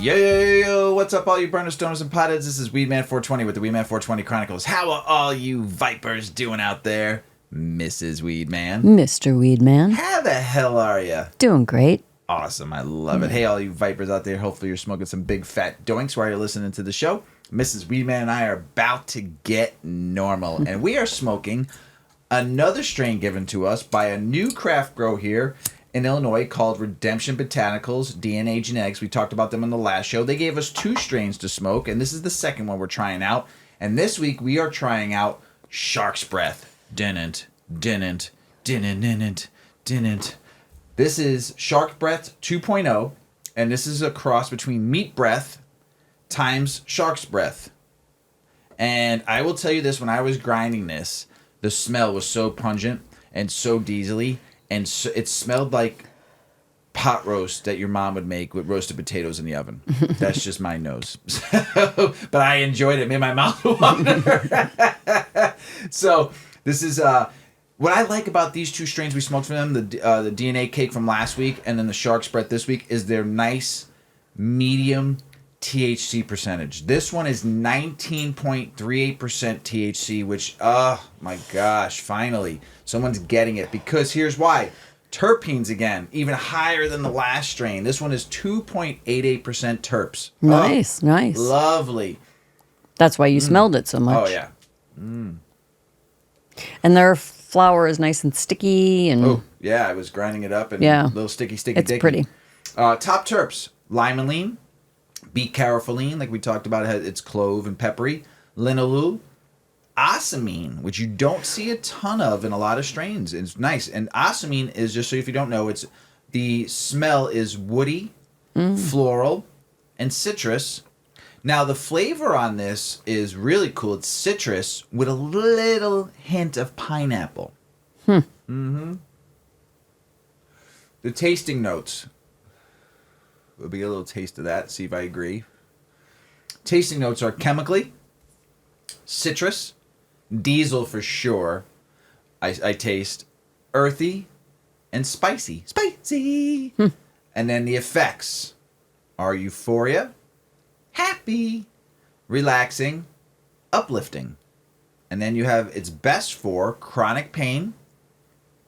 Yo, what's up all you burners, stoners, and potheads? This is Weedman 420 with the Weedman 420 Chronicles. How are all you vipers doing out there? Mrs Weedman. Mr. Weedman. How the hell are you? Doing great. Awesome, I love it. Hey, all you vipers out there, hopefully you're smoking some big fat doinks while you're listening to the show. Mrs Weedman and I are about to get normal, and we are smoking another strain given to us by a new craft grow here in Illinois called Redemption Botanicals, DNA Genetics. We talked about them in the last show. They gave us 2 strains to smoke, and this is the second one we're trying out. And this week we are trying out SharksBreath. Didn't. This is SharksBreath 2.0, and this is a cross between Meat Breath times SharksBreath. And I will tell you this, when I was grinding this, the smell was so pungent and so diesely, and so, it smelled like pot roast that your mom would make with roasted potatoes in the oven. That's just my nose. But I enjoyed it. It made my mouth water. So this is what I like about these 2 strains we smoked from them, the DNA Cake from last week and then the SharksBreath this week, is their nice medium THC percentage. This one is 19.38% THC, which, oh my gosh, finally someone's getting it, because here's why. Terpenes, again, even higher than the last strain. This one is 2.88% terps. Nice, nice. Lovely. That's why you smelled it so much. Oh, yeah. And their flour is nice and sticky. And oh, yeah, I was grinding it up and yeah, a little sticky. It's pretty. Top terps: limonene, beet carotene, like we talked about, it's clove and peppery, linalool, osamine, which you don't see a ton of in a lot of strains. It's nice. And osamine is, just so if you don't know, it's the smell is woody, floral, and citrus. Now, the flavor on this is really cool. It's citrus with a little hint of pineapple. The tasting notes. We'll be a little taste of that, see if I agree. Tasting notes are chemically, citrus, diesel for sure. I taste earthy and spicy. Spicy! And then the effects are euphoria, happy, relaxing, uplifting. And then you have it's best for chronic pain,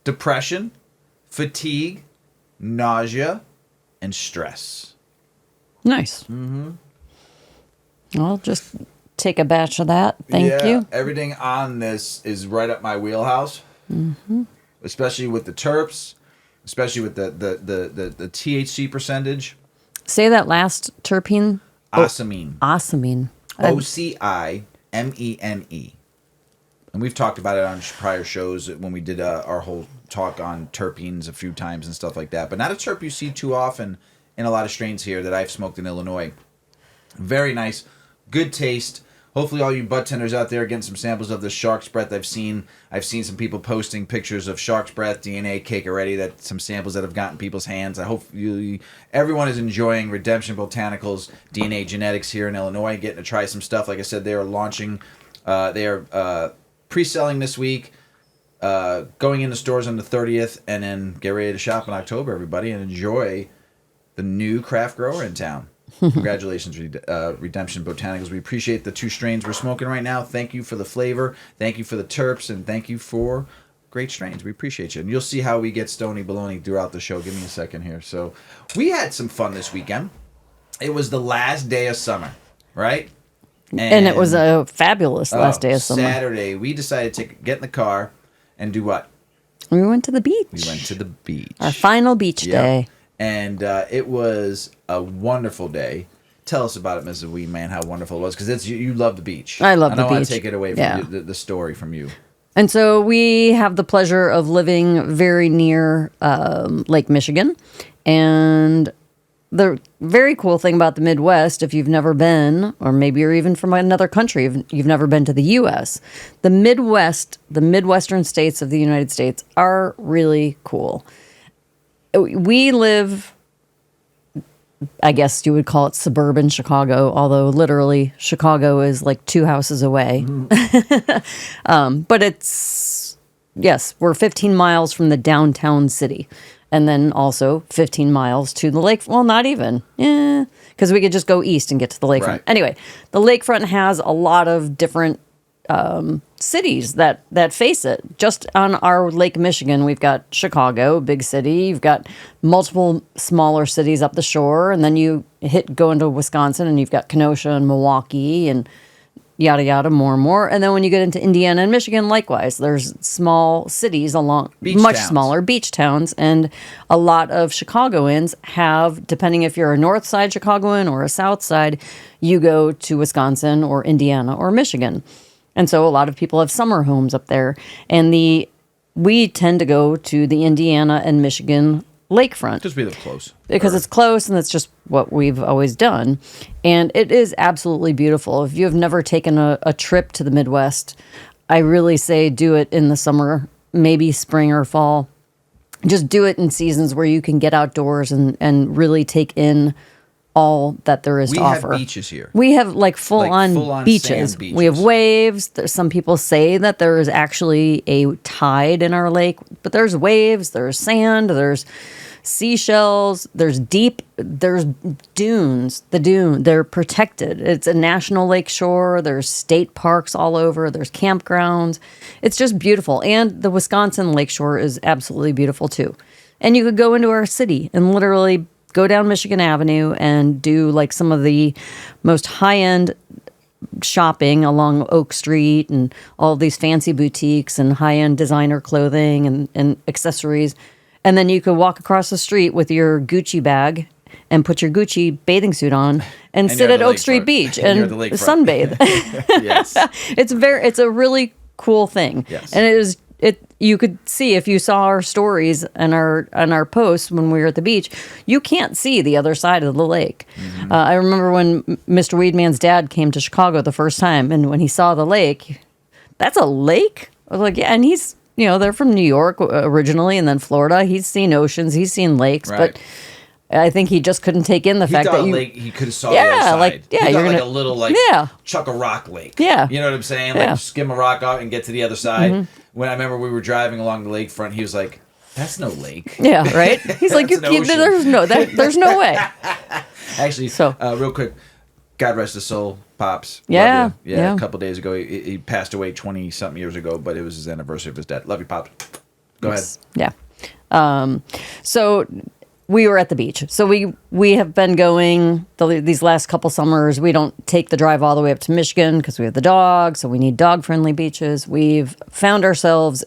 depression, fatigue, nausea, and stress. Nice. I'll just take a batch of that. Thank you. Everything on this is right up my wheelhouse. Especially with the terps, especially with the THC percentage. Say that last terpene. Osamine. Osamine. OCIMENE. And we've talked about it on prior shows when we did our whole talk on terpenes a few times and stuff like that. But not a terp you see too often in a lot of strains here that I've smoked in Illinois. Very nice. Good taste. Hopefully all you bud tenders out there are getting some samples of the SharksBreath. I've seen some people posting pictures of SharksBreath DNA Cake already, that some samples that have gotten people's hands. I hope everyone is enjoying Redemption Botanicals DNA Genetics here in Illinois, getting to try some stuff. Like I said, they are launching, they are pre-selling this week, going into stores on the 30th, and then get ready to shop in October, everybody, and enjoy the new craft grower in town. Congratulations, Redemption Botanicals. We appreciate the 2 strains we're smoking right now. Thank you for the flavor. Thank you for the terps. And thank you for great strains. We appreciate you. And you'll see how we get stony baloney throughout the show. Give me a second here. So we had some fun this weekend. It was the last day of summer, right? And it was a fabulous last day of summer. Saturday, we decided to get in the car and do what? We went to the beach. We went to the beach. Our final beach day. And it was a wonderful day. Tell us about it, Mrs. Weedman, how wonderful it was. Because you love the beach. I love the beach. I don't want to take it away from you, the story from you. And so we have the pleasure of living very near Lake Michigan. And the very cool thing about the Midwest, if you've never been, or maybe you're even from another country, you've never been to the U.S., the Midwest, the Midwestern states of the United States are really cool. We live, I guess you would call it suburban Chicago, although literally Chicago is like 2 houses away. But it's, yes, we're 15 miles from the downtown city. And then also 15 miles to the lake. Well, not even. Yeah, because we could just go east and get to the lakefront. Right. Anyway, the lakefront has a lot of different cities that face it. Just on our Lake Michigan, we've got Chicago, big city. You've got multiple smaller cities up the shore, and then you go into Wisconsin, and you've got Kenosha and Milwaukee and yada yada, more and more. And then when you get into Indiana and Michigan, likewise, there's small cities along much smaller beach towns, and a lot of Chicagoans have, depending if you're a north side Chicagoan or a south side, you go to Wisconsin or Indiana or Michigan. And so a lot of people have summer homes up there. And we tend to go to the Indiana and Michigan lakefront. Because we live close. Because it's close, and it's just what we've always done. And it is absolutely beautiful. If you have never taken a trip to the Midwest, I really say do it in the summer, maybe spring or fall. Just do it in seasons where you can get outdoors and really take in all that there is to offer. We have beaches here. We have like full-on beaches. Sand beaches. We have waves. Some people say that there is actually a tide in our lake, but there's waves, there's sand, there's seashells, there's dunes. They're protected. It's a national lake shore. There's state parks all over. There's campgrounds. It's just beautiful. And the Wisconsin lake shore is absolutely beautiful too. And you could go into our city and literally go down Michigan Avenue and do like some of the most high-end shopping along Oak Street and all these fancy boutiques and high-end designer clothing and accessories. And then you could walk across the street with your Gucci bag and put your Gucci bathing suit on and sit at Oak Street Beach and sunbathe. Yes. It's a really cool thing. Yes. And you could see if you saw our stories and our posts when we were at the beach, you can't see the other side of the lake. Mm-hmm. I remember when Mr. Weedman's dad came to Chicago the first time, and when he saw the lake, that's a lake? I was like, yeah, and he's, they're from New York originally and then Florida. He's seen oceans, he's seen lakes, right. But I think he just couldn't take in the fact that he could have saw the other side. You're gonna, like a little chuck a rock lake. Yeah. You know what I'm saying? Like skim a rock out and get to the other side. Mm-hmm. When I remember we were driving along the lakefront, he was like, "That's no lake." Yeah, right. He's like, "There's no way." Actually, real quick, God rest his soul, Pops. Yeah. A couple days ago, he passed away 20-something years ago, but it was his anniversary of his death. Love you, Pops. Go ahead. Yeah. So we were at the beach. So we have been going these last couple summers. We don't take the drive all the way up to Michigan because we have the dog, so we need dog-friendly beaches. We've found ourselves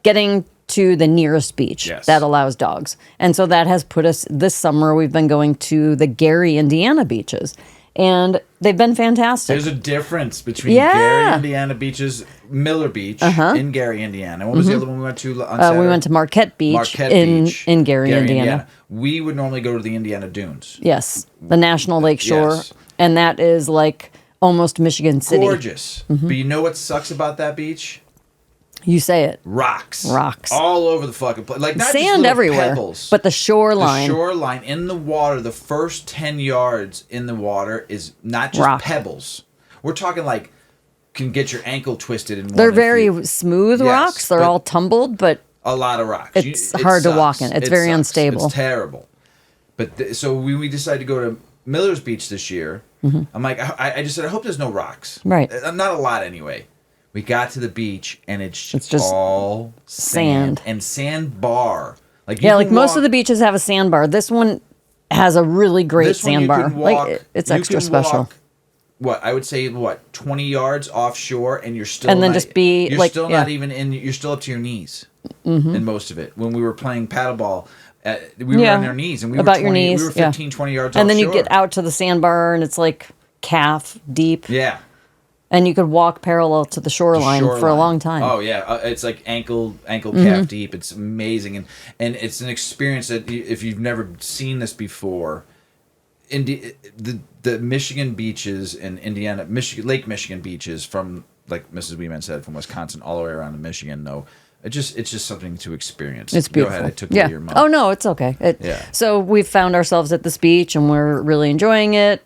getting to the nearest beach that allows dogs. And so that has put us, this summer, we've been going to the Gary, Indiana beaches. And they've been fantastic. There's a difference between Gary, Indiana beaches, Miller Beach in Gary, Indiana. What was the other one we went to on Saturday? We went to Marquette Beach in Gary, Indiana. We would normally go to the Indiana Dunes. Yes, the National Lake Shore. Yes. And that is like almost Michigan City. Gorgeous. Mm-hmm. But you know what sucks about that beach? You say it. Rocks. Rocks. All over the fucking place. Like not sand just everywhere. Pebbles. But the shoreline. The shoreline in the water, the first 10 yards in the water is not just pebbles. We're talking like can get your ankle twisted in one. They're very smooth rocks. They're all tumbled, but a lot of rocks. It's hard to walk in. It's very unstable. It's terrible. But so we decided to go to Miller's Beach this year. Mm-hmm. I'm like, I just said, I hope there's no rocks. Right. Not a lot anyway. We got to the beach and it's just all sand and sandbar. Like most of the beaches have a sandbar. This one has a really great sandbar. Like it's extra special. What I would say, 20 yards offshore, and you're still and then just be you're like still not even in. You're still up to your knees in most of it. When we were playing paddleball, we were on our knees, and we about were 20, your knees. We were 15, 20 yards and offshore. then you get out to the sandbar, and it's like calf deep. Yeah. And you could walk parallel to the shoreline for a long time. Oh yeah, it's like ankle calf deep. It's amazing, and it's an experience that if you've never seen this before, the Michigan beaches in Indiana, Lake Michigan beaches from, like Mrs. Weedman said, from Wisconsin all the way around to Michigan. No, it's just something to experience. It's beautiful. Go ahead, I took away your mouth. Oh no, it's okay. So we've found ourselves at this beach, and we're really enjoying it.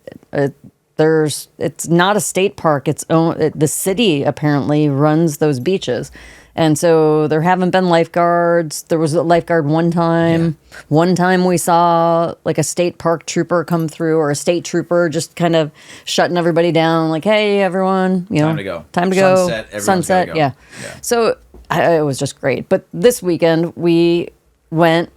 It's not a state park. The city apparently runs those beaches, And so there haven't been lifeguards. There was a lifeguard one time. Yeah. One time we saw like a state park trooper come through, or a state trooper just kind of shutting everybody down, like, hey, everyone, time to go. Time to Sunset, go. Sunset, go. Yeah. So it was just great. But this weekend we went,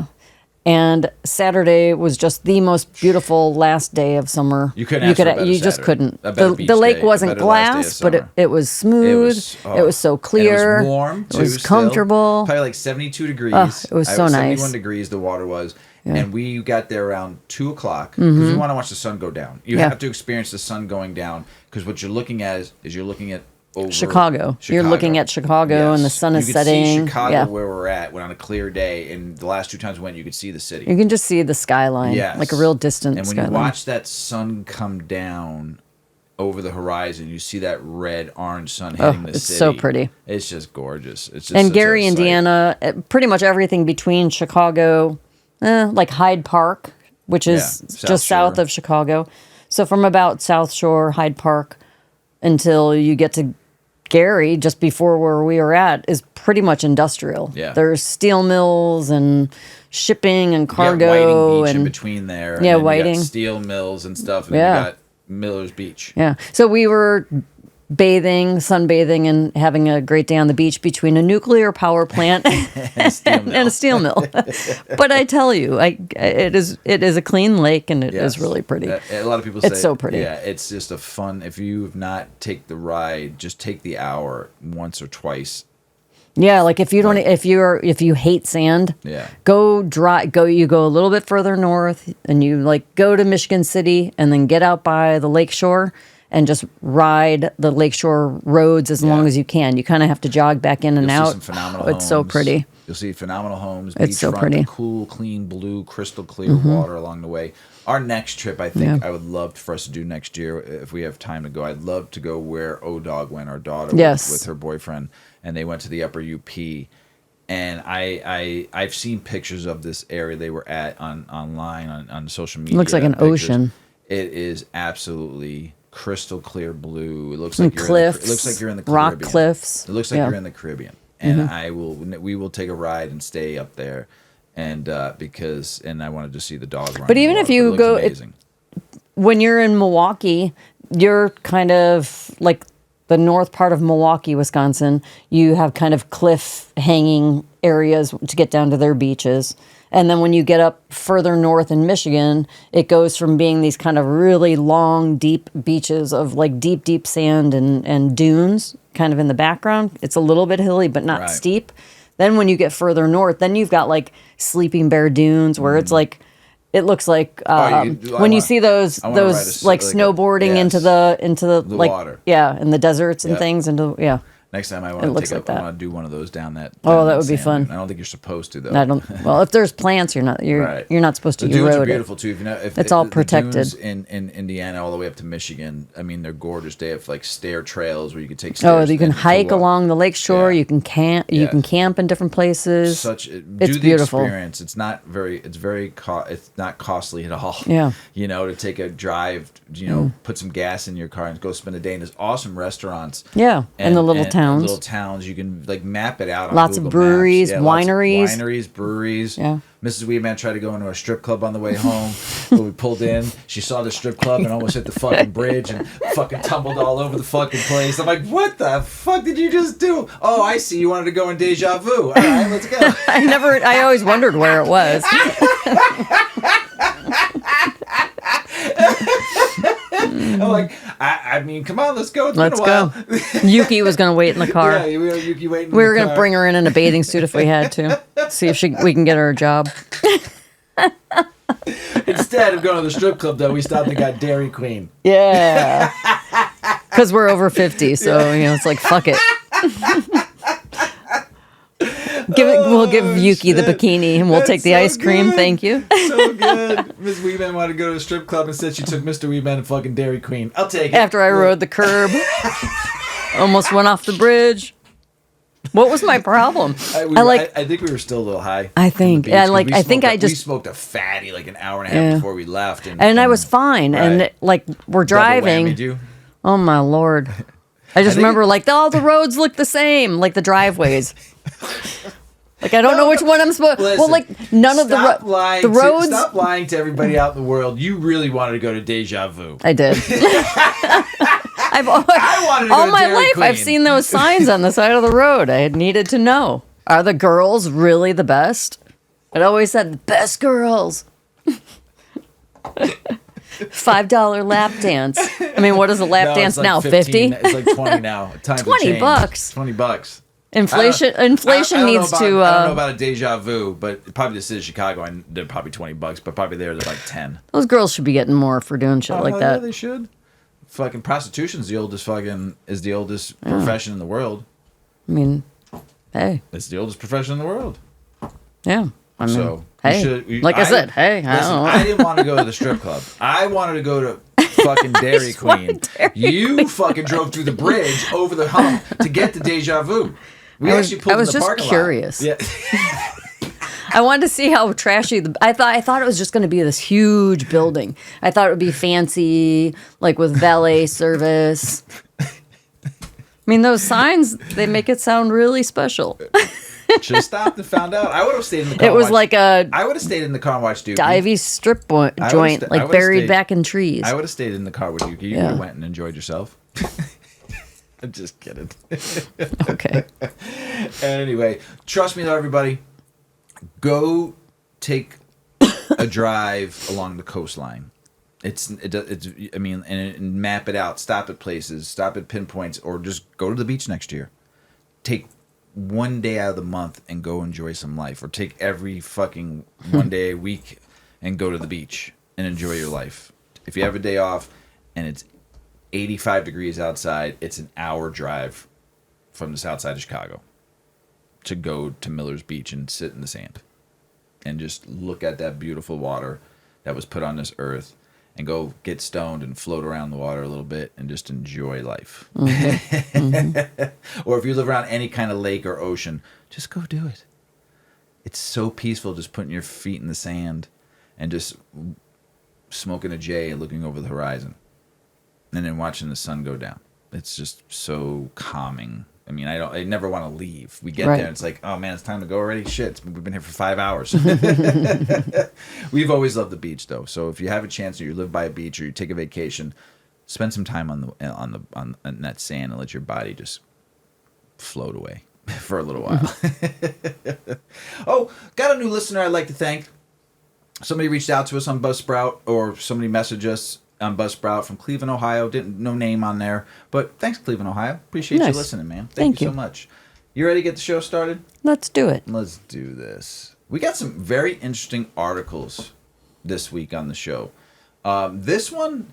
and Saturday was just the most beautiful last day of summer. You couldn't ask for a better You just Saturday. couldn't. The lake wasn't glass, but it was smooth. It was so clear. And it was warm, too. It was comfortable. Probably like 72 degrees. It was so nice. 71 degrees the water was. Yeah. And we got there around 2 o'clock because you want to watch the sun go down. You have to experience the sun going down, because what you're looking at is you're looking at over Chicago. You're looking at Chicago, and the sun is setting. You can see Chicago where we're at on a clear day, and the last 2 times we went, you could see the city. You can just see the skyline, like a real distant skyline. And when skyline. you watch that sun come down over the horizon, you see that red-orange sun hitting the city. It's so pretty. It's just gorgeous. It's just and Gary, Indiana, pretty much everything between Chicago, like Hyde Park, which is just south of Chicago. So from about South Shore, Hyde Park, until you get to Gary, just before where we were at, is pretty much industrial. Yeah. There's steel mills and shipping and cargo. Whiting Beach and in between there. Yeah, and Whiting. You got steel mills and stuff. And you got Miller's Beach. Yeah. So we were sunbathing, and having a great day on the beach between a nuclear power plant and a steel mill. But I tell you, it is a clean lake, and it is really pretty. A lot of people say it's so pretty. Yeah, it's just a fun. If you've not take the ride, just take the hour once or twice. Yeah, like if you hate sand, you go a little bit further north, and you like go to Michigan City, and then get out by the lakeshore and just ride the lakeshore roads as long as you can. You kind of have to jog back in and out. See some phenomenal homes. It's so pretty. You'll see phenomenal homes. It's so pretty. Cool, clean, blue, crystal clear water along the way. Our next trip, I think, I would love for us to do next year if we have time to go. I'd love to go where O-Dog went, our daughter, with her boyfriend, and they went to the Upper UP. And I've seen pictures of this area they were at online on social media. Looks like an ocean. It is absolutely crystal clear blue. It looks like cliffs. It looks like you're in the Caribbean. Rock cliffs. It looks like you're in the Caribbean. And we will take a ride and stay up there, and I wanted to see the dog run. But even if you go, when you're in Milwaukee, you're kind of like the north part of Milwaukee, Wisconsin. You have kind of cliff hanging areas to get down to their beaches. And then when you get up further north in Michigan, it goes from being these kind of really long, deep beaches of like deep sand and dunes kind of in the background. It's a little bit hilly, but not steep. Then when you get further north, then you've got like Sleeping Bear Dunes, where it's like, it looks like when you see those like snowboarding into the like water. In the deserts and things, Next time I want to I want to do one of those down that. That would be fun. I don't think you're supposed to though. I don't. Well, if there's plants, you're not supposed to. The dunes are beautiful too. If it's all protected. The dunes in Indiana all the way up to Michigan. I mean, they're gorgeous. They have like stair trails where you can take stairs. You can hike along the lakeshore. You can camp. You can camp in different places. It's beautiful. Experience. It's not not costly at all. Yeah. To take a drive. Put some gas in your car and go spend a day in this awesome restaurants. Yeah, in the little towns. Little towns, you can like map it out on lots Google of breweries, Maps. wineries, breweries. Yeah. Mrs. Weedman tried to go into a strip club on the way home, but we pulled in. She saw the strip club and almost hit the fucking bridge and fucking tumbled all over the fucking place. I'm like, what the fuck did you just do? Oh, I see. You wanted to go in Deja Vu. All right, let's go. I always wondered where it was. I'm like, I mean, come on, let's go. Let's go. Yuki was going to wait in the car. Yeah, we were Yuki waiting. We were going to bring her in a bathing suit if we had to. See if we can get her a job. Instead of going to the strip club, though, we stopped and got Dairy Queen. Yeah. Because we're over 50, so it's like, fuck it. We'll give Yuki the bikini, and we'll take the ice cream. Thank you. So good. Miss Weedman wanted to go to a strip club and said she took Mr. Weedman and fucking Dairy Queen. I'll take it. After I rode the curb, almost went off the bridge. What was my problem? I think we were still a little high. I think. We smoked a fatty like an hour and a half before we left, and I was fine. Right. And we're driving. Double whammied you. Oh my Lord. I just remember like all the roads look the same, like the driveways. Like I don't know which one I'm supposed. Well, like none of the roads. Stop lying to everybody out in the world. You really wanted to go to Deja Vu. I did. I wanted to go all to my Dairy life. Queen. I've seen those signs on the side of the road. I had needed to know: are the girls really the best? It always said the best girls. $5 lap dance. I mean, what is a lap dance like now? 15, 50? It's like 20 now. Time $20. $20. Inflation needs to. I don't know about a Deja Vu, but probably the city of Chicago, and they're probably $20, but probably they're like 10. Those girls should be getting more for doing shit like that. Yeah, they should. Fucking prostitution's the oldest profession in the world. I mean, hey, it's the oldest profession in the world. Yeah. I mean, so hey, I said, I don't know. I didn't want to go to the strip club. I wanted to go to fucking Dairy Queen. You fucking drove through the bridge over the hump to get to Deja Vu. I was just curious. Yeah. I wanted to see how trashy I thought it was just going to be this huge building. I thought it would be fancy, like with valet service. I mean, those signs, they make it sound really special. Should have stopped and found out. I would have stayed in the car. It was like I would have stayed in the car and watched Dookie. Divey strip joint, like buried back in trees. I would have stayed in the car with Dookie. You would have went and enjoyed yourself. I'm just kidding. Okay. Anyway, trust me though, everybody. Go take a drive along the coastline. I mean, and map it out. Stop at places. Stop at pinpoints, or just go to the beach next year. Take one day out of the month and go enjoy some life, or take every fucking one day a week and go to the beach and enjoy your life. If you have a day off and it's 85 degrees outside, it's an hour drive from the south side of Chicago to go to Miller's Beach and sit in the sand and just look at that beautiful water that was put on this earth and go get stoned and float around the water a little bit and just enjoy life. Or if you live around any kind of lake or ocean, just go do it. It's so peaceful just putting your feet in the sand and just smoking a J and looking over the horizon and then watching the sun go down. It's just so calming. I mean, I never want to leave. We get there and it's like, oh man, it's time to go already. Shit, we've been here for 5 hours. We've always loved the beach though. So if you have a chance or you live by a beach or you take a vacation, spend some time on that sand and let your body just float away for a little while. Oh, got a new listener I'd like to thank. Somebody reached out to us on Buzzsprout, or somebody messaged us on Buzzsprout from Cleveland, Ohio. No name on there, but thanks, Cleveland, Ohio. Appreciate you listening, man. Thank you so much. You ready to get the show started? Let's do it. Let's do this. We got some very interesting articles this week on the show. This one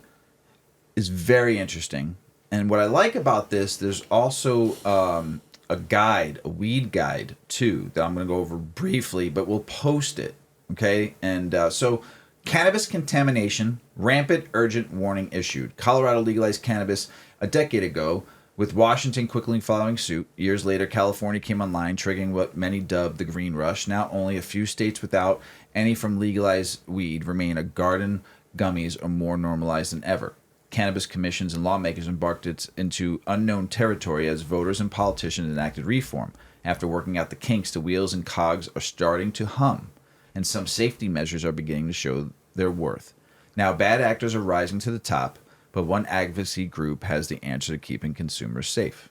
is very interesting, and what I like about this, there's also a weed guide too, that I'm going to go over briefly, but we'll post it. Okay, and so cannabis contamination, rampant urgent warning issued. Colorado legalized cannabis a decade ago, with Washington quickly following suit. Years later, California came online, triggering what many dubbed the green rush. Now only a few states without any from legalized weed remain. A garden gummies are more normalized than ever. Cannabis commissions and lawmakers embarked into unknown territory as voters and politicians enacted reform. After working out the kinks, the wheels and cogs are starting to hum, and some safety measures are beginning to show their worth. Now, bad actors are rising to the top, but one advocacy group has the answer to keeping consumers safe.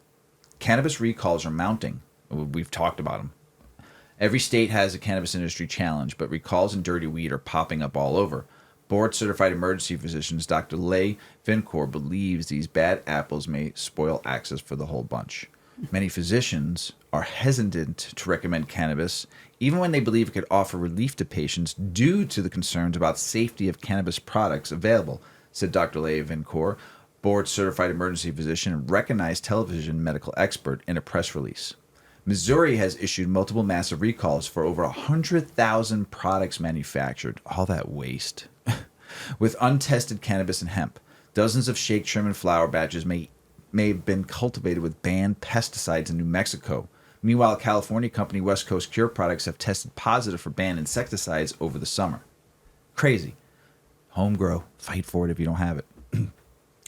Cannabis recalls are mounting. We've talked about them. Every state has a cannabis industry challenge, but recalls and dirty weed are popping up all over. Board-certified emergency physicians Dr. Leigh Vincourt believes these bad apples may spoil access for the whole bunch. Many physicians are hesitant to recommend cannabis, even when they believe it could offer relief to patients due to the concerns about safety of cannabis products available, said Dr. Leigh Vincourt, board-certified emergency physician and recognized television medical expert, in a press release. Missouri has issued multiple massive recalls for over 100,000 products manufactured. All that waste. With untested cannabis and hemp. Dozens of shake, trim, and flower batches may have been cultivated with banned pesticides in New Mexico. Meanwhile, California company West Coast Cure Products have tested positive for banned insecticides over the summer. Crazy. Home grow. Fight for it if you don't have it.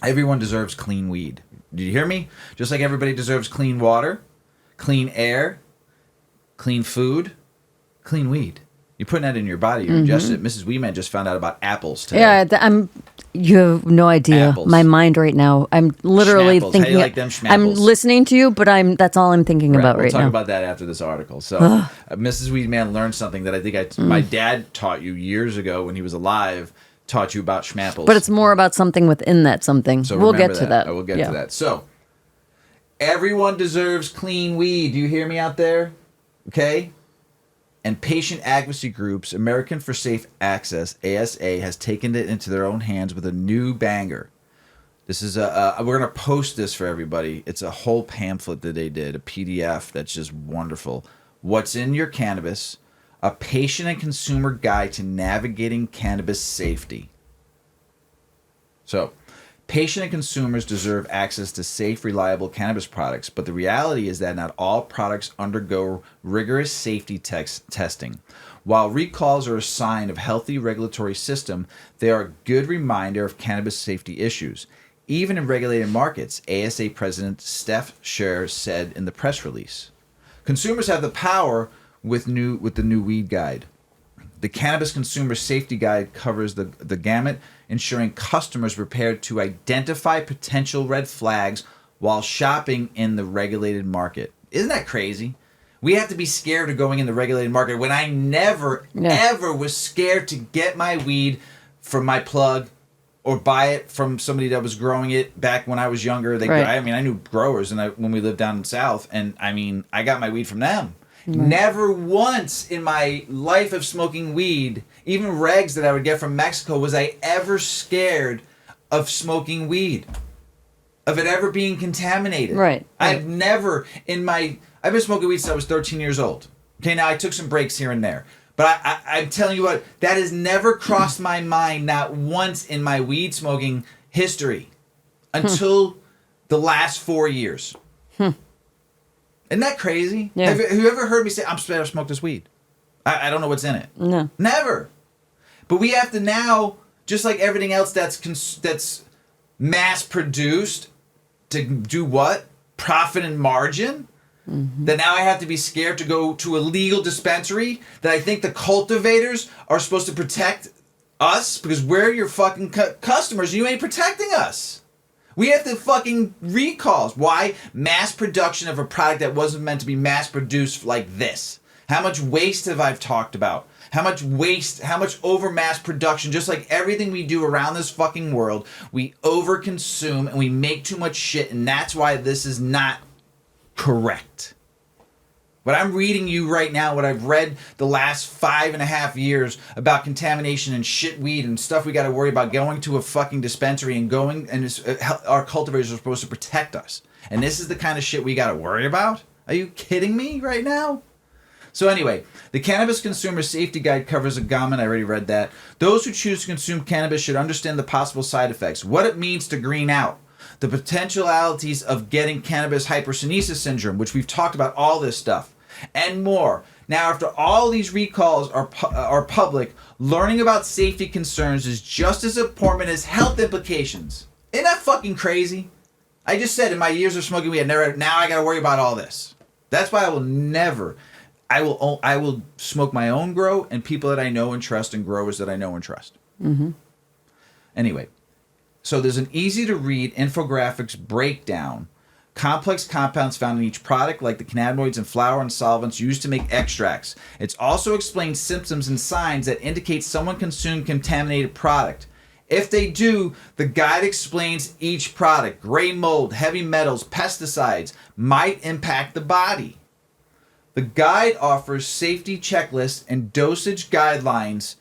Everyone deserves clean weed. Do you hear me? Just like everybody deserves clean water, clean air, clean food, clean weed. You're putting that in your body. You ingest it. Mrs. Weedman just found out about apples today. Yeah, you have no idea. Apples. My mind right now. I'm literally Schmapples. thinking. How do you like them schmapples? I'm listening to you, but that's all I'm thinking about we'll right talk now. about that after this article. So, Mrs. Weedman learned something that I think my dad taught you years ago when he was alive. Taught you about schmapples. But it's more about something within that something. So we'll remember get to that. I will get to that. So, everyone deserves clean weed. Do you hear me out there? Okay? And patient advocacy groups, American for Safe Access, ASA, has taken it into their own hands with a new banger. This is we're going to post this for everybody. It's a whole pamphlet that they did, a PDF that's just wonderful. What's in your cannabis? A patient and consumer guide to navigating cannabis safety. So, patient and consumers deserve access to safe, reliable cannabis products, but the reality is that not all products undergo rigorous safety testing. While recalls are a sign of a healthy regulatory system, they are a good reminder of cannabis safety issues. Even in regulated markets, ASA President Steph Scher said in the press release. Consumers have the power with the new weed guide. The Cannabis Consumer Safety Guide covers the gamut, ensuring customers prepared to identify potential red flags while shopping in the regulated market. Isn't that crazy? We have to be scared of going in the regulated market when I never, ever was scared to get my weed from my plug or buy it from somebody that was growing it back when I was younger. I knew growers when we lived down south, and I got my weed from them. Never once in my life of smoking weed, even regs that I would get from Mexico, was I ever scared of smoking weed, of it ever being contaminated. Right. I've never I've been smoking weed since I was 13 years old. Okay, now I took some breaks here and there. But I'm telling you what, that has never crossed my mind, not once in my weed smoking history, until the last 4 years. Isn't that crazy? Yeah. Have you ever heard me say, I'm supposed to smoke this weed? I don't know what's in it. No. Never. But we have to now, just like everything else that's mass-produced, to do what? Profit and margin? That now I have to be scared to go to a legal dispensary that I think the cultivators are supposed to protect us because we're your fucking customers and you ain't protecting us. We have the fucking recalls. Why? Mass production of a product that wasn't meant to be mass produced like this. How much waste have I talked about? How much waste, how much over mass production, just like everything we do around this fucking world, we overconsume and we make too much shit, and that's why this is not correct. But I'm reading you right now what I've read the last 5.5 years about contamination and shit weed and stuff we got to worry about going to a fucking dispensary and our cultivators are supposed to protect us. And this is the kind of shit we got to worry about? Are you kidding me right now? So anyway, the Cannabis Consumer Safety Guide covers a gamut. I already read that. Those who choose to consume cannabis should understand the possible side effects, what it means to green out, the potentialities of getting cannabis hyperkinesis syndrome, which we've talked about all this stuff, and more. Now, after all these recalls are public, learning about safety concerns is just as important as health implications. Isn't that fucking crazy? I just said in my years of smoking weed, now I got to worry about all this. That's why I will smoke my own grow and people that I know and trust and growers that I know and trust. Anyway, so there's an easy to read infographics breakdown. Complex compounds found in each product, like the cannabinoids and flour and solvents used to make extracts. It's also explains symptoms and signs that indicate someone consumed contaminated product. If they do, the guide explains each product. Gray mold, heavy metals, pesticides might impact the body. The guide offers safety checklists and dosage guidelines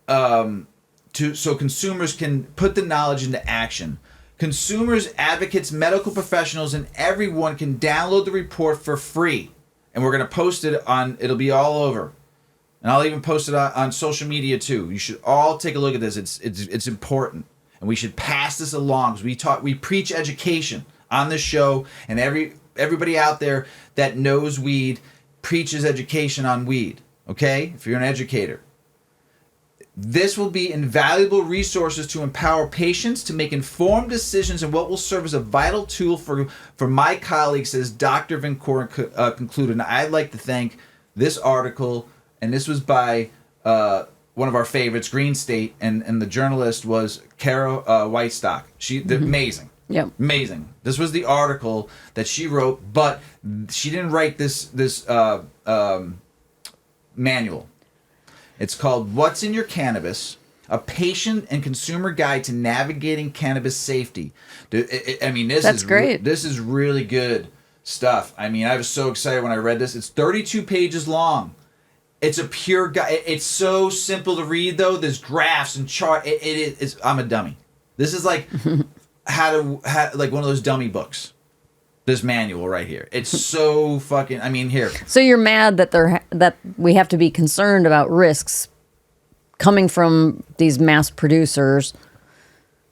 so consumers can put the knowledge into action. Consumers, advocates, medical professionals, and everyone can download the report for free. And we're going to post it it'll be all over. And I'll even post it on social media too. You should all take a look at this. It's important. And we should pass this along because we preach education on this show, and everybody out there that knows weed preaches education on weed. Okay? If you're an educator. This will be invaluable resources to empower patients to make informed decisions and what will serve as a vital tool for my colleagues, as Dr. Vincourt concluded. And I'd like to thank this article, and this was by one of our favorites, Green State, and the journalist was Kara Whitestock. Amazing. Yeah. Amazing. This was the article that she wrote, but she didn't write this manual. It's called What's in Your Cannabis? A Patient and Consumer Guide to Navigating Cannabis Safety. I mean, that's great. This is really good stuff. I mean, I was so excited when I read this. It's 32 pages long. It's a pure guide. It's so simple to read, though. There's graphs and chart. I'm a dummy. This is like like one of those dummy books. This manual right here. It's so fucking. I mean, here. So you're mad that we have to be concerned about risks coming from these mass producers,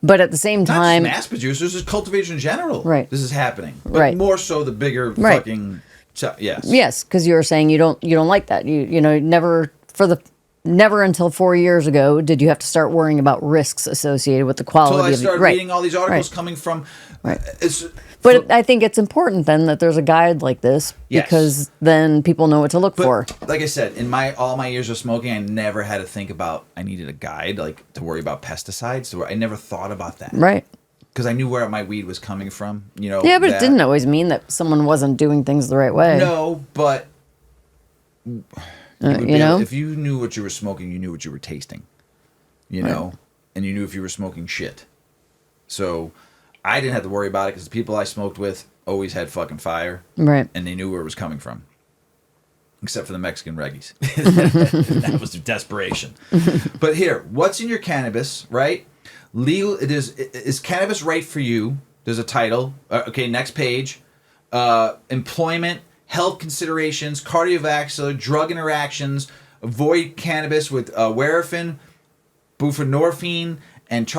but at the same time, not just mass producers, it's cultivation in general. Right. This is happening, but right. more so the bigger fucking. Yes, because you were saying you don't like that. You know, never until 4 years ago did you have to start worrying about risks associated with the quality. Until I started reading all these articles coming from. Right. But I think it's important then that there's a guide like this, because then people know what to look for. Like I said, in all my years of smoking, I never had to think about I needed a guide like to worry about pesticides. I never thought about that. Right. Because I knew where my weed was coming from. You know. Yeah, but it didn't always mean that someone wasn't doing things the right way. No, but know, if you knew what you were smoking, you knew what you were tasting. You know, and you knew if you were smoking shit. So I didn't have to worry about it because the people I smoked with always had fucking fire. Right. And they knew where it was coming from. Except for the Mexican reggies. That was desperation. But here, what's in your cannabis, right? Legal. Is cannabis right for you? There's a title. Okay, next page. Employment, health considerations, cardiovascular, drug interactions, avoid cannabis with warfarin, buprenorphine, and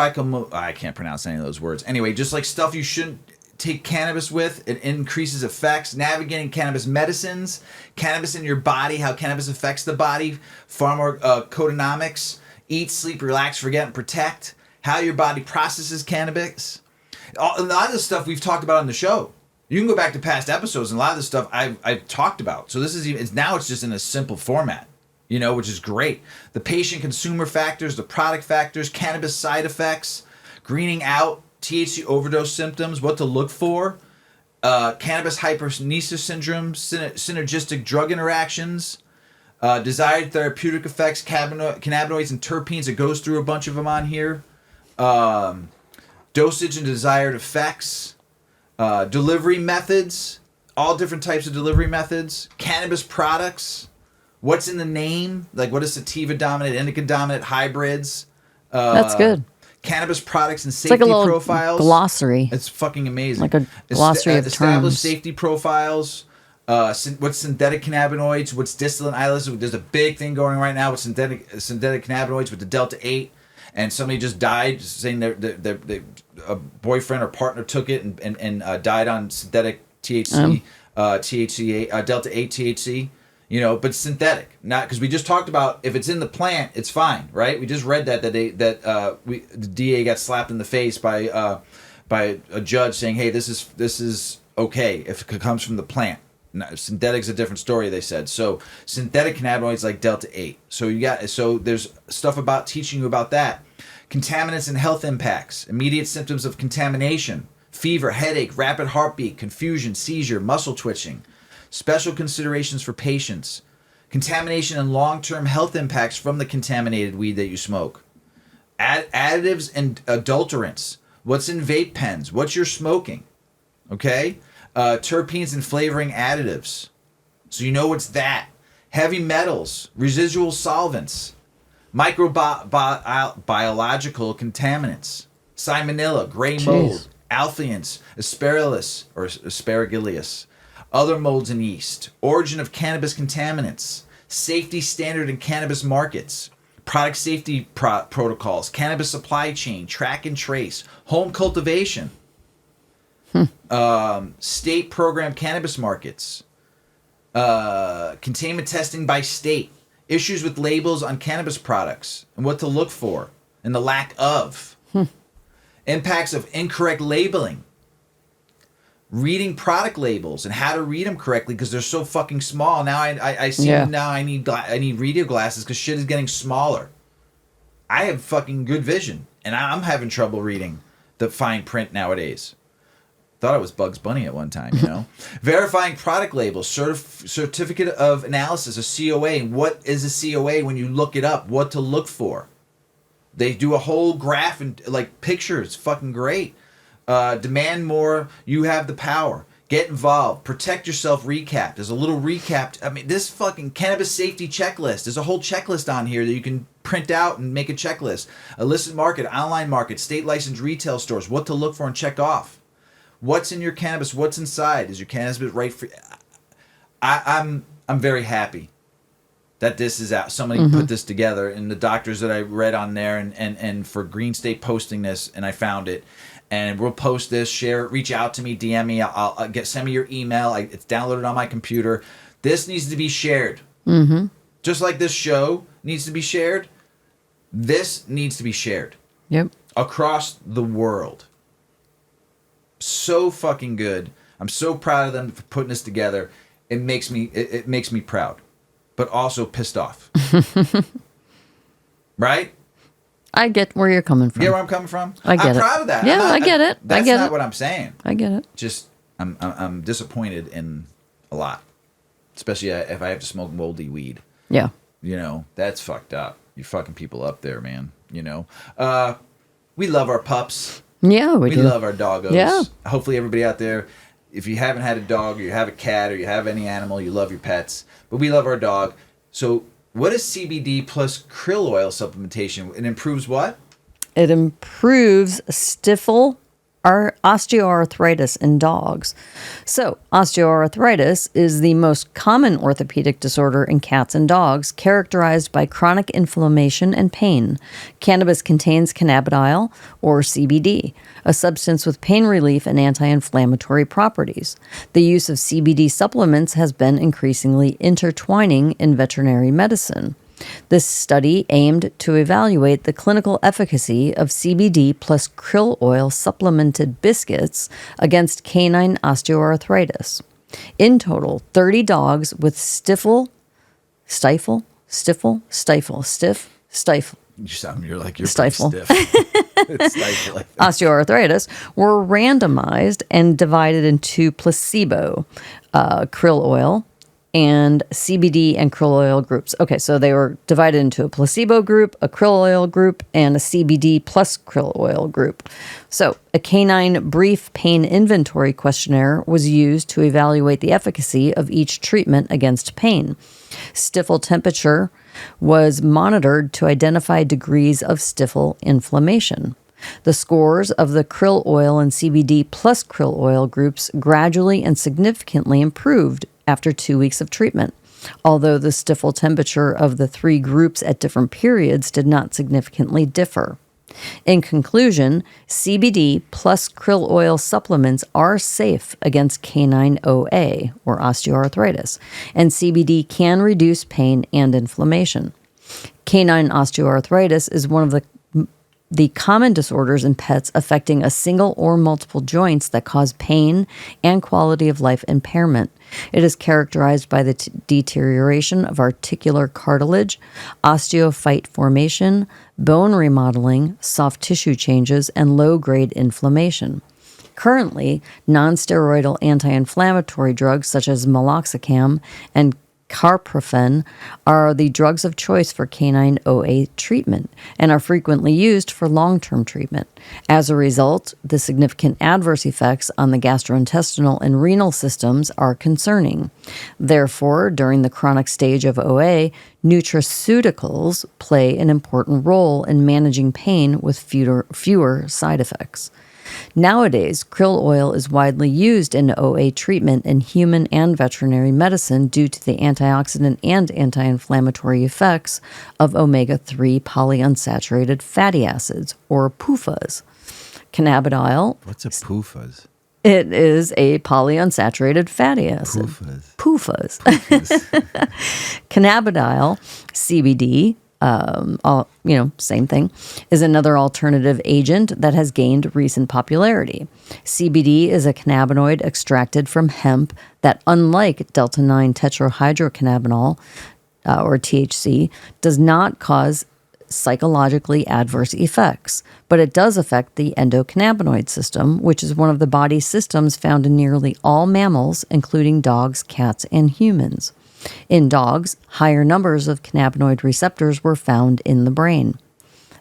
I can't pronounce any of those words. Anyway, just like stuff you shouldn't take cannabis with. It increases effects. Navigating cannabis medicines. Cannabis in your body. How cannabis affects the body. Pharmacoeconomics. Eat, sleep, relax, forget, and protect. How your body processes cannabis. A lot of the stuff we've talked about on the show. You can go back to past episodes, and a lot of the stuff I've talked about. So this is it's just in a simple format. You know, which is great. The patient consumer factors, the product factors, cannabis side effects, greening out, THC overdose symptoms, what to look for, cannabis hyperemesis syndrome, synergistic drug interactions, desired therapeutic effects, cannabinoids and terpenes. It goes through a bunch of them on here. Dosage and desired effects, delivery methods, all different types of delivery methods, cannabis products. What's in the name? Like, what is sativa dominant, indica dominant, hybrids? That's good. Cannabis products and safety profiles. Glossary. It's fucking amazing. Like a glossary of established terms. Safety profiles. What's synthetic cannabinoids? What's distillate islets? There's a big thing going right now with synthetic cannabinoids with the Delta 8. And somebody just died saying a boyfriend or partner took it and died on synthetic THC, Delta 8 THC. You know, but synthetic, not because we just talked about if it's in the plant, it's fine, right? We just read that the DA got slapped in the face by a judge saying, "Hey, this is okay if it comes from the plant." Now, synthetic's a different story, they said. So synthetic cannabinoids like Delta 8. So there's stuff about teaching you about that. Contaminants and health impacts, immediate symptoms of contamination, fever, headache, rapid heartbeat, confusion, seizure, muscle twitching. Special considerations for patients. Contamination and long-term health impacts from the contaminated weed that you smoke. Additives and adulterants. What's in vape pens? What you're smoking. Okay? Terpenes and flavoring additives. So you know what's that. Heavy metals. Residual solvents. Microbiological contaminants. Salmonella. Gray mold. Alphians. Aspergillus. Other molds and yeast, origin of cannabis contaminants, safety standard in cannabis markets, product safety protocols, cannabis supply chain, track and trace, home cultivation, state program cannabis markets, containment testing by state, issues with labels on cannabis products and what to look for and the lack of, impacts of incorrect labeling, reading product labels and how to read them correctly because they're so fucking small. Now I see now I need reader glasses because shit is getting smaller. I have fucking good vision and I'm having trouble reading the fine print nowadays. Thought it was Bugs Bunny at one time, you know. Verifying product labels, certificate of analysis, a COA. What is a COA when you look it up? What to look for? They do a whole graph and like pictures. Fucking great. Demand more. You have the power. Get involved. Protect yourself. Recap. There's a little recap. I mean, this fucking cannabis safety checklist. There's a whole checklist on here that you can print out and make a checklist. Illicit market, online market, state licensed retail stores. What to look for and check off. What's in your cannabis? What's inside? Is your cannabis right for? I'm very happy that this is out. Somebody put this together, and the doctors that I read on there, and for Green State posting this, and I found it. And we'll post this, share it, reach out to me, DM me. I'll send me your email. It's downloaded on my computer. This needs to be shared. Just like this show needs to be shared, this needs to be shared. Yep. Across the world. So fucking good. I'm so proud of them for putting this together. It makes me proud, but also pissed off. Right? I get where you're coming from. You get where I'm coming from? I get it. I'm proud of that. Yeah, I get it. That's I get not it. what I'm saying. I get it. Just I'm disappointed in a lot, especially if I have to smoke moldy weed. Yeah. You know, that's fucked up. You're fucking people up there, man. You know, we love our pups. Yeah, we do. love our doggos. Yeah. Hopefully, everybody out there, if you haven't had a dog, or you have a cat, or you have any animal, you love your pets. But we love our dog. So, what is CBD plus krill oil supplementation? It improves what? It improves osteoarthritis in dogs. So, osteoarthritis is the most common orthopedic disorder in cats and dogs, characterized by chronic inflammation and pain. Cannabis contains cannabidiol, or CBD, a substance with pain relief and anti-inflammatory properties. The use of CBD supplements has been increasingly intertwining in veterinary medicine. This study aimed to evaluate the clinical efficacy of CBD plus krill oil supplemented biscuits against canine osteoarthritis. In total, 30 dogs with stifle. You're like you're stifle. stiff. It's stifle. Osteoarthritis were randomized and divided into placebo, krill oil, and CBD and krill oil groups. Okay, so they were divided into a placebo group, a krill oil group, and a CBD plus krill oil group. So a canine brief pain inventory questionnaire was used to evaluate the efficacy of each treatment against pain. Stifle temperature was monitored to identify degrees of stifle inflammation. The scores of the krill oil and CBD plus krill oil groups gradually and significantly improved after 2 weeks of treatment, although the stifle temperature of the three groups at different periods did not significantly differ. In conclusion, CBD plus krill oil supplements are safe against canine OA, or osteoarthritis, and CBD can reduce pain and inflammation. Canine osteoarthritis is one of the common disorders in pets affecting a single or multiple joints that cause pain and quality of life impairment. It is characterized by the deterioration of articular cartilage, osteophyte formation, bone remodeling, soft tissue changes, and low-grade inflammation. Currently, non-steroidal anti-inflammatory drugs such as meloxicam and carprofen are the drugs of choice for canine OA treatment and are frequently used for long-term treatment. As a result, the significant adverse effects on the gastrointestinal and renal systems are concerning. Therefore, during the chronic stage of OA, nutraceuticals play an important role in managing pain with fewer side effects. Nowadays, krill oil is widely used in OA treatment in human and veterinary medicine due to the antioxidant and anti-inflammatory effects of omega-3 polyunsaturated fatty acids, or PUFAs. Cannabidiol. What's a PUFAs? It is a polyunsaturated fatty acid. PUFAs. Cannabidiol, CBD, same thing, is another alternative agent that has gained recent popularity. CBD is a cannabinoid extracted from hemp that, unlike delta-9 tetrahydrocannabinol, or THC, does not cause psychologically adverse effects, but it does affect the endocannabinoid system, which is one of the body's systems found in nearly all mammals, including dogs, cats, and humans. In dogs, higher numbers of cannabinoid receptors were found in the brain.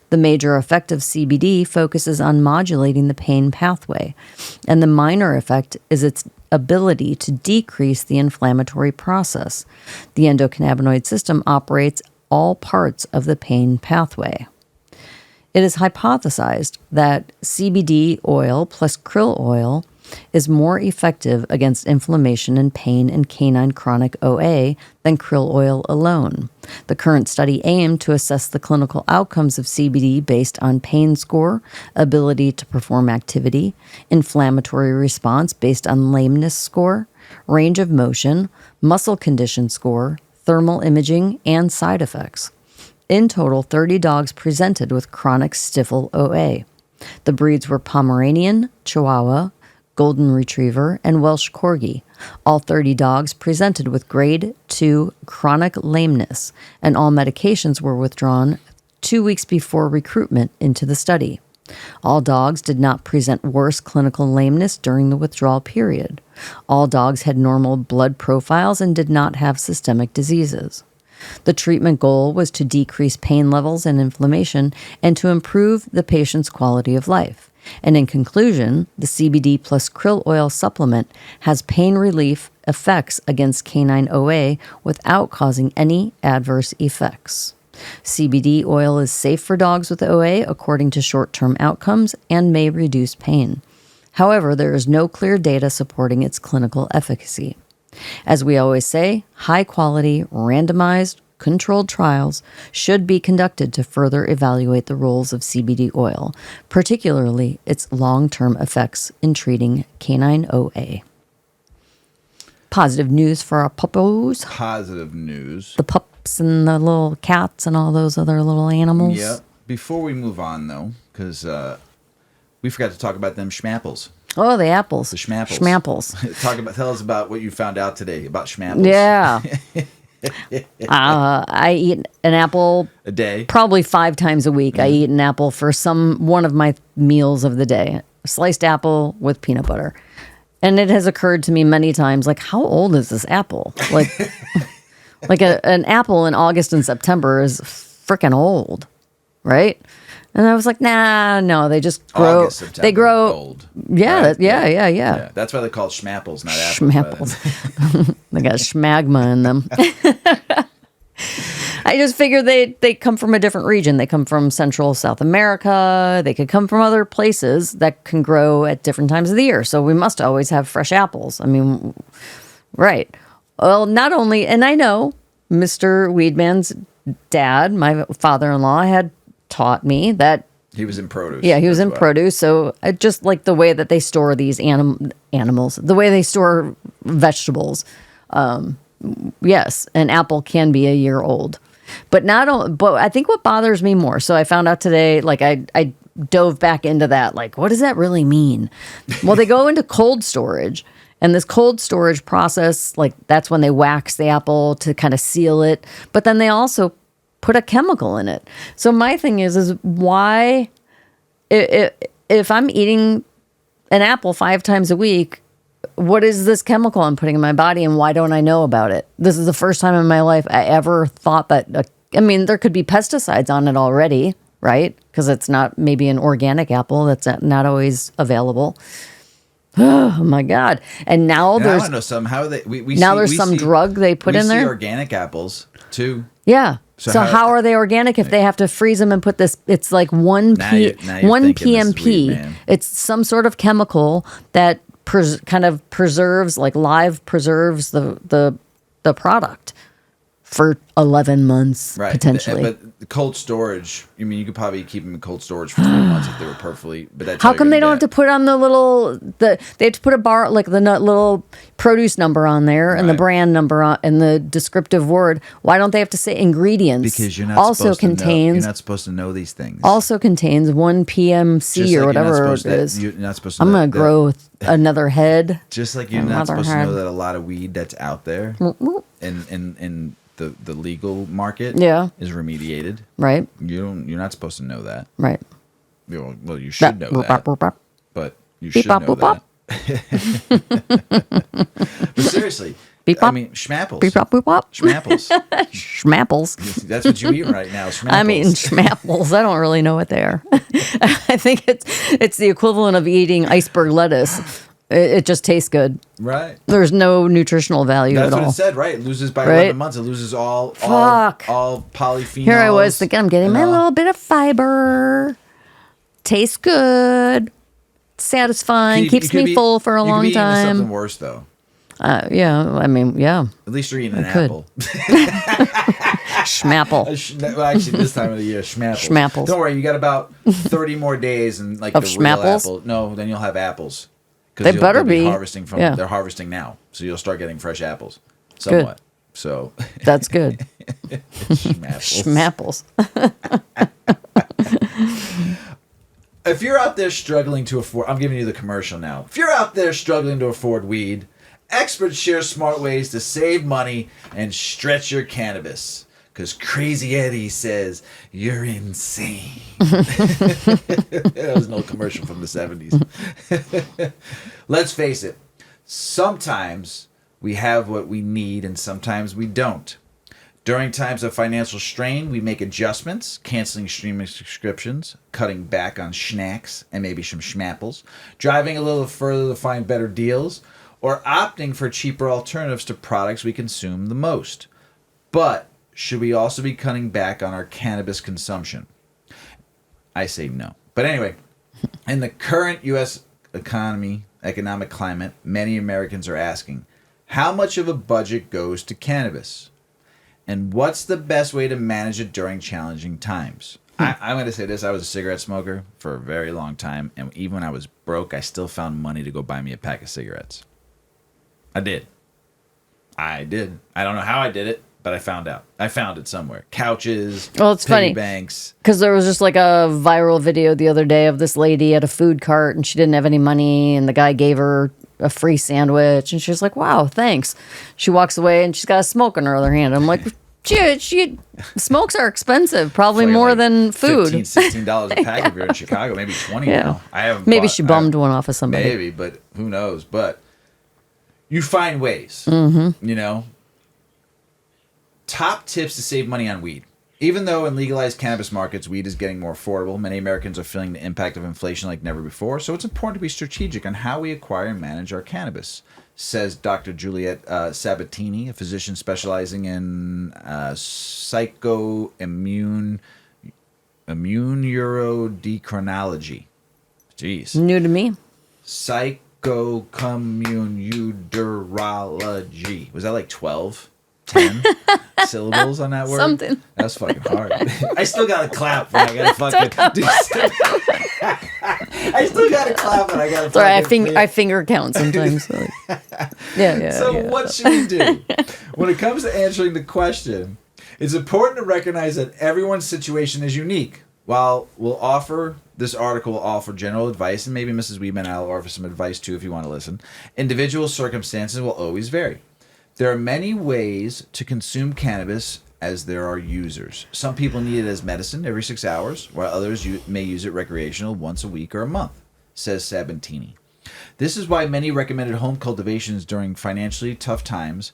The major effect of CBD focuses on modulating the pain pathway, and the minor effect is its ability to decrease the inflammatory process. The endocannabinoid system operates all parts of the pain pathway. It is hypothesized that CBD oil plus krill oil is more effective against inflammation and pain in canine chronic OA than krill oil alone. The current study aimed to assess the clinical outcomes of CBD based on pain score, ability to perform activity, inflammatory response based on lameness score, range of motion, muscle condition score, thermal imaging, and side effects. In total, 30 dogs presented with chronic stifle OA. The breeds were Pomeranian, Chihuahua, Golden Retriever, and Welsh Corgi. All 30 dogs presented with grade 2 chronic lameness, and all medications were withdrawn 2 weeks before recruitment into the study. All dogs did not present worse clinical lameness during the withdrawal period. All dogs had normal blood profiles and did not have systemic diseases. The treatment goal was to decrease pain levels and inflammation and to improve the patient's quality of life. And in conclusion, the CBD plus krill oil supplement has pain relief effects against canine OA without causing any adverse effects. CBD oil is safe for dogs with OA according to short-term outcomes and may reduce pain. However, there is no clear data supporting its clinical efficacy. As we always say, high-quality, randomized, controlled trials should be conducted to further evaluate the roles of CBD oil, particularly its long-term effects in treating canine OA. Positive news for our puppos. Positive news. The pups and the little cats and all those other little animals. Yeah. Before we move on, though, because we forgot to talk about them schmapples. Oh, the apples. The schmapples. Schmapples. Tell us about what you found out today about schmapples. Yeah. I eat an apple a day, probably 5 times a week. I eat an apple for one of my meals of the day. A sliced apple with peanut butter. And it has occurred to me many times, like, how old is this apple? Like, an apple in August and September is freaking old, right? And I was like, no, they just grow. August, September, they grow old. Yeah, Right? Yeah. That's why they're called schmapples, not apples. Schmapples. They got schmagma in them. I just figured they come from a different region. They come from Central South America. They could come from other places that can grow at different times of the year. So we must always have fresh apples. I mean, right. Well, not only, and I know Mr. Weedman's dad, my father-in-law, had taught me that he was in produce. Yeah, he was in produce. So I just like the way that they store these animals, the way they store vegetables. Yes, an apple can be a year old. But I think what bothers me more, so I found out today, like I dove back into that, like, what does that really mean? Well, they go into cold storage, and this cold storage process, like, that's when they wax the apple to kind of seal it, but then they also put a chemical in it. So my thing is why, if I'm eating an apple 5 times a week, what is this chemical I'm putting in my body, and why don't I know about it? This is the first time in my life I ever thought that, there could be pesticides on it already, right? Because it's not maybe an organic apple that's not always available. Oh my God. And now there's... I don't know somehow there's some drug they put in there. We see organic apples, too. Yeah. So how are they organic if they have to freeze them and put this? It's like 1 PMP. It's some sort of chemical that kind of preserves, like live preserves the product. for 11 months, Right. potentially. But the cold storage, I mean, you could probably keep them in cold storage for 3 months if they were perfectly. But that's How come they don't have to put on they have to put a bar, like the little produce number on there and the Right. brand number on and the descriptive word? Why don't they have to say ingredients? Because you're not also supposed to know. contains You're not supposed to know these things. also contains 1 PMC Just or like you're not whatever supposed it to- is. You're not supposed to. I'm know gonna that- grow another head. Just like you're not another supposed to head. know that a lot of weed that's out there in the legal market Yeah. is remediated. Right, You're not supposed to know that. right. Well, you should know that, but you Beep, should bop, know boop, bop. that. But seriously, Beep, I bop. mean, schmapples. Beep, bop, boop, bop. Schmapples. Schmapples. That's what you're eating right now. Schmapples. I'm eating schmapples. I don't really know what they are. I think it's the equivalent of eating iceberg lettuce. It just tastes good. Right. There's no nutritional value That's at what all. it said, right? It loses by Right? 11 months. It loses all Fuck. all polyphenols. Here I was thinking, I'm getting and my all- little bit of fiber. Tastes good. Satisfying. You Keeps could me be- full for a you could long be eating something time. worse, though. Yeah, I mean, yeah. At least you're eating an could. apple. Schmapple. Well, actually, this time of the year, schmapples. Schmapples. Don't worry, you got about 30 more days and like Of the real schmapples? apple. No, then you'll have apples. 'Cause They they'll better be be. harvesting from. Yeah. They're harvesting now, so you'll start getting fresh apples. Somewhat. So That's good. schmapples. Schmapples. If you're out there struggling to afford, I'm giving you the commercial now. If you're out there struggling to afford weed, experts share smart ways to save money and stretch your cannabis. Because Crazy Eddie says you're insane. That was an old commercial from the 70s. Let's face it, sometimes we have what we need and sometimes we don't. During times of financial strain, we make adjustments, canceling streaming subscriptions, cutting back on snacks and maybe some schmapples, driving a little further to find better deals, or opting for cheaper alternatives to products we consume the most. But should we also be cutting back on our cannabis consumption? I say no. But anyway, in the current U.S. economic climate, many Americans are asking, how much of a budget goes to cannabis? And what's the best way to manage it during challenging times? I'm going to say this. I was a cigarette smoker for a very long time. And even when I was broke, I still found money to go buy me a pack of cigarettes. I did. I don't know how I did it, but I found out. I found it somewhere. Couches, Well, it's funny. banks. Because there was just like a viral video the other day of this lady at a food cart and she didn't have any money and the guy gave her a free sandwich and she was like, wow, thanks. She walks away and she's got a smoke in her other hand. I'm like, she smokes are expensive, probably Like more than food. $15, $16 a pack if you're in Chicago, maybe 20 Yeah. now. I haven't Maybe bought- she bummed one off of somebody. Maybe, but who knows? But you find ways, you know. Top tips to save money on weed. Even though in legalized cannabis markets, weed is getting more affordable, many Americans are feeling the impact of inflation like never before, so it's important to be strategic on how we acquire and manage our cannabis, says Dr. Juliet Sabatini, a physician specializing in psychoimmune urodecrinology. Jeez. New to me. Psychocommunurology. Was that like 12? 10 syllables on that word? Something. That's fucking hard. I still got to clap, but I got to fucking do I still got to clap, but I got to Sorry, fucking... I finger count sometimes. So yeah. So yeah. what should we do? When it comes to answering the question, it's important to recognize that everyone's situation is unique. While this article will offer general advice, and maybe Mrs. Weedman and I will offer some advice too if you want to listen, individual circumstances will always vary. There are many ways to consume cannabis as there are users. Some people need it as medicine every 6 hours, while others may use it recreational once a week or a month, says Sabatini. This is why many recommended home cultivations during financially tough times.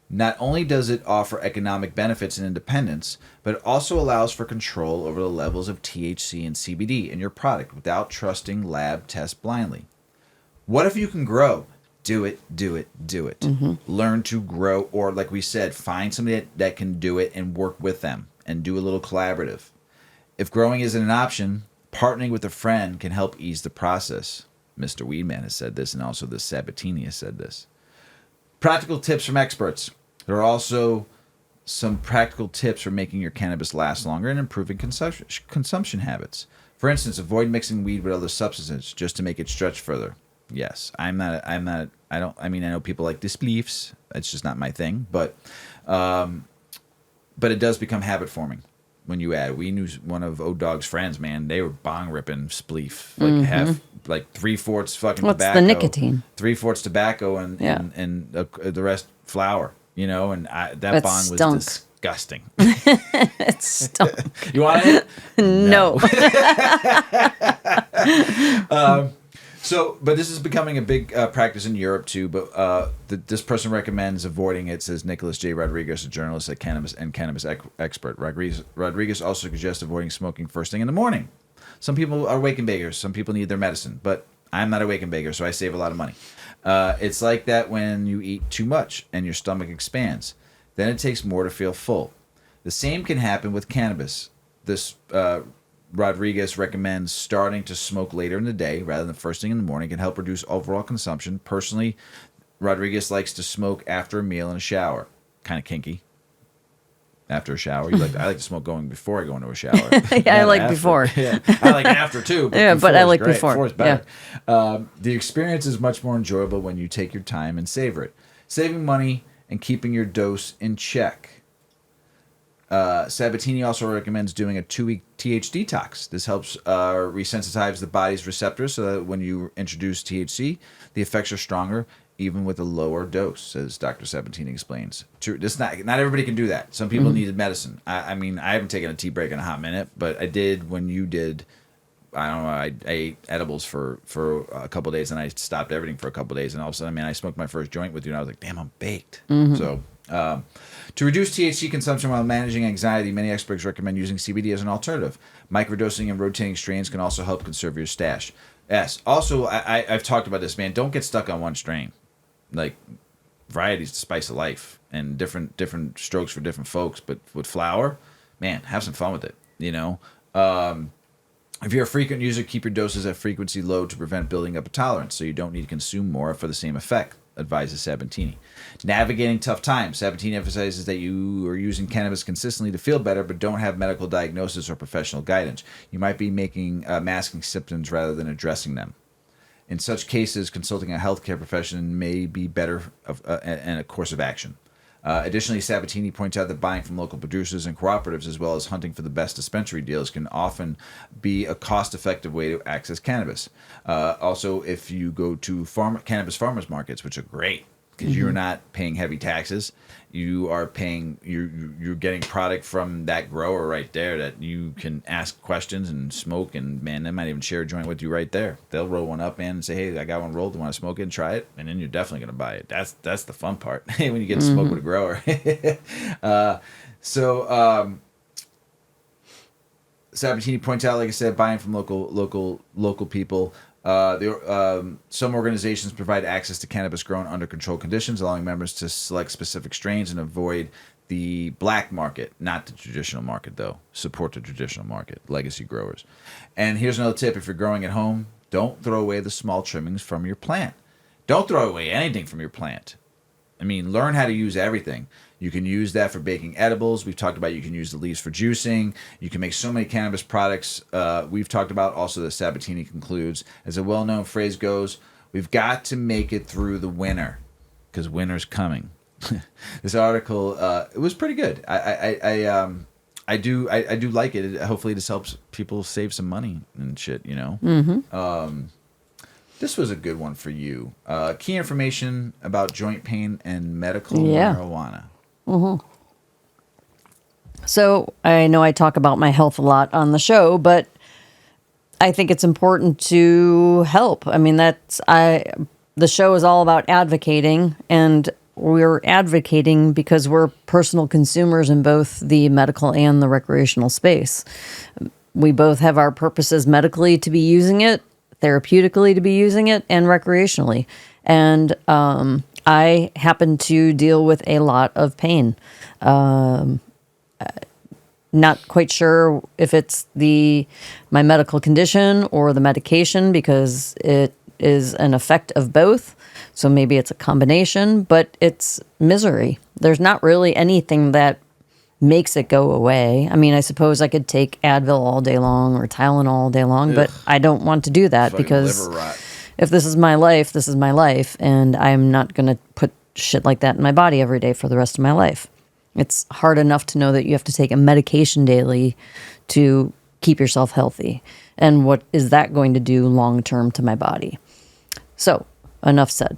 Not only does it offer economic benefits and independence, but it also allows for control over the levels of THC and CBD in your product without trusting lab tests blindly. What if you can grow? Do it. Mm-hmm. Learn to grow, or like we said, find somebody that can do it and work with them and do a little collaborative. If growing isn't an option, partnering with a friend can help ease the process. Mr. Weedman has said this, and also this Sabatini has said this. Practical tips from experts. There are also some practical tips for making your cannabis last longer and improving consumption habits. For instance, avoid mixing weed with other substances just to make it stretch further. Yes, I know people like disbeliefs. It's just not my thing, but it does become habit forming when you add. We knew one of O-Dog's friends, man. They were bong ripping spleef, like 3/4 fucking What's tobacco. the nicotine? 3/4 tobacco and the rest flour. You know, and that bong was disgusting. It stunk. You want it? No. But this is becoming a big practice in Europe too. But this person recommends avoiding it. Says Nicholas J. Rodriguez, a journalist at cannabis expert. Rodriguez also suggests avoiding smoking first thing in the morning. Some people are wake and bakers. Some people need their medicine, but I'm not a wake and baker, so I save a lot of money. It's like that when you eat too much and your stomach expands. Then it takes more to feel full. The same can happen with cannabis. This Rodriguez recommends starting to smoke later in the day rather than first thing in the morning can help reduce overall consumption. Personally, Rodriguez likes to smoke after a meal and a shower. Kind of kinky. After a shower, I like to smoke going before I go into a shower. Yeah, I like after. Before. Yeah, I like after too. But I like great. before. Before is better. Yeah. The experience is much more enjoyable when you take your time and savor it, saving money and keeping your dose in check. Sabatini also recommends doing a 2-week THC detox. This helps resensitize the body's receptors so that when you introduce THC, the effects are stronger, even with a lower dose, as Dr. Sabatini explains. Not everybody can do that. Some people needed medicine. I mean, I haven't taken a tea break in a hot minute, but I did when you did. I don't know. I ate edibles for a couple of days, and I stopped everything for a couple of days, and all of a sudden, I smoked my first joint with you, and I was like, damn, I'm baked. So. To reduce THC consumption while managing anxiety, many experts recommend using CBD as an alternative. Microdosing and rotating strains can also help conserve your stash. Yes. Also, I've talked about this, man. Don't get stuck on one strain. Like, variety is the spice of life, and different strokes for different folks. But with flower, man, have some fun with it. You know. If you're a frequent user, keep your doses at frequency low to prevent building up a tolerance, so you don't need to consume more for the same effect, advises Sabatini. Navigating tough times. Sabatini emphasizes that you are using cannabis consistently to feel better, but don't have medical diagnosis or professional guidance. You might be masking symptoms rather than addressing them. In such cases, consulting a healthcare professional may be better and a course of action. Additionally, Sabatini points out that buying from local producers and cooperatives, as well as hunting for the best dispensary deals, can often be a cost-effective way to access cannabis. Also, if you go to cannabis farmers markets, which are great because you're not paying heavy taxes, you are paying you're getting product from that grower right there that you can ask questions and smoke, and man, they might even share a joint with you right there. They'll roll one up, man, and say, hey, I got one rolled, want to smoke it and try it, and then you're definitely going to buy it. That's the fun part when you get to smoke with a grower. Sabatini points out, like I said, buying from local people. Some organizations provide access to cannabis grown under controlled conditions, allowing members to select specific strains and avoid the black market, not the traditional market, though. Support the traditional market, legacy growers. And here's another tip. If you're growing at home, don't throw away the small trimmings from your plant. Don't throw away anything from your plant. Learn how to use everything. You can use that for baking edibles. We've talked about you can use the leaves for juicing. You can make so many cannabis products. We've talked about also that Sabatini concludes, as a well-known phrase goes, we've got to make it through the winter because winter's coming. This article, it was pretty good. I do like it. Hopefully this helps people save some money and shit, you know. This was a good one for you. Key information about joint pain and medical marijuana. So I know I talk about my health a lot on the show, but I think it's important to help. The show is all about advocating, and we're advocating because we're personal consumers in both the medical and the recreational space. We both have our purposes medically to be using it, therapeutically to be using it, and recreationally. And I happen to deal with a lot of pain. Not quite sure if it's my medical condition or the medication, because it is an effect of both. So maybe it's a combination, but it's misery. There's not really anything that makes it go away. I mean, I suppose I could take Advil all day long or Tylenol all day long, but I don't want to do that Fucking because liver rot. if this is my life, this is my life, and I'm not going to put shit like that in my body every day for the rest of my life. It's hard enough to know that you have to take a medication daily to keep yourself healthy. And what is that going to do long term to my body? So, enough said.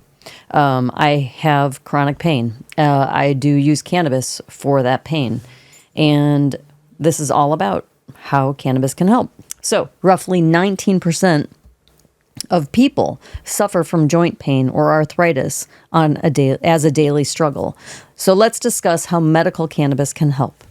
I have chronic pain. I do use cannabis for that pain. And this is all about how cannabis can help. So, roughly 19% of people suffer from joint pain or arthritis as a daily struggle. So let's discuss how medical cannabis can help.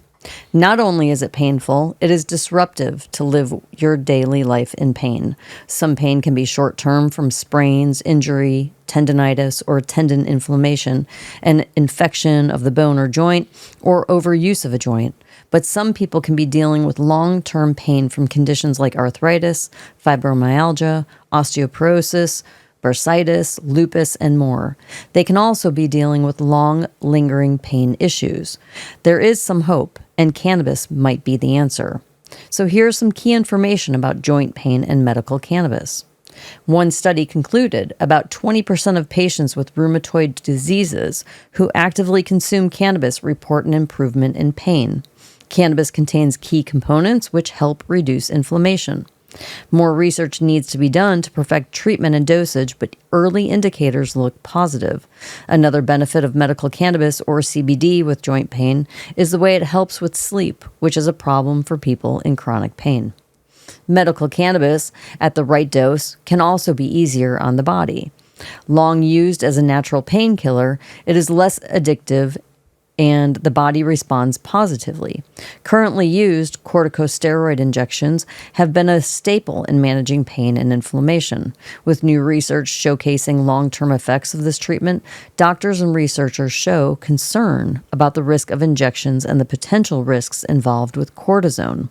Not only is it painful, it is disruptive to live your daily life in pain. Some pain can be short-term from sprains, injury, tendinitis, or tendon inflammation, an infection of the bone or joint, or overuse of a joint. But some people can be dealing with long-term pain from conditions like arthritis, fibromyalgia, osteoporosis, bursitis, lupus, and more. They can also be dealing with long, lingering pain issues. There is some hope, and cannabis might be the answer. So here's some key information about joint pain and medical cannabis. One study concluded about 20% of patients with rheumatoid diseases who actively consume cannabis report an improvement in pain. Cannabis contains key components which help reduce inflammation. More research needs to be done to perfect treatment and dosage, but early indicators look positive. Another benefit of medical cannabis or CBD with joint pain is the way it helps with sleep, which is a problem for people in chronic pain. Medical cannabis, at the right dose, can also be easier on the body. Long used as a natural painkiller, it is less addictive and the body responds positively. Currently used corticosteroid injections have been a staple in managing pain and inflammation. With new research showcasing long-term effects of this treatment, doctors and researchers show concern about the risk of injections and the potential risks involved with cortisone.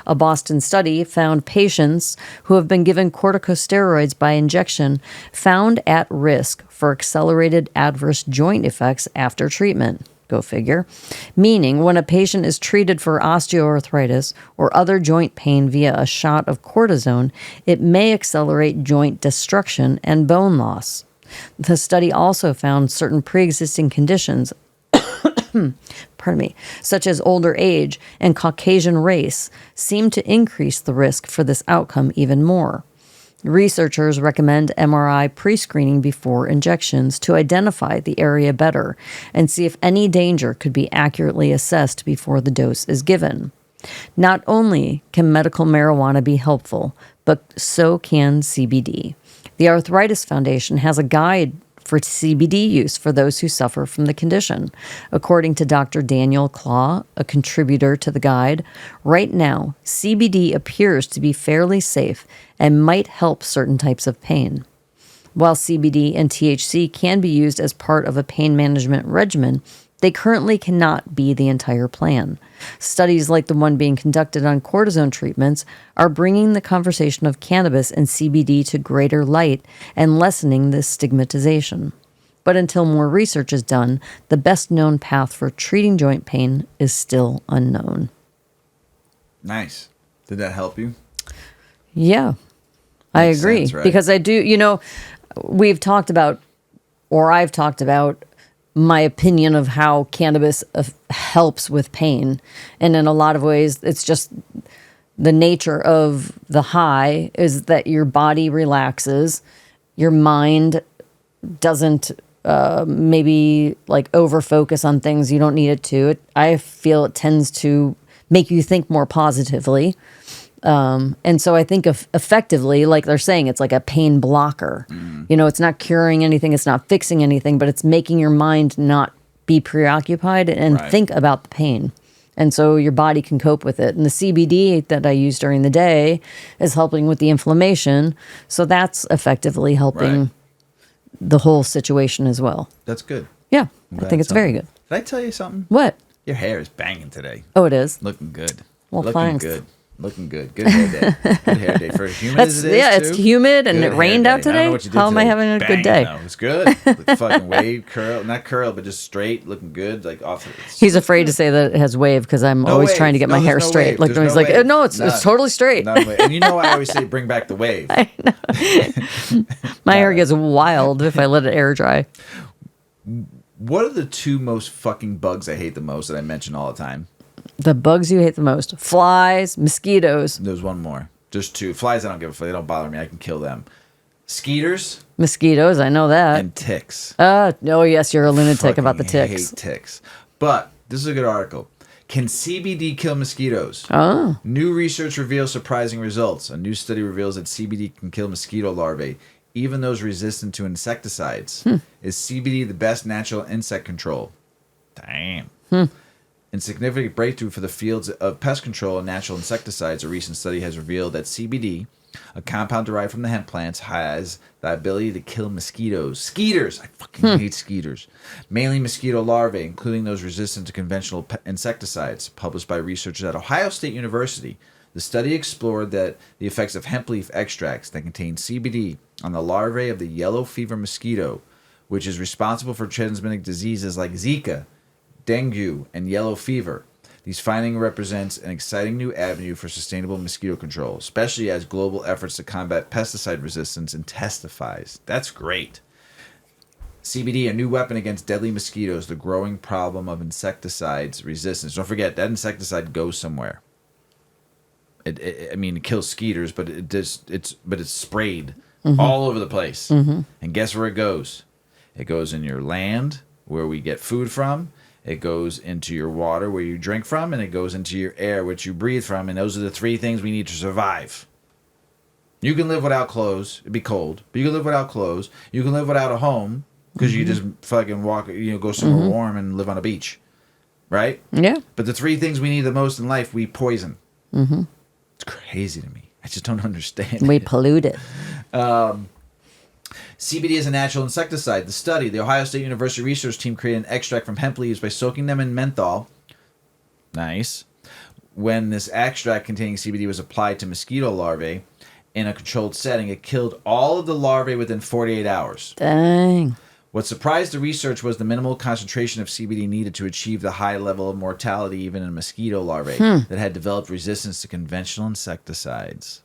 A Boston study found patients who have been given corticosteroids by injection found at risk for accelerated adverse joint effects after treatment. Go figure. Meaning, when a patient is treated for osteoarthritis or other joint pain via a shot of cortisone, it may accelerate joint destruction and bone loss. The study also found certain pre-existing conditions, such as older age and Caucasian race, seem to increase the risk for this outcome even more. Researchers recommend MRI pre-screening before injections to identify the area better and see if any danger could be accurately assessed before the dose is given. Not only can medical marijuana be helpful, but so can CBD. The Arthritis Foundation has a guide for CBD use for those who suffer from the condition. According to Dr. Daniel Claw, a contributor to the guide, right now, CBD appears to be fairly safe and might help certain types of pain. While CBD and THC can be used as part of a pain management regimen, they currently cannot be the entire plan. Studies like the one being conducted on cortisone treatments are bringing the conversation of cannabis and CBD to greater light and lessening this stigmatization. But until more research is done, the best known path for treating joint pain is still unknown. Nice. Did that help you? Yeah, I agree. Sense, right? Because I do, I've talked about my opinion of how cannabis helps with pain. And in a lot of ways, it's just the nature of the high is that your body relaxes, your mind doesn't maybe like over focus on things you don't need it to. I feel it tends to make you think more positively. And so I think effectively, like they're saying, it's like a pain blocker. It's not curing anything, it's not fixing anything, but it's making your mind not be preoccupied and think about the pain. And so your body can cope with it. And the CBD that I use during the day is helping with the inflammation. So that's effectively helping the whole situation as well. That's good. Yeah, I think it's very good. Did I tell you something? What? Your hair is banging today. Oh, it is? Looking good. Well, Looking thanks. good. Looking good. Good hair day. Good hair day. For as humid as it is, Yeah, it's too. humid and Good it rained hair out day. I don't know today. what you did How am I today. having a Bang, good day? No, it's good. The fucking wave, curl. Not curl, but just straight. Looking good. Like off. He's afraid to say that it has wave because I'm always wave. trying to get No, my there's hair no straight. wave. Like There's he's no like, wave. no, it's totally straight. Not a wave. And you know I always say bring back the wave. My hair gets wild if I let it air dry. What are the two most fucking bugs I hate the most that I mention all the time? The bugs you hate the most: flies, mosquitoes. There's one more. There's two. Flies, I don't give a fuck. They don't bother me. I can kill them. Skeeters Mosquitoes, I know that. and ticks. Oh yes, you're a lunatic Fucking about the ticks. hate ticks. But this is a good article. Can CBD kill mosquitoes? Oh, New research reveals surprising results. A new study reveals that CBD can kill mosquito larvae, even those resistant to insecticides. Is CBD the best natural insect control? Damn. In significant breakthrough for the fields of pest control and natural insecticides, a recent study has revealed that CBD, a compound derived from the hemp plants, has the ability to kill mosquitoes. Skeeters! I fucking hate skeeters. Mainly mosquito larvae, including those resistant to conventional insecticides. Published by researchers at Ohio State University, the study explored the effects of hemp leaf extracts that contain CBD on the larvae of the yellow fever mosquito, which is responsible for transmitting diseases like Zika, dengue, and yellow fever. These findings represents an exciting new avenue for sustainable mosquito control, especially as global efforts to combat pesticide resistance intensifies. That's great. CBD, a new weapon against deadly mosquitoes, the growing problem of insecticides resistance. Don't forget, that insecticide goes somewhere. It kills skeeters, but it's sprayed all over the place. And guess where it goes? It goes in your land, where we get food from. It goes into your water, where you drink from, and it goes into your air, which you breathe from. And those are the three things we need to survive. You can live without clothes. It'd be cold, but you can live without clothes. You can live without a home because you just fucking walk, go somewhere warm and live on a beach, right? yeah. But the three things we need the most in life, we poison. It's crazy to me. I just don't understand. We pollute it. CBD is a natural insecticide. The study, the Ohio State University research team created an extract from hemp leaves by soaking them in menthol. Nice. When this extract containing CBD was applied to mosquito larvae in a controlled setting, it killed all of the larvae within 48 hours. Dang. What surprised the research was the minimal concentration of CBD needed to achieve the high level of mortality even in mosquito larvae that had developed resistance to conventional insecticides.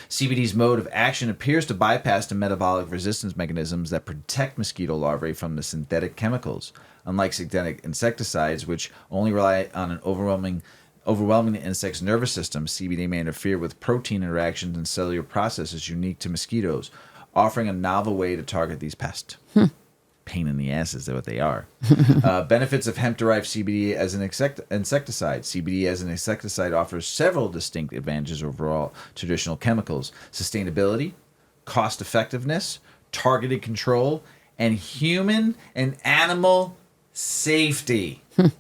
CBD's mode of action appears to bypass the metabolic resistance mechanisms that protect mosquito larvae from the synthetic chemicals. Unlike synthetic insecticides, which only rely on an overwhelming the insect's nervous system, CBD may interfere with protein interactions and cellular processes unique to mosquitoes, offering a novel way to target these pests. Pain in the ass is what they are. Benefits of hemp-derived CBD as an insecticide. CBD as an insecticide offers several distinct advantages over all traditional chemicals. Sustainability, cost-effectiveness, targeted control, and human and animal safety. Who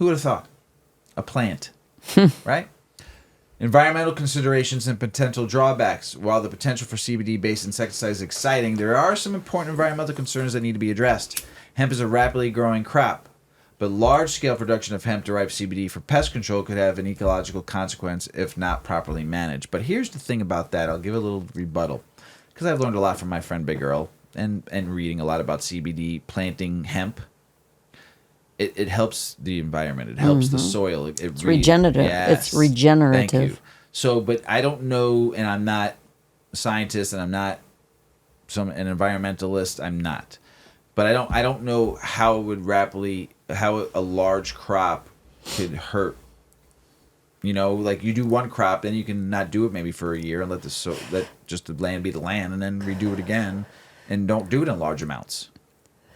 would have thought? A plant, right? Environmental considerations and potential drawbacks. While the potential for CBD-based insecticides is exciting, there are some important environmental concerns that need to be addressed. Hemp is a rapidly growing crop, but large-scale production of hemp-derived CBD for pest control could have an ecological consequence if not properly managed. But here's the thing about that. I'll give a little rebuttal, because I've learned a lot from my friend Big Earl and reading a lot about CBD, planting hemp. It helps the environment. It helps the soil. It's regenerative. Yes. It's regenerative. Thank you. So, but I don't know, and I'm not a scientist, and I'm not an environmentalist. I'm not. But I don't know how it would how a large crop could hurt. Like you do one crop, then you can not do it maybe for a year and let just the land be the land, and then redo it again, and don't do it in large amounts.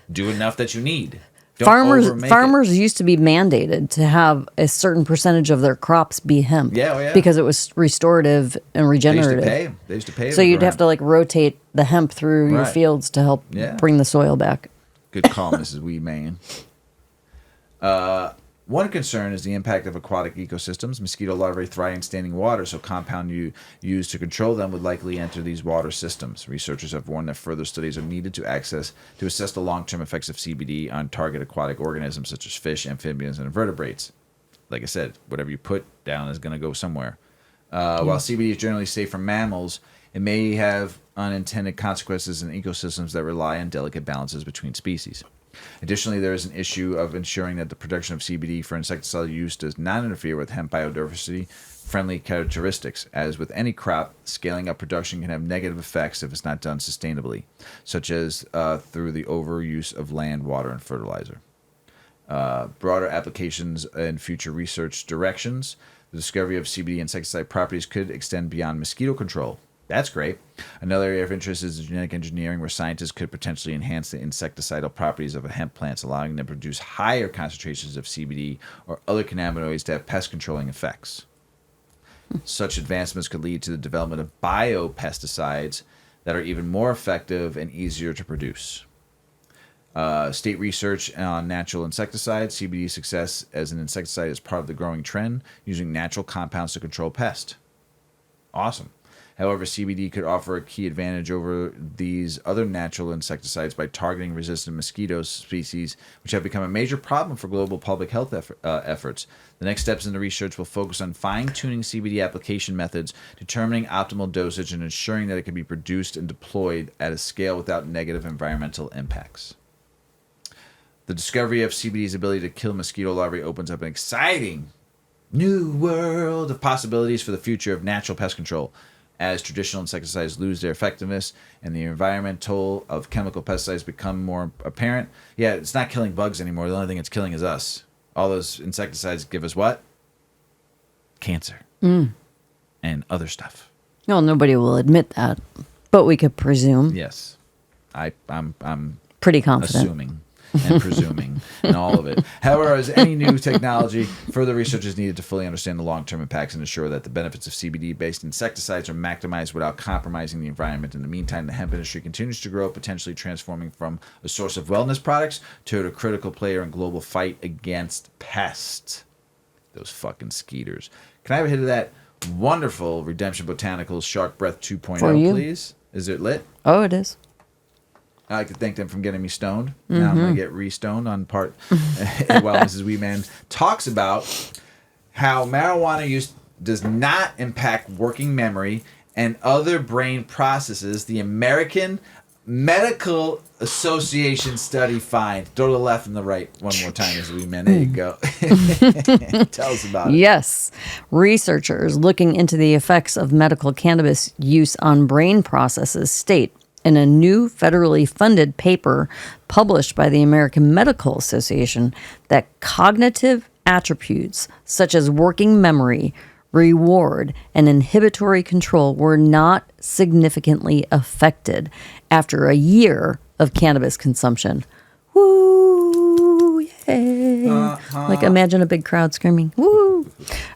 Do enough that you need. Farmers used to be mandated to have a certain percentage of their crops be hemp. Yeah. Because it was restorative and regenerative. They used to pay them. So you'd have to rotate the hemp through your fields to help bring the soil back. Good call, Mrs Weedman. One concern is the impact of aquatic ecosystems. Mosquito larvae thrive in standing water, so compound used to control them would likely enter these water systems. Researchers have warned that further studies are needed to assess the long-term effects of CBD on target aquatic organisms such as fish, amphibians, and invertebrates. like I said, whatever you put down is going to go somewhere. While CBD is generally safe for mammals, it may have unintended consequences in ecosystems that rely on delicate balances between species. Additionally, there is an issue of ensuring that the production of CBD for insecticidal use does not interfere with hemp biodiversity-friendly characteristics. As with any crop, scaling up production can have negative effects if it's not done sustainably, such as through the overuse of land, water, and fertilizer. Broader applications and future research directions. The discovery of CBD insecticide properties could extend beyond mosquito control. That's great. Another area of interest is genetic engineering, where scientists could potentially enhance the insecticidal properties of hemp plants, allowing them to produce higher concentrations of CBD or other cannabinoids to have pest controlling effects. Such advancements could lead to the development of biopesticides that are even more effective and easier to produce. State research on natural insecticides. CBD success as an insecticide is part of the growing trend, using natural compounds to control pests. Awesome. However, CBD could offer a key advantage over these other natural insecticides by targeting resistant mosquito species, which have become a major problem for global public health efforts. The next steps in the research will focus on fine-tuning CBD application methods, determining optimal dosage, and ensuring that it can be produced and deployed at a scale without negative environmental impacts. The discovery of CBD's ability to kill mosquito larvae opens up an exciting new world of possibilities for the future of natural pest control. As traditional insecticides lose their effectiveness and the environmental toll of chemical pesticides become more apparent, yeah, it's not killing bugs anymore. The only thing it's killing is us. All those insecticides give us what? Cancer. And other stuff. Well, nobody will admit that, but we could presume. Yes. I'm pretty confident. Assuming and presuming and all of it. However, as any new technology, further research is needed to fully understand the long-term impacts and ensure that the benefits of CBD-based insecticides are maximized without compromising the environment. In the meantime, the hemp industry continues to grow, potentially transforming from a source of wellness products to a critical player in global fight against pests. Those fucking skeeters. Can I have a hit of that wonderful Redemption Botanicals SharksBreath 2.0, please? Is it lit? Oh, it is. I like to thank them for getting me stoned. Now I'm going to get re-stoned on part while Mrs. Weedman talks about how marijuana use does not impact working memory and other brain processes. The American Medical Association study find. Throw the left and the right one more time, Mrs. Weedman. There you go. Tell us about it. Yes. Researchers looking into the effects of medical cannabis use on brain processes state in a new federally funded paper published by the American Medical Association that cognitive attributes such as working memory, reward, and inhibitory control were not significantly affected after a year of cannabis consumption. Woo! Yay! Like imagine a big crowd screaming, woo!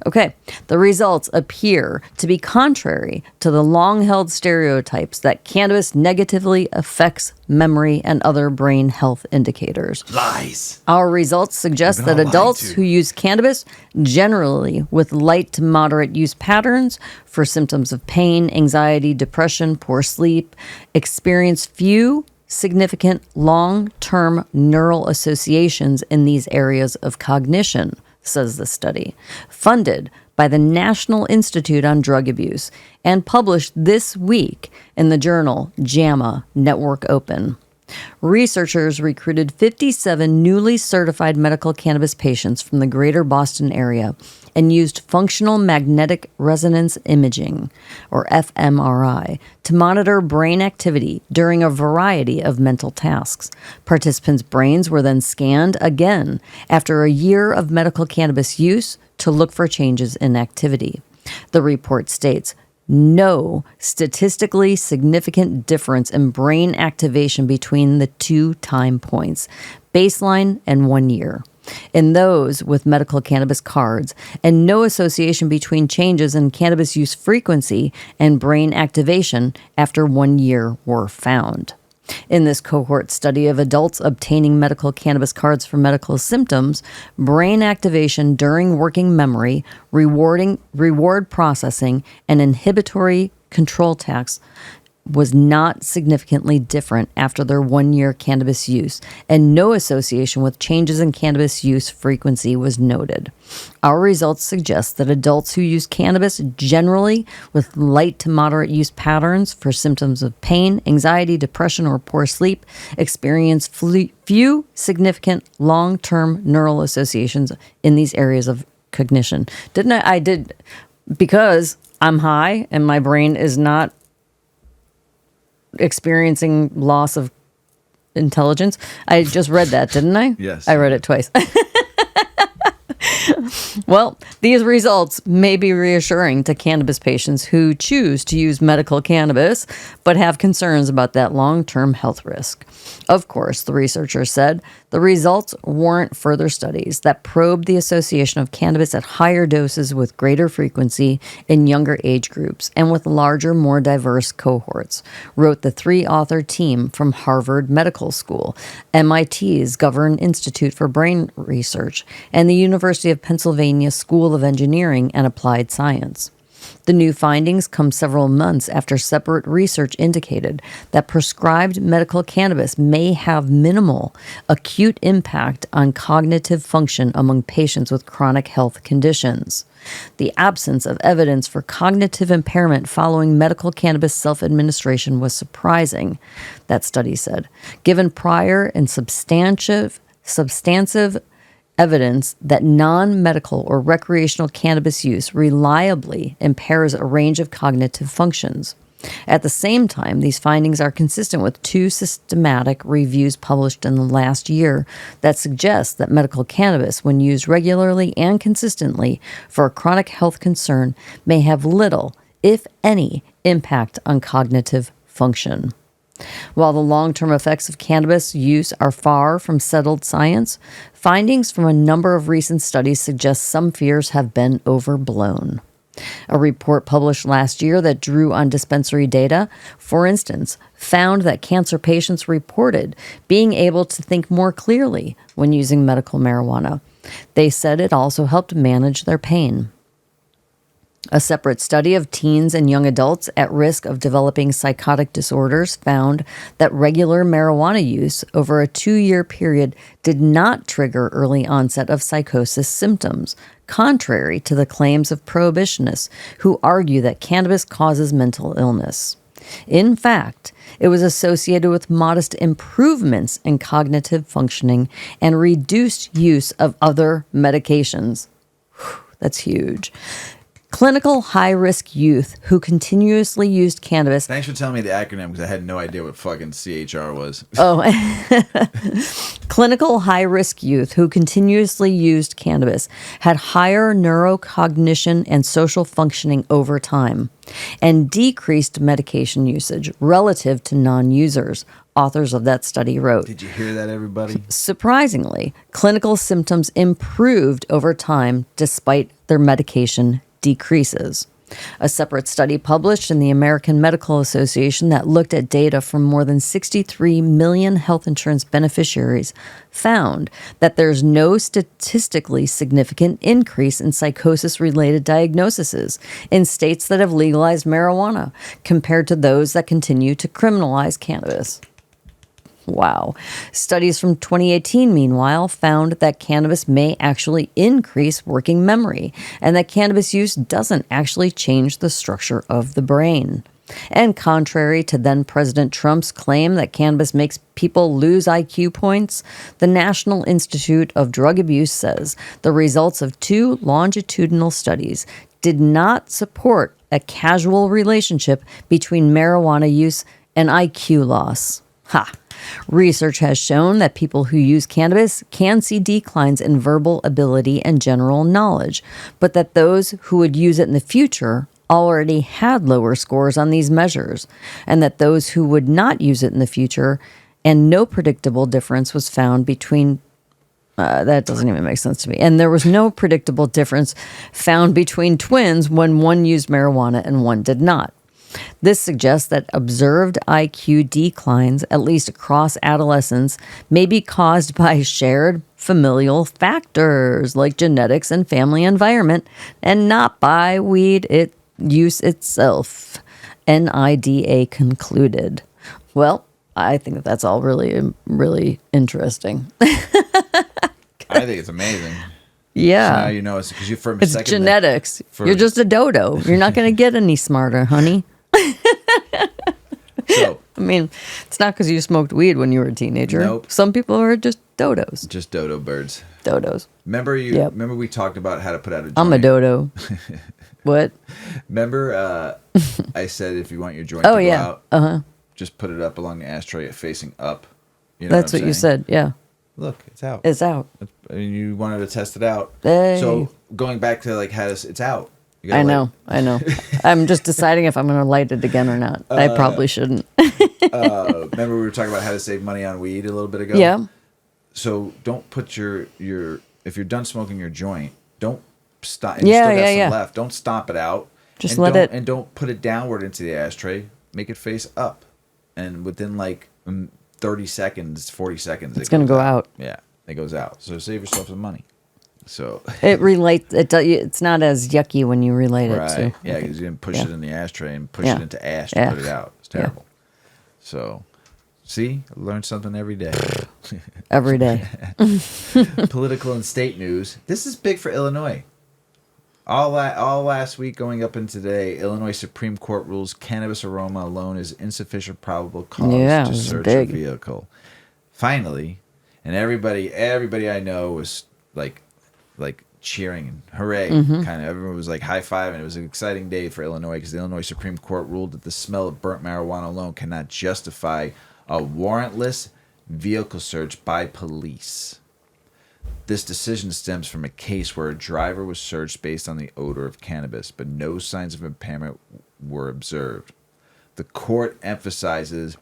Okay, the results appear to be contrary to the long-held stereotypes that cannabis negatively affects memory and other brain health indicators. Lies. Our results suggest that adults who use cannabis, generally with light to moderate use patterns for symptoms of pain, anxiety, depression, poor sleep, experience few significant long-term neural associations in these areas of cognition, says the study, funded by the National Institute on Drug Abuse and published this week in the journal JAMA Network Open. Researchers recruited 57 newly certified medical cannabis patients from the greater Boston area and used functional magnetic resonance imaging, or fMRI, to monitor brain activity during a variety of mental tasks. Participants' brains were then scanned again after a year of medical cannabis use to look for changes in activity. The report states, no statistically significant difference in brain activation between the two time points, baseline and 1 year, in those with medical cannabis cards, and no association between changes in cannabis use frequency and brain activation after 1 year were found. In this cohort study of adults obtaining medical cannabis cards for medical symptoms, brain activation during working memory, reward processing, and inhibitory control tasks was not significantly different after their 1-year cannabis use, and no association with changes in cannabis use frequency was noted. Our results suggest that adults who use cannabis generally with light to moderate use patterns for symptoms of pain, anxiety, depression, or poor sleep experience few significant long-term neural associations in these areas of cognition. I did, because I'm high and my brain is not experiencing loss of intelligence. I just read that, didn't I? Yes. I read it twice. Well, these results may be reassuring to cannabis patients who choose to use medical cannabis but have concerns about that long-term health risk. Of course, the researchers said, the results warrant further studies that probe the association of cannabis at higher doses with greater frequency in younger age groups and with larger, more diverse cohorts, wrote the 3-author team from Harvard Medical School, MIT's Govern Institute for Brain Research, and the University of Pennsylvania School of Engineering and Applied Science. The new findings come several months after separate research indicated that prescribed medical cannabis may have minimal acute impact on cognitive function among patients with chronic health conditions. The absence of evidence for cognitive impairment following medical cannabis self-administration was surprising, that study said, given prior and substantive evidence that non-medical or recreational cannabis use reliably impairs a range of cognitive functions. At the same time, these findings are consistent with 2 systematic reviews published in the last year that suggest that medical cannabis, when used regularly and consistently for a chronic health concern, may have little, if any, impact on cognitive function. While the long-term effects of cannabis use are far from settled science, findings from a number of recent studies suggest some fears have been overblown. A report published last year that drew on dispensary data, for instance, found that cancer patients reported being able to think more clearly when using medical marijuana. They said it also helped manage their pain. A separate study of teens and young adults at risk of developing psychotic disorders found that regular marijuana use over a 2-year period did not trigger early onset of psychosis symptoms, contrary to the claims of prohibitionists who argue that cannabis causes mental illness. In fact, it was associated with modest improvements in cognitive functioning and reduced use of other medications. That's huge. Clinical high-risk youth who continuously used cannabis. Thanks for telling me the acronym because I had no idea what fucking CHR was. Oh, clinical high-risk youth who continuously used cannabis had higher neurocognition and social functioning over time and decreased medication usage relative to non-users, authors of that study wrote. Did you hear that, everybody? Surprisingly, clinical symptoms improved over time despite their medication decreases. A separate study published in the American Medical Association that looked at data from more than 63 million health insurance beneficiaries found that there's no statistically significant increase in psychosis-related diagnoses in states that have legalized marijuana compared to those that continue to criminalize cannabis. Wow. Studies from 2018, meanwhile, found that cannabis may actually increase working memory and that cannabis use doesn't actually change the structure of the brain. And contrary to then-President Trump's claim that cannabis makes people lose IQ points, the National Institute of Drug Abuse says the results of 2 longitudinal studies did not support a causal relationship between marijuana use and IQ loss. Ha! Research has shown that people who use cannabis can see declines in verbal ability and general knowledge, but that those who would use it in the future already had lower scores on these measures, and that those who would not use it in the future and no predictable difference was found between that doesn't even make sense to me. And there was no predictable difference found between twins when one used marijuana and one did not. This suggests that observed IQ declines, at least across adolescence, may be caused by shared familial factors like genetics and family environment, and not by weed use itself. NIDA concluded. Well, I think that that's all really, really interesting. I think it's amazing. Yeah. So now you know it's because you for a It's second genetics. You're just a dodo. You're not going to get any smarter, honey. So I mean, it's not because you smoked weed when you were a teenager. Nope. Some people are just dodos. just dodo birds. Dodos. Remember Yep. Remember we talked about how to put out a joint? I'm a dodo. What? Remember I said if you want your joint Oh, to go yeah. out, just put it up along the ashtray facing up. You know That's what you saying? said. Yeah. Look, it's out. It's out. I mean, you wanted to test it out. Hey. So going back to like how to, it's out. You gotta, I know. I know. I'm just deciding if I'm going to light it again or not. I probably shouldn't. Remember we were talking about how to save money on weed a little bit ago? Yeah. So don't put your if you're done smoking your joint, don't stop. Yeah, You still got yeah. some left. Don't stomp it out. Just and let don't, it- and don't put it downward into the ashtray. Make it face up, and within like 30 seconds, 40 seconds, It's going to goes go out. Yeah, it goes out. So save yourself some money. So It relates. It's not as yucky when you relate it right, to. yeah, because you didn't push Yeah. it in the ashtray and push Yeah. it into ash to Yeah. put it out. It's Yeah. terrible. So, see, I learned something every day. Every day. Political and state news. This is big for Illinois. All last week going up into today, Illinois Supreme Court rules cannabis aroma alone is insufficient probable cause Yeah, to it was search big. a vehicle. Finally, and everybody I know was like cheering and hooray. Mm-hmm. Kind of everyone was like high-fiving. It was an exciting day for Illinois because the Illinois Supreme Court ruled that the smell of burnt marijuana alone cannot justify a warrantless vehicle search by police. This decision stems from a case where a driver was searched based on the odor of cannabis, but no signs of impairment were observed. The court emphasizes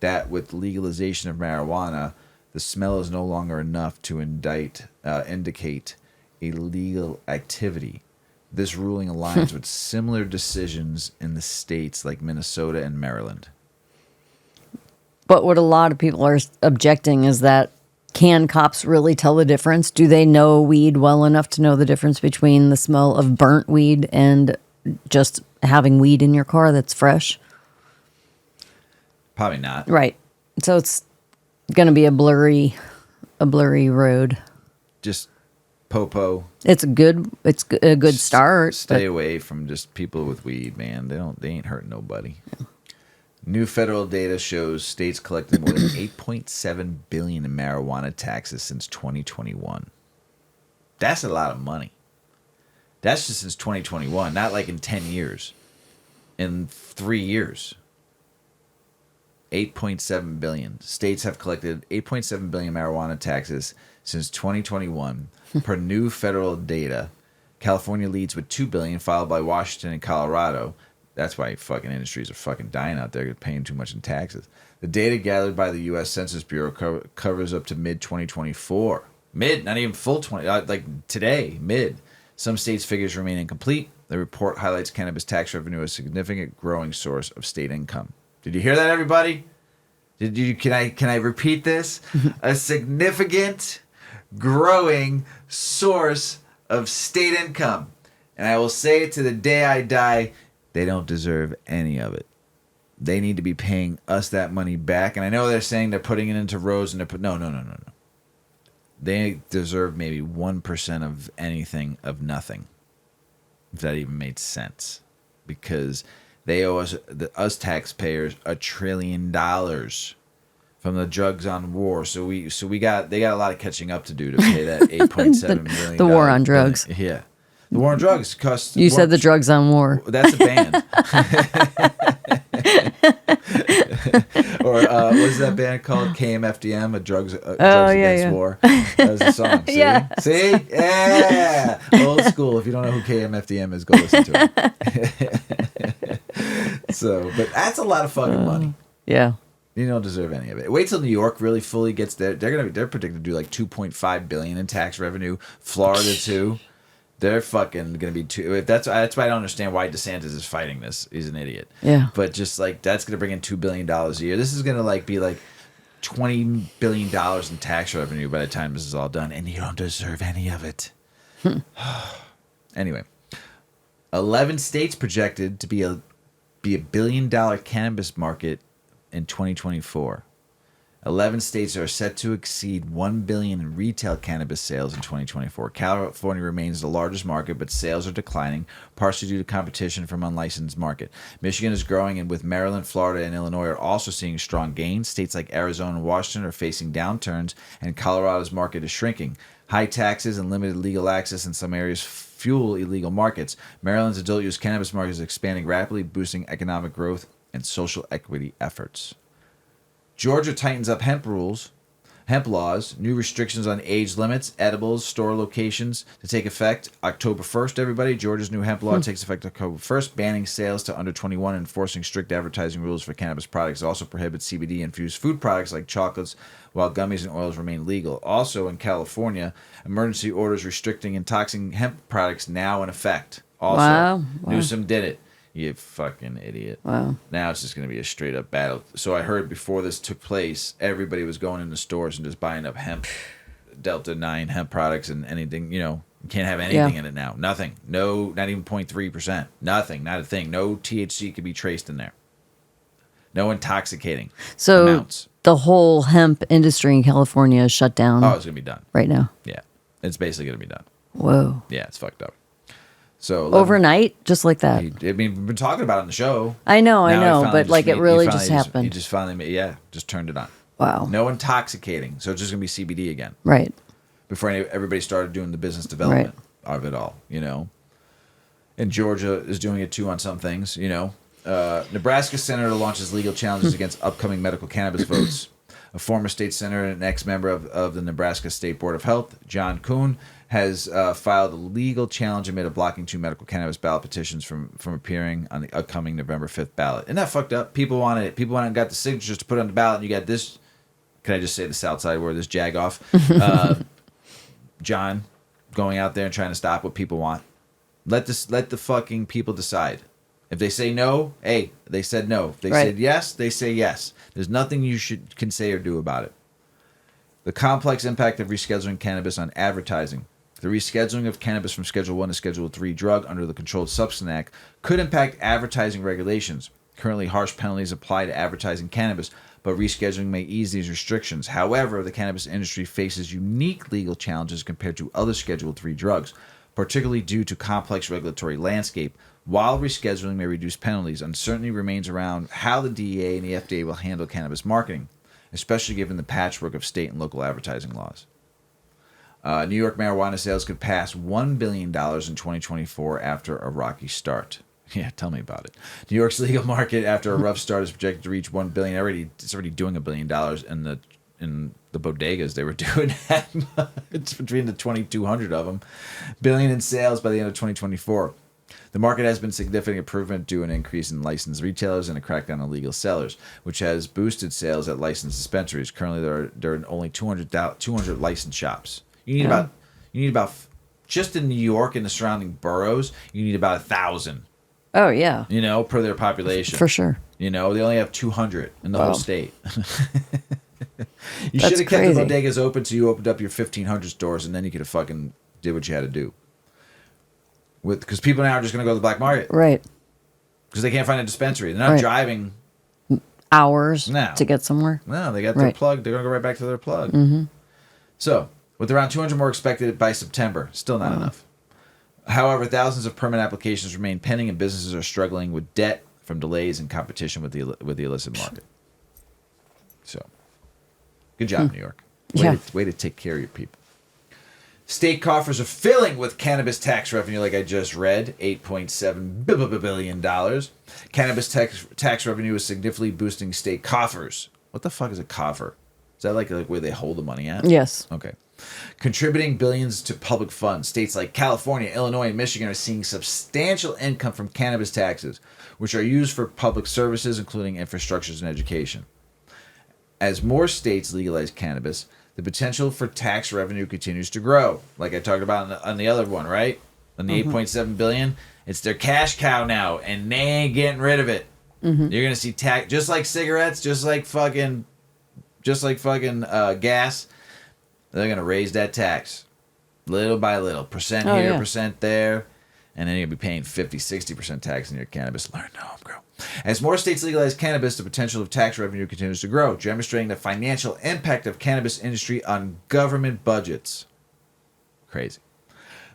that with legalization of marijuana, the smell is no longer enough to indicate illegal activity. This ruling aligns with similar decisions in the states like Minnesota and Maryland. But what a lot of people are objecting is that can cops really tell the difference? Do they know weed well enough to know the difference between the smell of burnt weed and just having weed in your car that's fresh? Probably not. Right. So it's going to be a blurry road. Just popo. It's a good start. Stay away from just people with weed, man. They ain't hurting nobody. Yeah. New federal data shows states collected more than $8.7 billion in marijuana taxes since 2021. That's a lot of money. That's just since 2021, not like in 10 years. In 3 years. 8.7 billion. States have collected 8.7 billion marijuana taxes since 2021 per new federal data. California leads with 2 billion, followed by Washington and Colorado. That's why fucking industries are fucking dying out there, paying too much in taxes. The data gathered by the U.S. Census Bureau covers up to mid-2024. Mid, not even full 20, like today, mid. Some states' figures remain incomplete. The report highlights cannabis tax revenue as a significant growing source of state income. Did you hear that, everybody? Can I repeat this? A significant growing source of state income. And I will say it to the day I die, they don't deserve any of it. They need to be paying us that money back. And I know they're saying they're putting it into roads and no. They deserve maybe 1% of anything of nothing. If that even made sense. Because they owe us taxpayers $1 trillion from the drugs on war. So they got a lot of catching up to do to pay that 8.7 billion. The war on drugs. Yeah. The war on drugs costs. You said the drugs on war. That's a band. Or what is that band called? KMFDM, drugs against war. That was a song. See? Yeah. See? Yeah. Old school. If you don't know who KMFDM is, go listen to it. But that's a lot of fucking money. Yeah. You don't deserve any of it. Wait till New York really fully gets there. They're predicted to do like 2.5 billion in tax revenue. Florida too. They're fucking gonna be too. That's why I don't understand why DeSantis is fighting this. He's an idiot. Yeah. But just like that's gonna bring in $2 billion a year. This is gonna like be like $20 billion in tax revenue by the time this is all done, and you don't deserve any of it. Anyway, 11 states projected to be be $1 billion cannabis market in 2024. 11 states are set to exceed $1 billion in retail cannabis sales in 2024. California remains the largest market, but sales are declining, partially due to competition from unlicensed market. Michigan is growing, and with Maryland, Florida, and Illinois are also seeing strong gains. States like Arizona and Washington are facing downturns, and Colorado's market is shrinking. High taxes and limited legal access in some areas fuel illegal markets. Maryland's adult use cannabis market is expanding rapidly, boosting economic growth and social equity efforts. Georgia tightens up hemp laws, new restrictions on age limits, edibles, store locations to take effect October 1st, everybody. Georgia's new hemp law takes effect October 1st, banning sales to under 21 and enforcing strict advertising rules for cannabis products. It also prohibits CBD-infused food products like chocolates, while gummies and oils remain legal. Also in California, emergency orders restricting and toxin hemp products now in effect. Also, Wow. Newsom did it. You fucking idiot. Wow. Now it's just going to be a straight up battle. So I heard before this took place, everybody was going into stores and just buying up hemp, Delta 9 hemp products and anything, you can't have anything in it now. Nothing. No, not even 0.3%. Nothing. Not a thing. No THC could be traced in there. No intoxicating amounts. The whole hemp industry in California is shut down. Oh, it's going to be done. Right now. Yeah. It's basically going to be done. Whoa. Yeah, it's fucked up. So overnight, just like that. I mean, we've been talking about it on the show. I know, but like it really just happened. He just finally, just turned it on. Wow. No intoxicating. So it's just going to be CBD again. Right. Before everybody started doing the business development of it all, And Georgia is doing it too on some things, Nebraska senator launches legal challenges against upcoming medical cannabis votes. A former state senator and an ex-member of the Nebraska State Board of Health, John Kuhn, has filed a legal challenge amid of blocking 2 medical cannabis ballot petitions from appearing on the upcoming November 5th ballot. Isn't that fucked up? People wanted it. People went and got the signatures to put on the ballot, and you got this, can I just say the South Side word, this jagoff, John, going out there and trying to stop what people want. Let the fucking people decide. If they say no, hey, they said no. If they said yes, they say yes. There's nothing you can say or do about it. The complex impact of rescheduling cannabis on advertising. The rescheduling of cannabis from Schedule 1 to Schedule 3 drug under the Controlled Substance Act could impact advertising regulations. Currently, harsh penalties apply to advertising cannabis, but rescheduling may ease these restrictions. However, the cannabis industry faces unique legal challenges compared to other Schedule 3 drugs, particularly due to complex regulatory landscape. While rescheduling may reduce penalties, uncertainty remains around how the DEA and the FDA will handle cannabis marketing, especially given the patchwork of state and local advertising laws. New York marijuana sales could pass $1 billion in 2024 after a rocky start. Yeah, tell me about it. New York's legal market after a rough start is projected to reach $1 billion. It's already doing $1 billion in the bodegas. They were doing that. It's between the 2,200 of them. Billion in sales by the end of 2024. The market has been significant improvement due to an increase in licensed retailers and a crackdown on illegal sellers, which has boosted sales at licensed dispensaries. Currently, there are only 200 licensed shops. You need about just in New York and the surrounding boroughs, you need about 1,000. Oh yeah. Per their population. For sure. They only have 200 in the whole state. You That's should have kept crazy. the bodegas open so you opened up your 1,500 stores, and then you could have fucking did what you had to do. Because people now are just going to go to the black market. Right. Because they can't find a dispensary. They're not driving hours to get somewhere. No, they got their plug. They're going to go right back to their plug. Mm-hmm. So, with around 200 more expected by September, still not enough. However, thousands of permit applications remain pending, and businesses are struggling with debt from delays and competition with the illicit market. So, good job, New York. Way to take care of your people. State coffers are filling with cannabis tax revenue, like I just read, $8.7 billion. Cannabis tax revenue is significantly boosting state coffers. What the fuck is a coffer? Is that like where they hold the money at? Yes. Okay. Contributing billions to public funds. States like California, Illinois, and Michigan are seeing substantial income from cannabis taxes, which are used for public services, including infrastructures and education. As more states legalize cannabis, the potential for tax revenue continues to grow. Like I talked about on the other one, right? On the $8.7 billion, it's their cash cow now, and they ain't getting rid of it. Mm-hmm. You're gonna see tax, just like cigarettes, just like fucking gas. They're gonna raise that tax little by little, percent here, percent there, and then you're gonna be paying 50-60% tax on your cannabis. Learn, know, grow. As more states legalize cannabis, the potential of tax revenue continues to grow, demonstrating the financial impact of cannabis industry on government budgets. Crazy.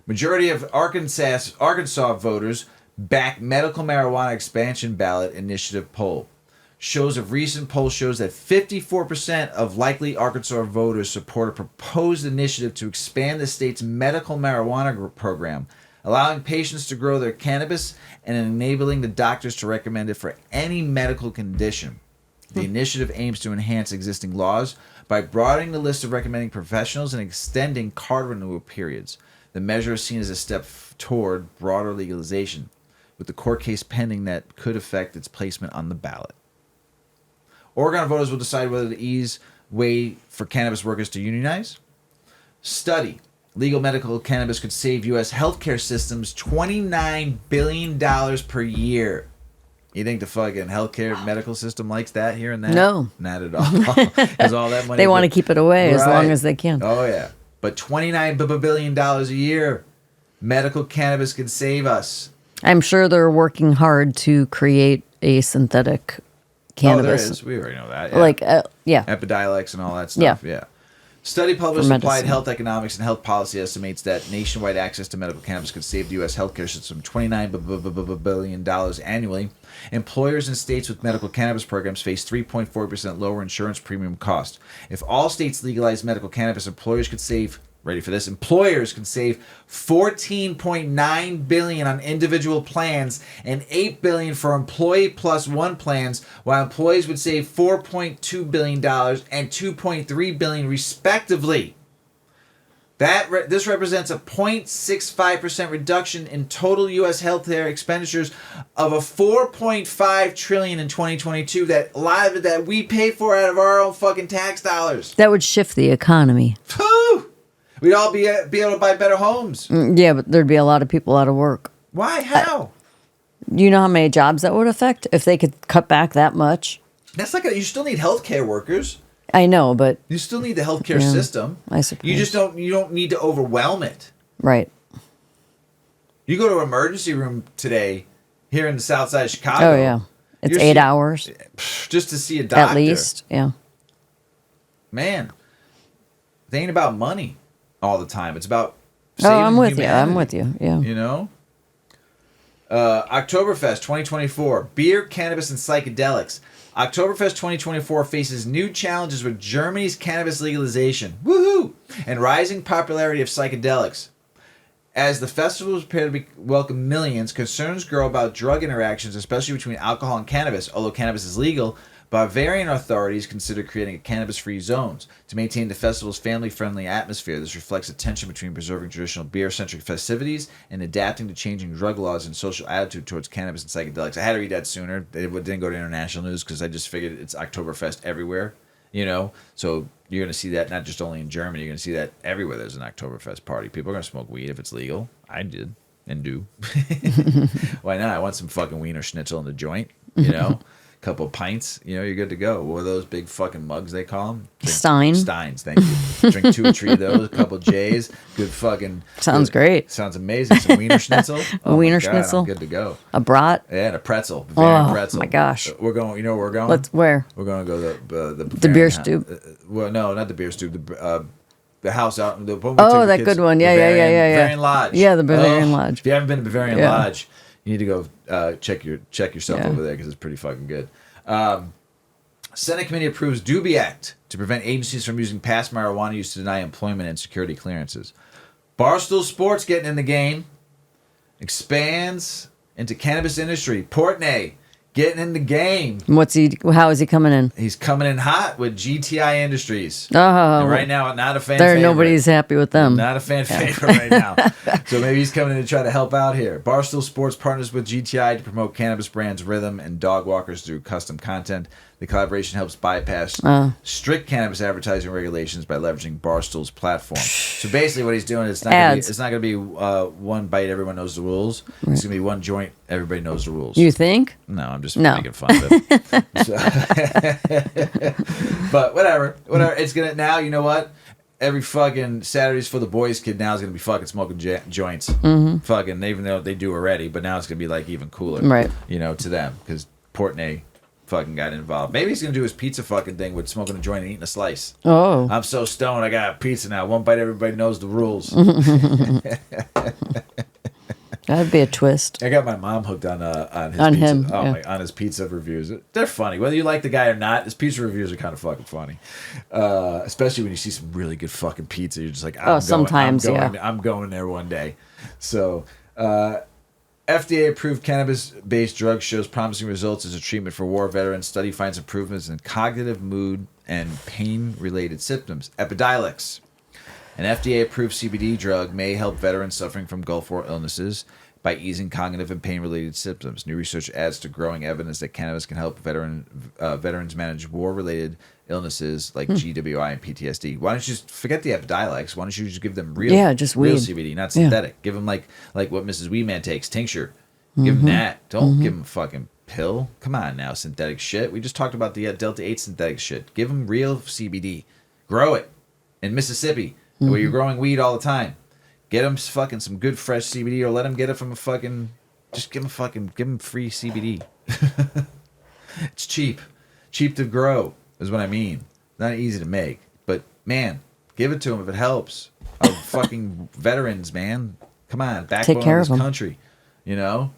Majority of Arkansas voters back medical marijuana expansion ballot initiative poll. Recent poll shows that 54% of likely Arkansas voters support a proposed initiative to expand the state's medical marijuana program, allowing patients to grow their cannabis and enabling the doctors to recommend it for any medical condition. The initiative aims to enhance existing laws by broadening the list of recommending professionals and extending card renewal periods. The measure is seen as a step toward broader legalization, with the court case pending that could affect its placement on the ballot. Oregon voters will decide whether to ease way for cannabis workers to unionize. Study. Legal medical cannabis could save U.S. healthcare systems $29 billion per year. You think the fucking healthcare medical system likes that here and there? No. Not at all. Because all that money... They want to keep it away as long as they can. Oh, yeah. But $29 billion a year, medical cannabis can save us. I'm sure they're working hard to create a synthetic cannabis. Oh, there is. We already know that. Yeah. Epidiolex and all that stuff. Yeah. Study published in Applied medicine. Health Economics and Health Policy estimates that nationwide access to medical cannabis could save the U.S. healthcare system $29 billion annually. Employers in states with medical cannabis programs face 3.4% lower insurance premium cost. If all states legalize medical cannabis, employers could save... Ready for this? Employers can save $14.9 billion on individual plans and $8 billion for employee plus one plans, while employees would save $4.2 billion and $2.3 billion respectively. This represents a 0.65% reduction in total U.S. healthcare expenditures of a $4.5 trillion in 2022. That a lot of it that we pay for out of our own fucking tax dollars. That would shift the economy. Whew! We'd all be able to buy better homes. Yeah, but there'd be a lot of people out of work. Why? How? You know how many jobs that would affect if they could cut back that much? That's like you still need healthcare workers. I know, but You still need the healthcare system. I suppose. You don't need to overwhelm it. Right. You go to an emergency room today here in the south side of Chicago. Oh yeah, it's you're 8 hours just to see a doctor. at least. Yeah. Man, it ain't about money all the time. It's about saving I'm with humanity. you. I'm with you. Yeah. You know? Oktoberfest 2024. Beer, cannabis, and psychedelics. Oktoberfest 2024 faces new challenges with Germany's cannabis legalization. Woohoo! And rising popularity of psychedelics. As the festival is prepared to welcome millions, concerns grow about drug interactions, especially between alcohol and cannabis. Although cannabis is legal, Bavarian authorities consider creating a cannabis-free zones to maintain the festival's family-friendly atmosphere. This reflects a tension between preserving traditional beer-centric festivities and adapting to changing drug laws and social attitude towards cannabis and psychedelics. I had to read that sooner. It didn't go to international news because I just figured it's Oktoberfest everywhere, you know? So you're going to see that not just only in Germany, you're going to see that everywhere there's an Oktoberfest party. People are going to smoke weed if it's legal. I did and do. Why not? I want some fucking Wiener Schnitzel in the joint, you know? Couple pints, you know, you're good to go. What are those big fucking mugs they call them? Steins, thank you. Drink 2 or 3 of those, a couple J's. Good fucking... Sounds great. Sounds amazing. Some Wiener Schnitzel. A Wiener Schnitzel. I'm good to go. A brat. Yeah, and a pretzel. Bavarian pretzel. My gosh. We're going, you know where we're going? Where? We're going to go the The beer stoop. Well, no, not the beer stoop. The house out. The one we Oh, took the that kids, good one. Yeah. Bavarian Lodge. Yeah, the Bavarian Lodge. If you haven't been to Bavarian Yeah. Lodge, you need to go check yourself Yeah. over there because it's pretty fucking good. Senate committee approves Doobie Act to prevent agencies from using past marijuana use to deny employment and security clearances. Barstool Sports getting in the game. Expands into cannabis industry. Portney getting in the game. How is he coming in? He's coming in hot with GTI Industries. Oh, And right now, not a fan favorite. nobody's happy with them. Not a fan favorite right now. So maybe he's coming in to try to help out here. Barstool Sports partners with GTI to promote cannabis brands Rhythm and Dog Walkers through custom content. The collaboration helps bypass strict cannabis advertising regulations by leveraging Barstool's platform. So basically what he's doing is it's not going to be one bite, everyone knows the rules. Right. It's going to be one joint, everybody knows the rules. You think? No, I'm just making fun of it. But whatever. It's going to, now, you know what? Every fucking Saturdays for the boys kid now is going to be fucking smoking joints. Mm-hmm. Fucking, even though they do already, but now it's going to be like even cooler. Right. You know, to them. Because Portnoy fucking got involved. Maybe he's gonna do his pizza fucking thing with smoking a joint and eating a slice. Oh. I'm so stoned, I got a pizza now. One bite, everybody knows the rules. That'd be a twist. I got my mom hooked on his On pizza. him, Oh yeah. my, on his pizza reviews. They're funny. Whether you like the guy or not, his pizza reviews are kind of fucking funny. Especially when you see some really good fucking pizza. You're just like, sometimes, yeah. I'm going there one day. So, FDA-approved cannabis-based drug shows promising results as a treatment for war veterans. Study finds improvements in cognitive, mood, and pain-related symptoms. Epidiolex, an FDA-approved CBD drug, may help veterans suffering from Gulf War illnesses by easing cognitive and pain-related symptoms. New research adds to growing evidence that cannabis can help veterans manage war-related illnesses like GWI and PTSD. Why don't you just forget the Epidiolex? Why don't you just give them real weed. CBD, not synthetic? Yeah. Give them like what Mrs Weedman takes, tincture. Give them that. Don't give them a fucking pill. Come on now, synthetic shit. We just talked about the Delta 8 synthetic shit. Give them real CBD. Grow it in Mississippi, where you're growing weed all the time. Get them fucking some good fresh CBD, or let them get it from a fucking. Just give them free CBD. It's cheap to grow is what I mean. Not easy to make, but man, give it to them if it helps. Our fucking veterans, man. Come on, backbone of this country. You know.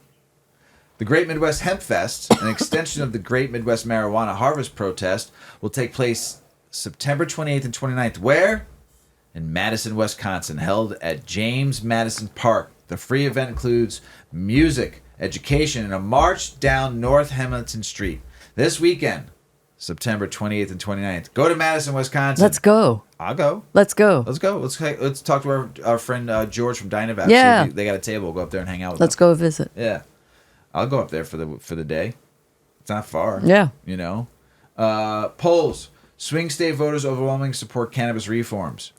The Great Midwest Hemp Fest, an extension of the Great Midwest Marijuana Harvest Protest, will take place September 28th and 29th. Where? In Madison, Wisconsin, held at James Madison Park. The free event includes music, education, and a march down North Hamilton Street. This weekend, September 28th and 29th. Go to Madison, Wisconsin. Let's go. I'll go. Let's go. Let's go. Let's talk to our friend George from Dynavax. Yeah. They got a table. We'll go up there and hang out with Let's them. go visit. Yeah. I'll go up there for the day. It's not far. Yeah. You know. Polls. Swing state voters overwhelmingly support cannabis reforms.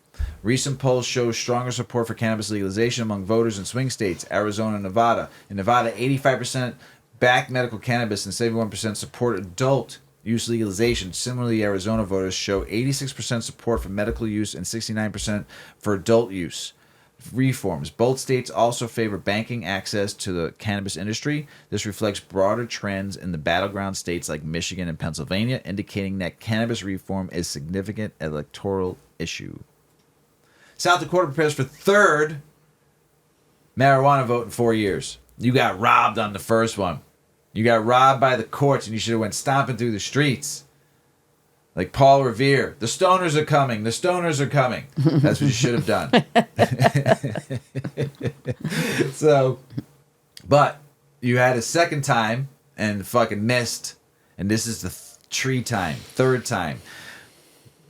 Recent polls show stronger support for cannabis legalization among voters in swing states, Arizona and Nevada. In Nevada, 85% back medical cannabis and 71% support adult use legalization. Similarly, Arizona voters show 86% support for medical use and 69% for adult use reforms. Both states also favor banking access to the cannabis industry. This reflects broader trends in the battleground states like Michigan and Pennsylvania, indicating that cannabis reform is a significant electoral issue. South Dakota prepares for third marijuana vote in 4 years. You got robbed on the first one. You got robbed by the courts, and you should have went stomping through the streets. Like Paul Revere. The stoners are coming. The stoners are coming. That's what you should have done. So, but you had a second time and fucking missed. And this is the third time.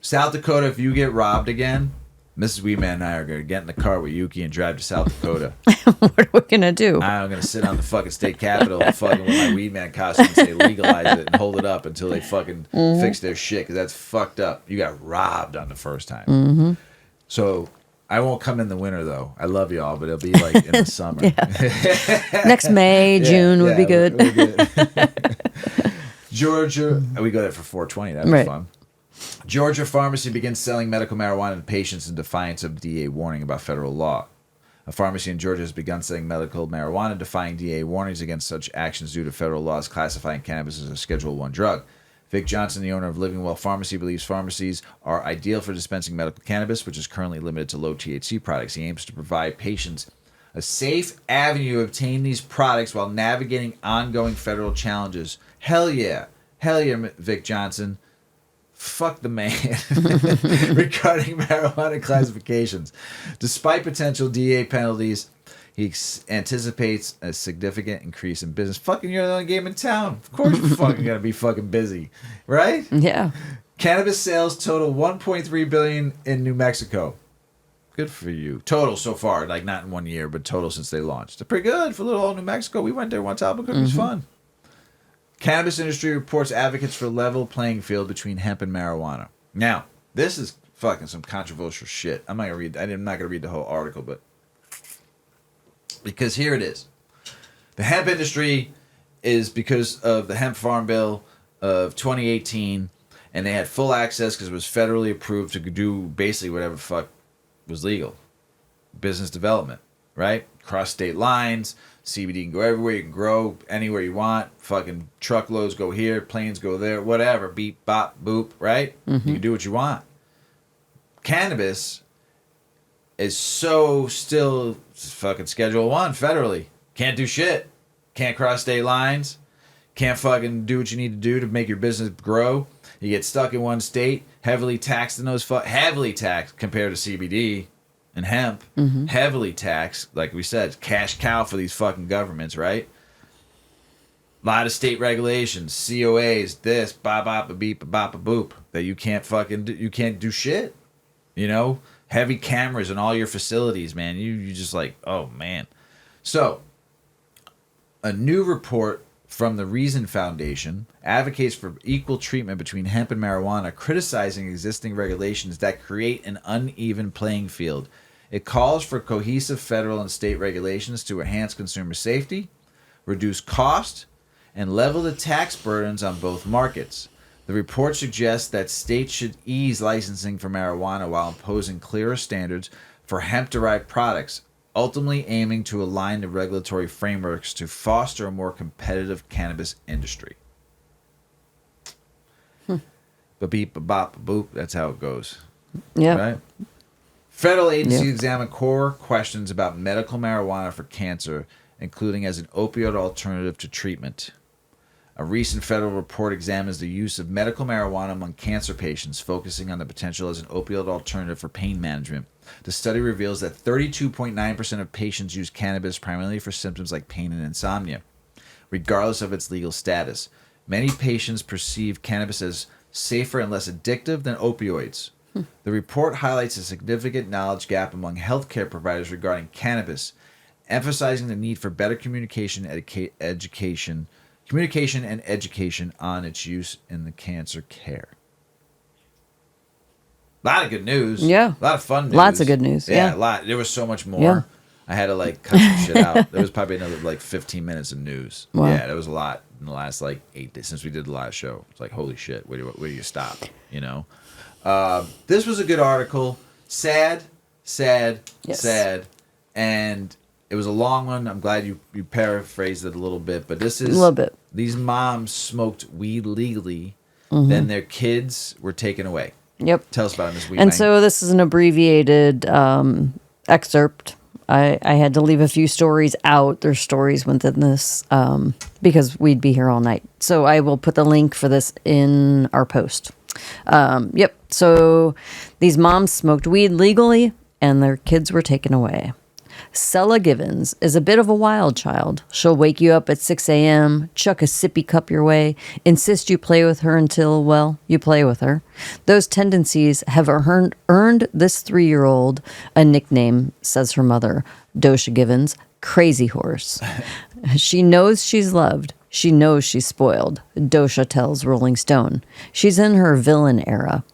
South Dakota, if you get robbed again, Mrs. Weedman and I are going to get in the car with Yuki and drive to South Dakota. What are we going to do? I'm going to sit on the fucking state capitol fucking with my Weedman costume and say legalize it and hold it up until they fucking fix their shit, because that's fucked up. You got robbed on the first time. So I won't come in the winter, though. I love y'all, but it'll be like in the summer. Next May, June would be good. Georgia, we go there for 420. That'd be fun. Georgia pharmacy begins selling medical marijuana to patients in defiance of DEA warning about federal law. A pharmacy in Georgia has begun selling medical marijuana, defying DEA warnings against such actions due to federal laws classifying cannabis as a Schedule I drug. Vic Johnson, the owner of Living Well Pharmacy, believes pharmacies are ideal for dispensing medical cannabis, which is currently limited to low THC products. He aims to provide patients a safe avenue to obtain these products while navigating ongoing federal challenges. Hell yeah, Vic Johnson. Fuck the man regarding marijuana classifications. Despite potential DEA penalties, he anticipates a significant increase in business. Fucking, you're the only game in town. Of course you're fucking gonna be fucking busy, right? Yeah. Cannabis sales total $1.3 billion in New Mexico. Good for you. Total so far, like not in 1 year, but total since they launched. They're pretty good for little old New Mexico. We went there one time. It was fun. Cannabis industry reports advocates for level playing field between hemp and marijuana. Now, this is fucking some controversial shit. I'm not gonna read the whole article, but because here it is. The hemp industry is because of the Hemp Farm Bill of 2018, and they had full access because it was federally approved to do basically whatever the fuck was legal. Business development, right? Cross state lines, CBD can go everywhere. You can grow anywhere you want. Fucking truckloads go here, planes go there, whatever. Beep, bop, boop, right? You can do what you want. Cannabis is so still fucking Schedule 1 federally. Can't do shit. Can't cross state lines. Can't fucking do what you need to do to make your business grow. You get stuck in one state, heavily taxed in those heavily taxed compared to CBD and hemp. Heavily taxed, like we said, cash cow for these fucking governments, right? A lot of state regulations, COAs, this, bop, bop, a beep, a bop, a boop, that you can't fucking do, you can't do shit. You know, heavy cameras in all your facilities, man. You just like, oh man. So, a new report from the Reason Foundation advocates for equal treatment between hemp and marijuana, criticizing existing regulations that create an uneven playing field. It calls for cohesive federal and state regulations to enhance consumer safety, reduce cost, and level the tax burdens on both markets. The report suggests that states should ease licensing for marijuana while imposing clearer standards for hemp-derived products, ultimately aiming to align the regulatory frameworks to foster a more competitive cannabis industry. Ba-beep, ba-bop, ba-boop, that's how it goes. Yeah. Right? Federal agencies examine core questions about medical marijuana for cancer, including as an opioid alternative to treatment. A recent federal report examines the use of medical marijuana among cancer patients, focusing on the potential as an opioid alternative for pain management. The study reveals that 32.9% of patients use cannabis primarily for symptoms like pain and insomnia, regardless of its legal status. Many patients perceive cannabis as safer and less addictive than opioids. The report highlights a significant knowledge gap among healthcare providers regarding cannabis, emphasizing the need for better communication and education on its use in the cancer care. A lot of good news. Yeah. A lot of fun news. Lots of good news. Yeah, Yeah. a lot. There was so much more. Yeah. I had to like cut some shit out. There was probably another like 15 minutes of news. Wow. Yeah, there was a lot in the last like 8 days since we did the last show. It's like, holy shit, where do you stop? You know? This was a good article. Sad. And it was a long one. I'm glad you paraphrased it a little bit. But this is... A little bit. These moms smoked weed legally. Then their kids were taken away. Yep. Tell us about it, Ms. Weedman. And so this is an abbreviated excerpt. I had to leave a few stories out. There's stories within this because we'd be here all night. So I will put the link for this in our post. Yep. So these moms smoked weed legally and their kids were taken away. Sella Givens is a bit of a wild child. She'll wake you up at 6 a.m., chuck a sippy cup your way, insist you play with her until, well, you play with her. Those tendencies have earned this 3-year-old a nickname, says her mother, Dosha Givens, Crazy Horse. She knows she's loved. She knows she's spoiled, Dosha tells Rolling Stone. She's in her villain era.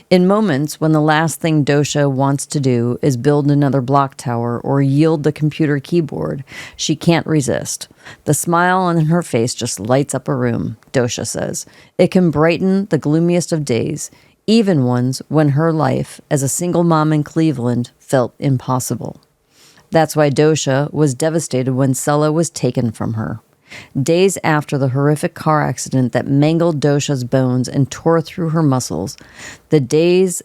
In moments when the last thing Dosha wants to do is build another block tower or yield the computer keyboard, she can't resist. The smile on her face just lights up a room, Dosha says. It can brighten the gloomiest of days, even ones when her life as a single mom in Cleveland felt impossible. That's why Dosha was devastated when Sella was taken from her. Days after the horrific car accident that mangled Dosha's bones and tore through her muscles, the days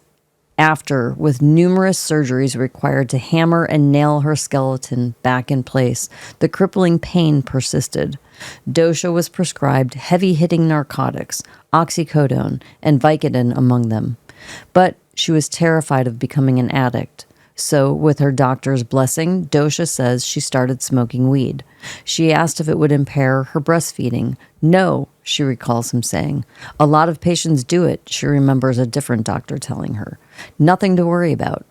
after, with numerous surgeries required to hammer and nail her skeleton back in place, the crippling pain persisted. Dosha was prescribed heavy-hitting narcotics, oxycodone, and Vicodin among them. But she was terrified of becoming an addict. So, with her doctor's blessing, Dosha says she started smoking weed. She asked if it would impair her breastfeeding. No, she recalls him saying. A lot of patients do it, she remembers a different doctor telling her. Nothing to worry about.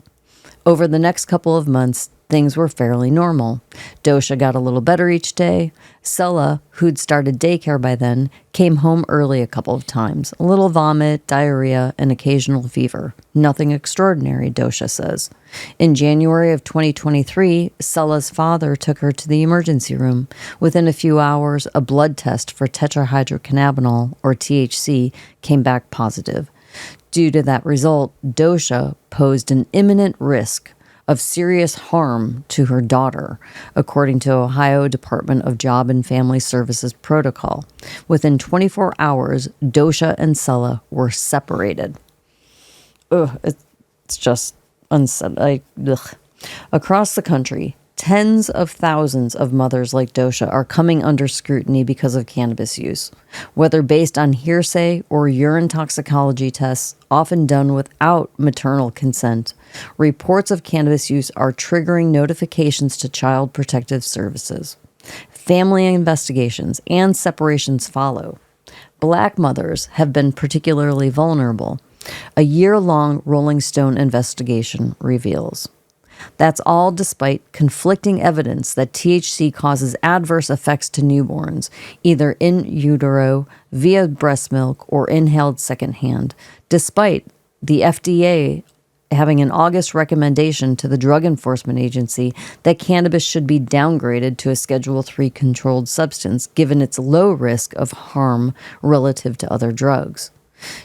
Over the next couple of months, things were fairly normal. Dosha got a little better each day. Sella, who'd started daycare by then, came home early a couple of times. A little vomit, diarrhea, and occasional fever. Nothing extraordinary, Dosha says. In January of 2023, Sella's father took her to the emergency room. Within a few hours, a blood test for tetrahydrocannabinol, or THC, came back positive. Due to that result, Dosha posed an imminent risk of serious harm to her daughter, according to Ohio Department of Job and Family Services protocol. Within 24 hours, Dosha and Sella were separated. Ugh, it's just unsettling. Across the country, tens of thousands of mothers like Dosha are coming under scrutiny because of cannabis use, whether based on hearsay or urine toxicology tests, often done without maternal consent. Reports of cannabis use are triggering notifications to Child Protective Services. Family investigations and separations follow. Black mothers have been particularly vulnerable. A year-long Rolling Stone investigation reveals. That's all despite conflicting evidence that THC causes adverse effects to newborns, either in utero, via breast milk, or inhaled secondhand, despite the FDA having an August recommendation to the Drug Enforcement Agency that cannabis should be downgraded to a Schedule III controlled substance given its low risk of harm relative to other drugs.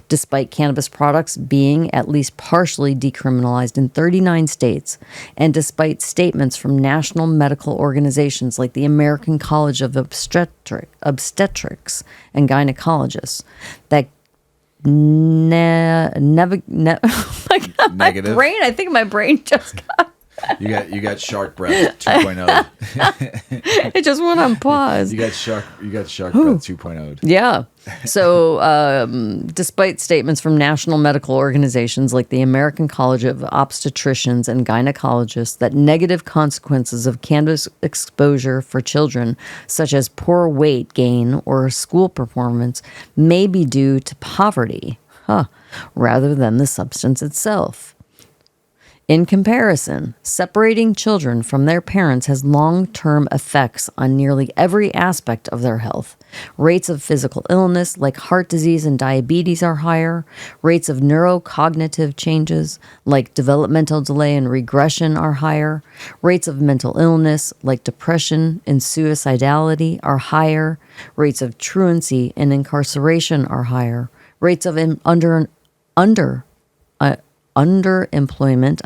Despite cannabis products being at least partially decriminalized in 39 states, and despite statements from national medical organizations like the American College of Obstetrics and Gynecologists that oh my God, Negative. I think my brain just got... You got SharkBreath 2.0. It just went on pause. You got SharkBreath 2.0. Yeah. So, despite statements from national medical organizations like the American College of Obstetricians and Gynecologists that negative consequences of cannabis exposure for children, such as poor weight gain or school performance, may be due to poverty, rather than the substance itself. In comparison, separating children from their parents has long-term effects on nearly every aspect of their health. Rates of physical illness like heart disease and diabetes are higher. Rates of neurocognitive changes like developmental delay and regression are higher. Rates of mental illness like depression and suicidality are higher. Rates of truancy and incarceration are higher. Rates of unemployment,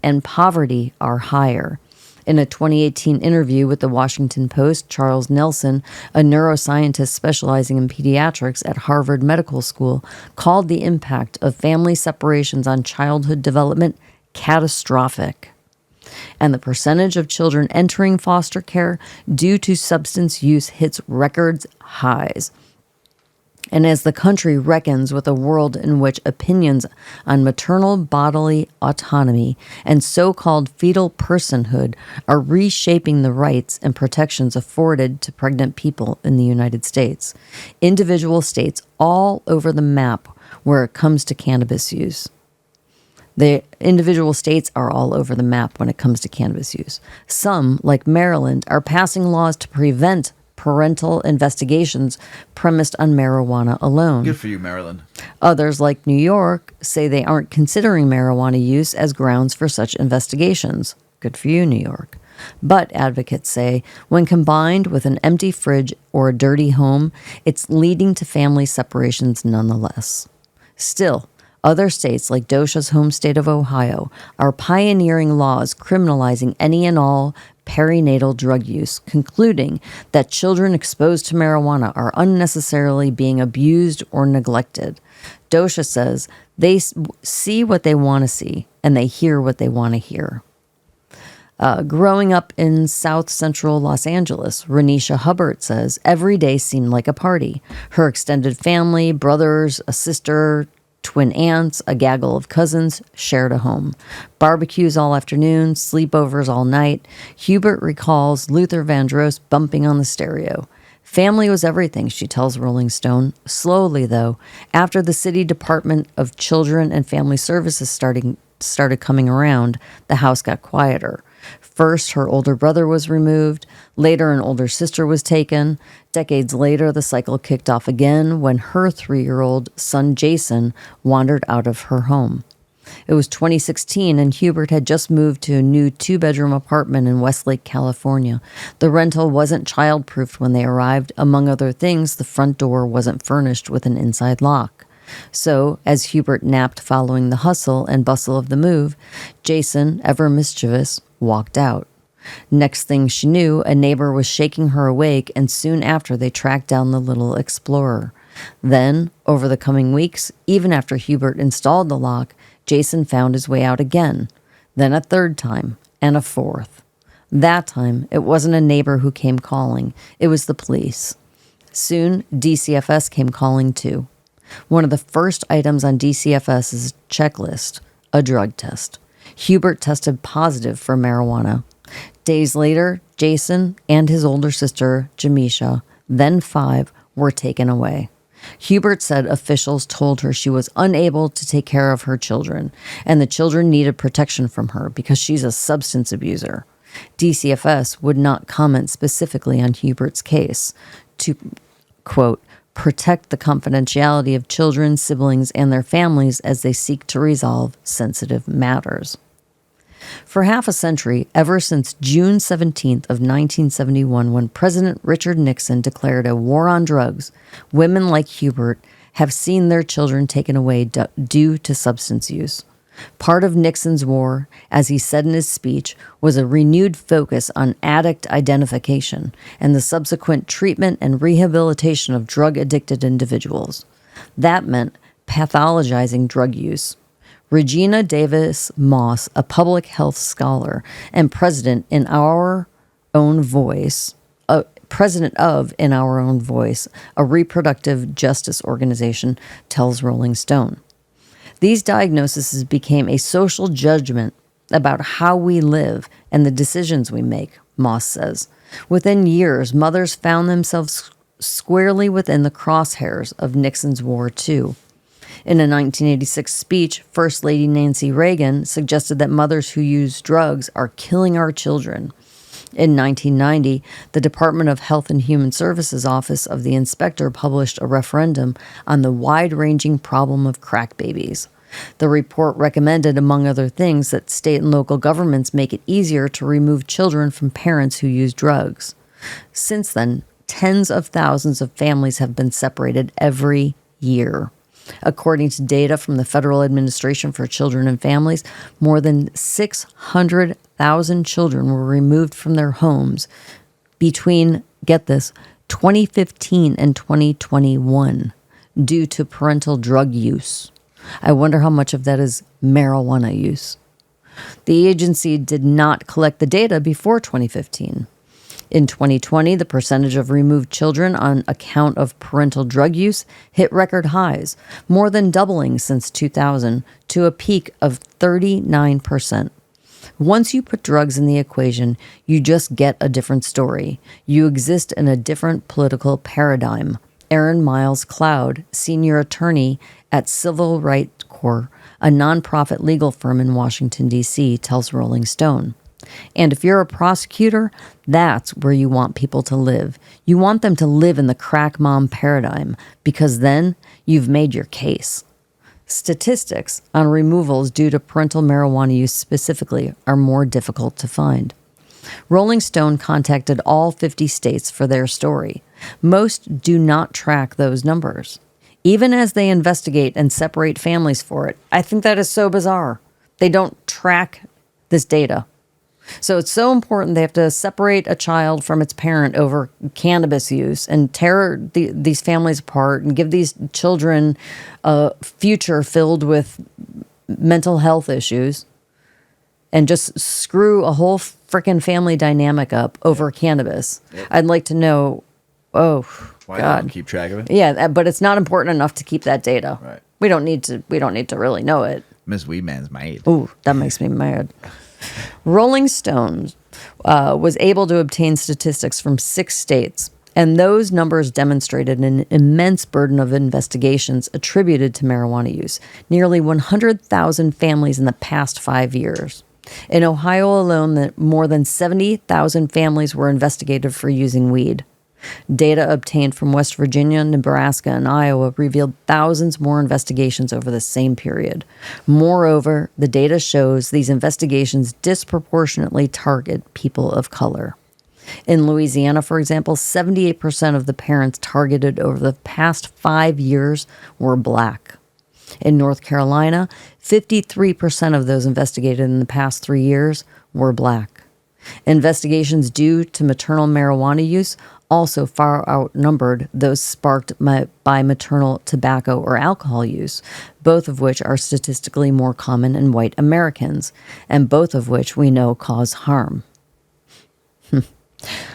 and poverty are higher. In a 2018 interview with the Washington Post, Charles Nelson, a neuroscientist specializing in pediatrics at Harvard Medical School, called the impact of family separations on childhood development catastrophic. And the percentage of children entering foster care due to substance use hits record highs. And as the country reckons with a world in which opinions on maternal bodily autonomy and so-called fetal personhood are reshaping the rights and protections afforded to pregnant people in the United States, individual states all over the map where it comes to cannabis use. The individual states are all over the map when it comes to cannabis use. Some, like Maryland, are passing laws to prevent parental investigations premised on marijuana alone. Good for you, Maryland. Others, like New York, say they aren't considering marijuana use as grounds for such investigations. Good for you, New York. But, advocates say, when combined with an empty fridge or a dirty home, it's leading to family separations nonetheless. Still, other states, like Dosha's home state of Ohio, are pioneering laws criminalizing any and all perinatal drug use, concluding that children exposed to marijuana are unnecessarily being abused or neglected. Dosha says they see what they want to see and they hear what they want to hear. Growing up in South Central Los Angeles, Renisha Hubbard says every day seemed like a party. Her extended family, brothers, a sister, twin aunts, a gaggle of cousins shared a home. Barbecues all afternoon, sleepovers all night. Hubert recalls Luther Vandross bumping on the stereo. Family was everything, she tells Rolling Stone. Slowly, though, after the City Department of Children and Family Services started coming around, the house got quieter. First, her older brother was removed. Later, an older sister was taken. Decades later, the cycle kicked off again when her 3-year-old son, Jason, wandered out of her home. It was 2016, and Hubert had just moved to a new 2-bedroom apartment in Westlake, California. The rental wasn't child-proofed when they arrived. Among other things, the front door wasn't furnished with an inside lock. So, as Hubert napped following the hustle and bustle of the move, Jason, ever mischievous, walked out. Next thing she knew, a neighbor was shaking her awake, and soon after they tracked down the little explorer. Then, over the coming weeks, even after Hubert installed the lock, Jason found his way out again. Then a third time, and a fourth. That time, it wasn't a neighbor who came calling. It was the police. Soon, DCFS came calling too. One of the first items on DCFS's checklist, a drug test. Hubert tested positive for marijuana. Days later, Jason and his older sister, Jamisha, then 5, were taken away. Hubert said officials told her she was unable to take care of her children, and the children needed protection from her because she's a substance abuser. DCFS would not comment specifically on Hubert's case to, quote, protect the confidentiality of children, siblings, and their families as they seek to resolve sensitive matters. For half a century, ever since June 17th of 1971, when President Richard Nixon declared a war on drugs, women like Hubert have seen their children taken away due to substance use. Part of Nixon's war, as he said in his speech, was a renewed focus on addict identification and the subsequent treatment and rehabilitation of drug-addicted individuals. That meant pathologizing drug use. Regina Davis Moss, a public health scholar and president of In Our Own Voice, a reproductive justice organization, tells Rolling Stone. These diagnoses became a social judgment about how we live and the decisions we make, Moss says. Within years, mothers found themselves squarely within the crosshairs of Nixon's war, too. In a 1986 speech, First Lady Nancy Reagan suggested that mothers who use drugs are killing our children. In 1990, the Department of Health and Human Services Office of the Inspector published a referendum on the wide-ranging problem of crack babies. The report recommended, among other things, that state and local governments make it easier to remove children from parents who use drugs. Since then, tens of thousands of families have been separated every year. According to data from the Federal Administration for Children and Families, more than 600,000 children were removed from their homes between, get this, 2015 and 2021 due to parental drug use. I wonder how much of that is marijuana use. The agency did not collect the data before 2015. In 2020, the percentage of removed children on account of parental drug use hit record highs, more than doubling since 2000 to a peak of 39%. Once you put drugs in the equation, you just get a different story. You exist in a different political paradigm. Aaron Miles Cloud, senior attorney at Civil Rights Corps, a nonprofit legal firm in Washington, D.C., tells Rolling Stone. And if you're a prosecutor, that's where you want people to live. You want them to live in the crack mom paradigm, because then you've made your case. Statistics on removals due to parental marijuana use specifically are more difficult to find. Rolling Stone contacted all 50 states for their story. Most do not track those numbers, even as they investigate and separate families for it. I think that is so bizarre. They don't track this data. So it's so important they have to separate a child from its parent over cannabis use and tear these families apart and give these children a future filled with mental health issues and just screw a whole freaking family dynamic up over cannabis. Yep. I'd like to know, why God. Don't keep track of it? Yeah, but it's not important enough to keep that data. Right. We don't need to really know it. Mrs Weedman's made. Ooh, that makes me mad. Rolling Stone was able to obtain statistics from 6 states, and those numbers demonstrated an immense burden of investigations attributed to marijuana use, nearly 100,000 families in the past 5 years. In Ohio alone, more than 70,000 families were investigated for using weed. Data obtained from West Virginia, Nebraska, and Iowa revealed thousands more investigations over the same period. Moreover, the data shows these investigations disproportionately target people of color. In Louisiana, for example, 78% of the parents targeted over the past 5 years were black. In North Carolina, 53% of those investigated in the past 3 years were black. Investigations due to maternal marijuana use also far outnumbered those sparked by maternal tobacco or alcohol use, both of which are statistically more common in white Americans, and both of which we know cause harm.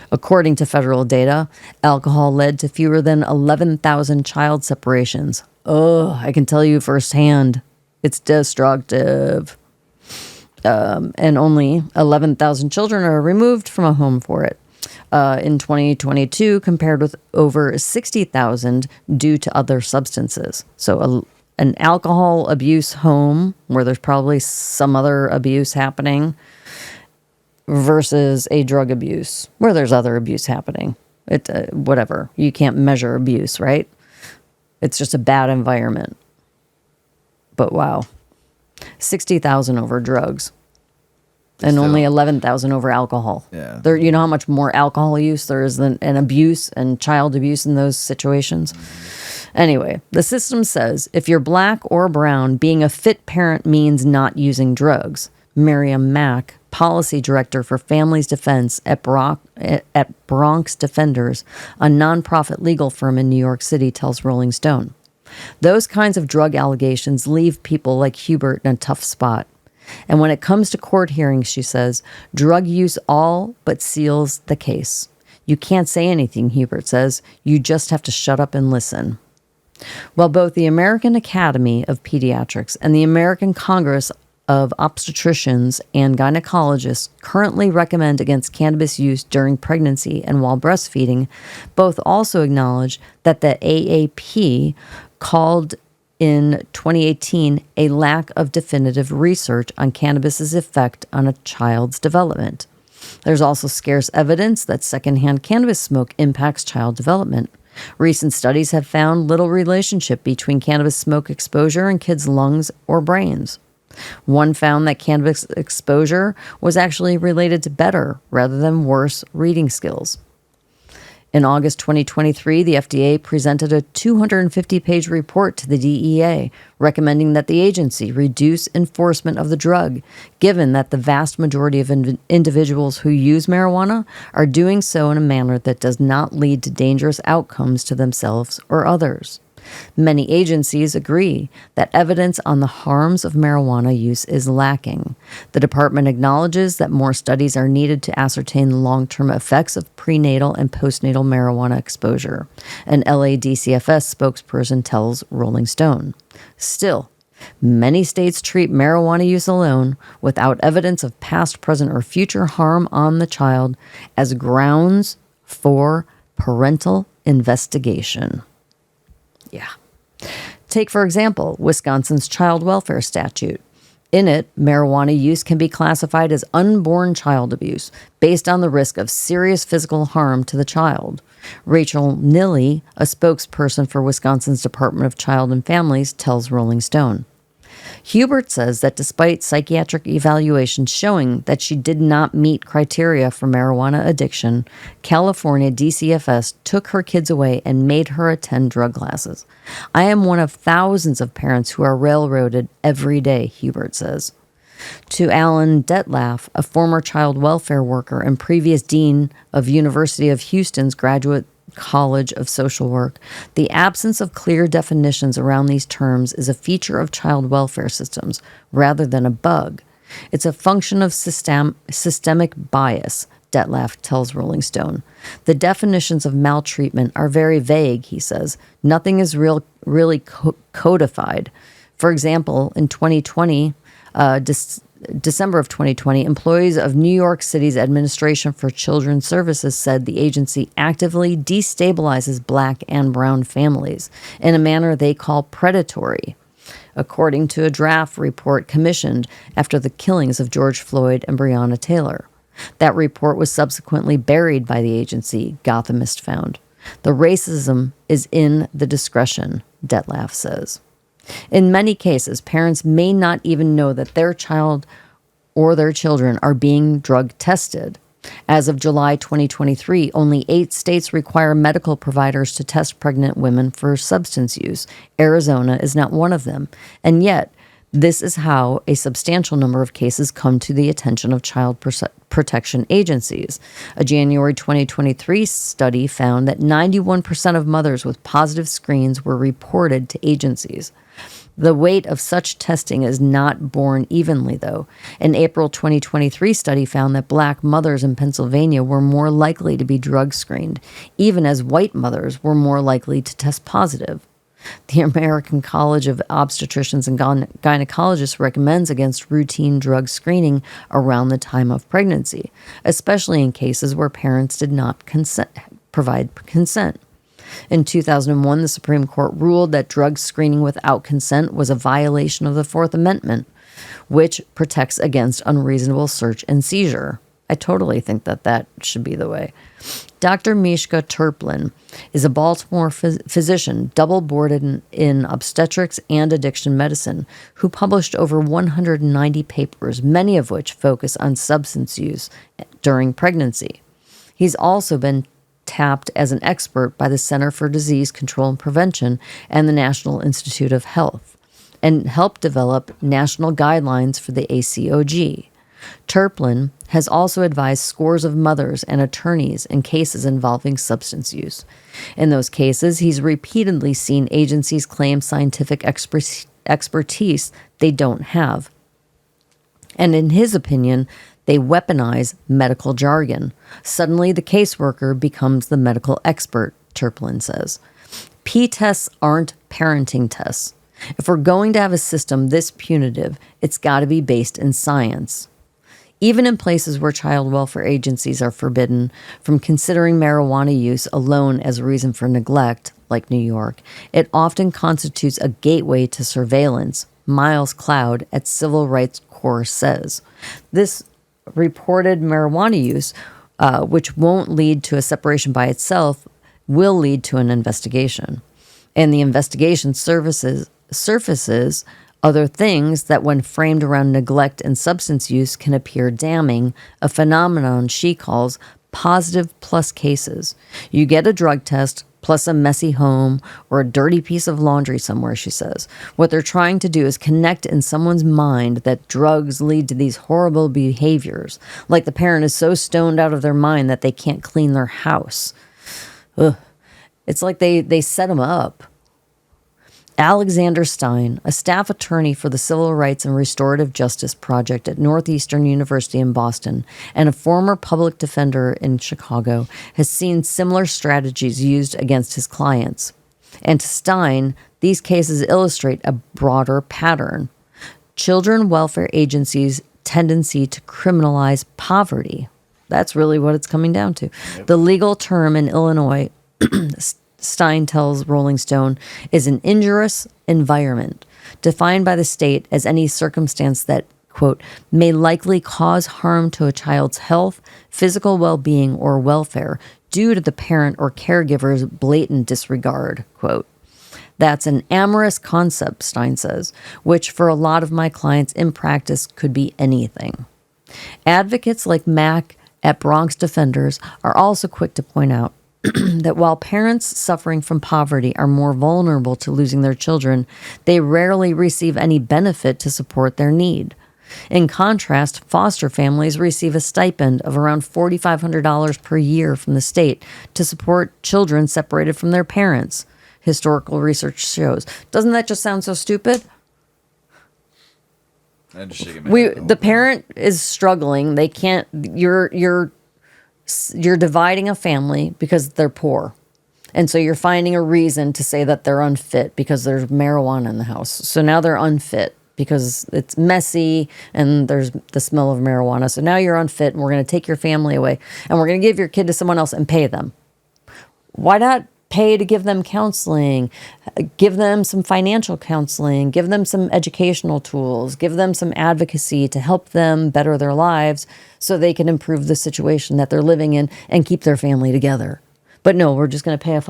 According to federal data, alcohol led to fewer than 11,000 child separations. Oh, I can tell you firsthand, it's destructive. And only 11,000 children are removed from a home for it. In 2022, compared with over 60,000 due to other substances. So an alcohol abuse home where there's probably some other abuse happening versus a drug abuse where there's other abuse happening. Whatever. You can't measure abuse, right? It's just a bad environment. But wow. 60,000 over drugs. And still, only 11,000 over alcohol. Yeah. You know how much more alcohol use there is than abuse and child abuse in those situations? Mm-hmm. Anyway, the system says if you're black or brown, being a fit parent means not using drugs. Miriam Mack, policy director for Families Defense at Bronx Defenders, a nonprofit legal firm in New York City, tells Rolling Stone. Those kinds of drug allegations leave people like Hubert in a tough spot. And when it comes to court hearings, she says, drug use all but seals the case. You can't say anything, Hubert says. You just have to shut up and listen. While both the American Academy of Pediatrics and the American Congress of Obstetricians and Gynecologists currently recommend against cannabis use during pregnancy and while breastfeeding, both also acknowledge that the AAP called in 2018 a lack of definitive research on cannabis's effect on a child's development. There's also scarce evidence that secondhand cannabis smoke impacts child development. Recent studies have found little relationship between cannabis smoke exposure and kids' lungs or brains. One found that cannabis exposure was actually related to better rather than worse reading skills. In August 2023, the FDA presented a 250-page report to the DEA recommending that the agency reduce enforcement of the drug, given that the vast majority of individuals who use marijuana are doing so in a manner that does not lead to dangerous outcomes to themselves or others. Many agencies agree that evidence on the harms of marijuana use is lacking. The department acknowledges that more studies are needed to ascertain the long-term effects of prenatal and postnatal marijuana exposure, an LADCFS spokesperson tells Rolling Stone. Still, many states treat marijuana use alone, without evidence of past, present, or future harm on the child, as grounds for parental investigation. Yeah. Take, for example, Wisconsin's child welfare statute. In it, marijuana use can be classified as unborn child abuse based on the risk of serious physical harm to the child. Rachel Nilly, a spokesperson for Wisconsin's Department of Child and Families, tells Rolling Stone. Hubert says that despite psychiatric evaluations showing that she did not meet criteria for marijuana addiction, California DCFS took her kids away and made her attend drug classes. I am one of thousands of parents who are railroaded every day, Hubert says. To Alan Detlaff, a former child welfare worker and previous dean of University of Houston's Graduate College of Social Work, the absence of clear definitions around these terms is a feature of child welfare systems rather than a bug. It's a function of systemic bias, Detlaff tells Rolling Stone. The definitions of maltreatment are very vague, he says. Nothing is really codified. For example, in 2020, December of 2020, employees of New York City's Administration for Children's Services said the agency actively destabilizes black and brown families in a manner they call predatory, according to a draft report commissioned after the killings of George Floyd and Breonna Taylor. That report was subsequently buried by the agency, Gothamist found. The racism is in the discretion, Detlaff says. In many cases, parents may not even know that their child or their children are being drug tested. As of July 2023, only 8 states require medical providers to test pregnant women for substance use. Arizona is not one of them. And yet, this is how a substantial number of cases come to the attention of child protection agencies. A January 2023 study found that 91% of mothers with positive screens were reported to agencies. The weight of such testing is not borne evenly, though. An April 2023 study found that black mothers in Pennsylvania were more likely to be drug screened, even as white mothers were more likely to test positive. The American College of Obstetricians and Gynecologists recommends against routine drug screening around the time of pregnancy, especially in cases where parents did not provide consent. In 2001, the Supreme Court ruled that drug screening without consent was a violation of the Fourth Amendment, which protects against unreasonable search and seizure. I totally think that should be the way. Dr. Mishka Turplin is a Baltimore physician, double-boarded in obstetrics and addiction medicine, who published over 190 papers, many of which focus on substance use during pregnancy. He's also been tapped as an expert by the Center for Disease Control and Prevention and the National Institute of Health, and helped develop national guidelines for the ACOG. Turplin has also advised scores of mothers and attorneys in cases involving substance use. In those cases, he's repeatedly seen agencies claim scientific expertise they don't have. And in his opinion, they weaponize medical jargon. Suddenly, the caseworker becomes the medical expert, Turplin says. P-tests aren't parenting tests. If we're going to have a system this punitive, it's got to be based in science. Even in places where child welfare agencies are forbidden from considering marijuana use alone as a reason for neglect, like New York, it often constitutes a gateway to surveillance, Miles Cloud at Civil Rights Corps says. This reported marijuana use, which won't lead to a separation by itself, will lead to an investigation. And the investigation surfaces other things that, when framed around neglect and substance use, can appear damning, a phenomenon she calls positive plus cases. You get a drug test plus a messy home or a dirty piece of laundry somewhere, she says. What they're trying to do is connect in someone's mind that drugs lead to these horrible behaviors, like the parent is so stoned out of their mind that they can't clean their house. Ugh. It's like they set them up. Alexander Stein, a staff attorney for the Civil Rights and Restorative Justice Project at Northeastern University in Boston and a former public defender in Chicago, has seen similar strategies used against his clients. And to Stein, these cases illustrate a broader pattern. Children welfare agencies' tendency to criminalize poverty. That's really what it's coming down to. Yep. The legal term in Illinois, Stein tells Rolling Stone, is an injurious environment, defined by the state as any circumstance that, quote, may likely cause harm to a child's health, physical well-being, or welfare due to the parent or caregiver's blatant disregard, quote. That's an amorous concept, Stein says, which for a lot of my clients in practice could be anything. Advocates like Mac at Bronx Defenders are also quick to point out that while parents suffering from poverty are more vulnerable to losing their children, they rarely receive any benefit to support their need. In contrast, foster families receive a stipend of around $4,500 per year from the state to support children separated from their parents, historical research shows. Doesn't that just sound so stupid? The parent is struggling. They can't. You're dividing a family because they're poor. And so you're finding a reason to say that they're unfit because there's marijuana in the house. So now they're unfit because it's messy and there's the smell of marijuana. So now you're unfit and we're going to take your family away and we're going to give your kid to someone else and pay them. Why not pay to give them counseling, give them some financial counseling, give them some educational tools, give them some advocacy to help them better their lives so they can improve the situation that they're living in and keep their family together. But no, we're just going to pay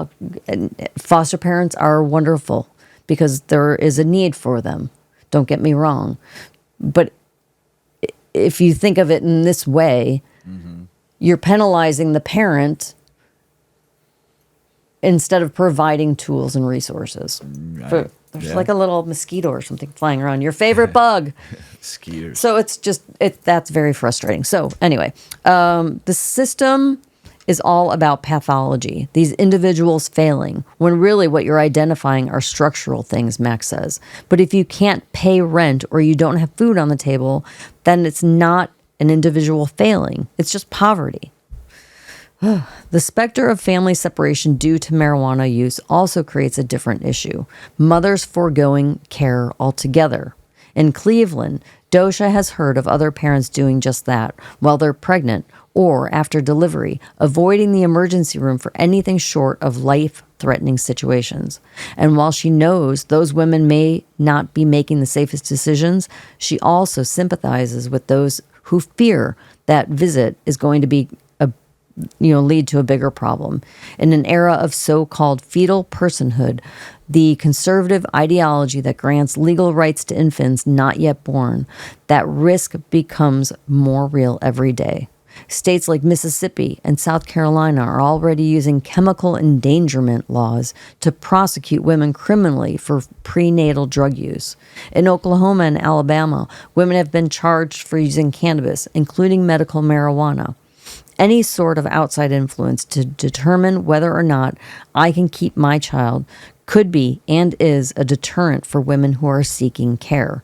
foster parents are wonderful because there is a need for them. Don't get me wrong. But if you think of it in this way, you're penalizing the parent instead of providing tools and resources. Right. There's like a little mosquito or something flying around. Your favorite bug. Skeeters. So it's just, that's very frustrating. So anyway, the system is all about pathology, these individuals failing, when really what you're identifying are structural things, Max says. But if you can't pay rent or you don't have food on the table, then it's not an individual failing. It's just poverty. The specter of family separation due to marijuana use also creates a different issue. Mothers foregoing care altogether. In Cleveland, Dosha has heard of other parents doing just that while they're pregnant or after delivery, avoiding the emergency room for anything short of life-threatening situations. And while she knows those women may not be making the safest decisions, she also sympathizes with those who fear that visit is going to be lead to a bigger problem. In an era of so-called fetal personhood, the conservative ideology that grants legal rights to infants not yet born, that risk becomes more real every day. States like Mississippi and South Carolina are already using chemical endangerment laws to prosecute women criminally for prenatal drug use. In Oklahoma and Alabama, women have been charged for using cannabis, including medical marijuana. Any sort of outside influence to determine whether or not I can keep my child could be and is a deterrent for women who are seeking care,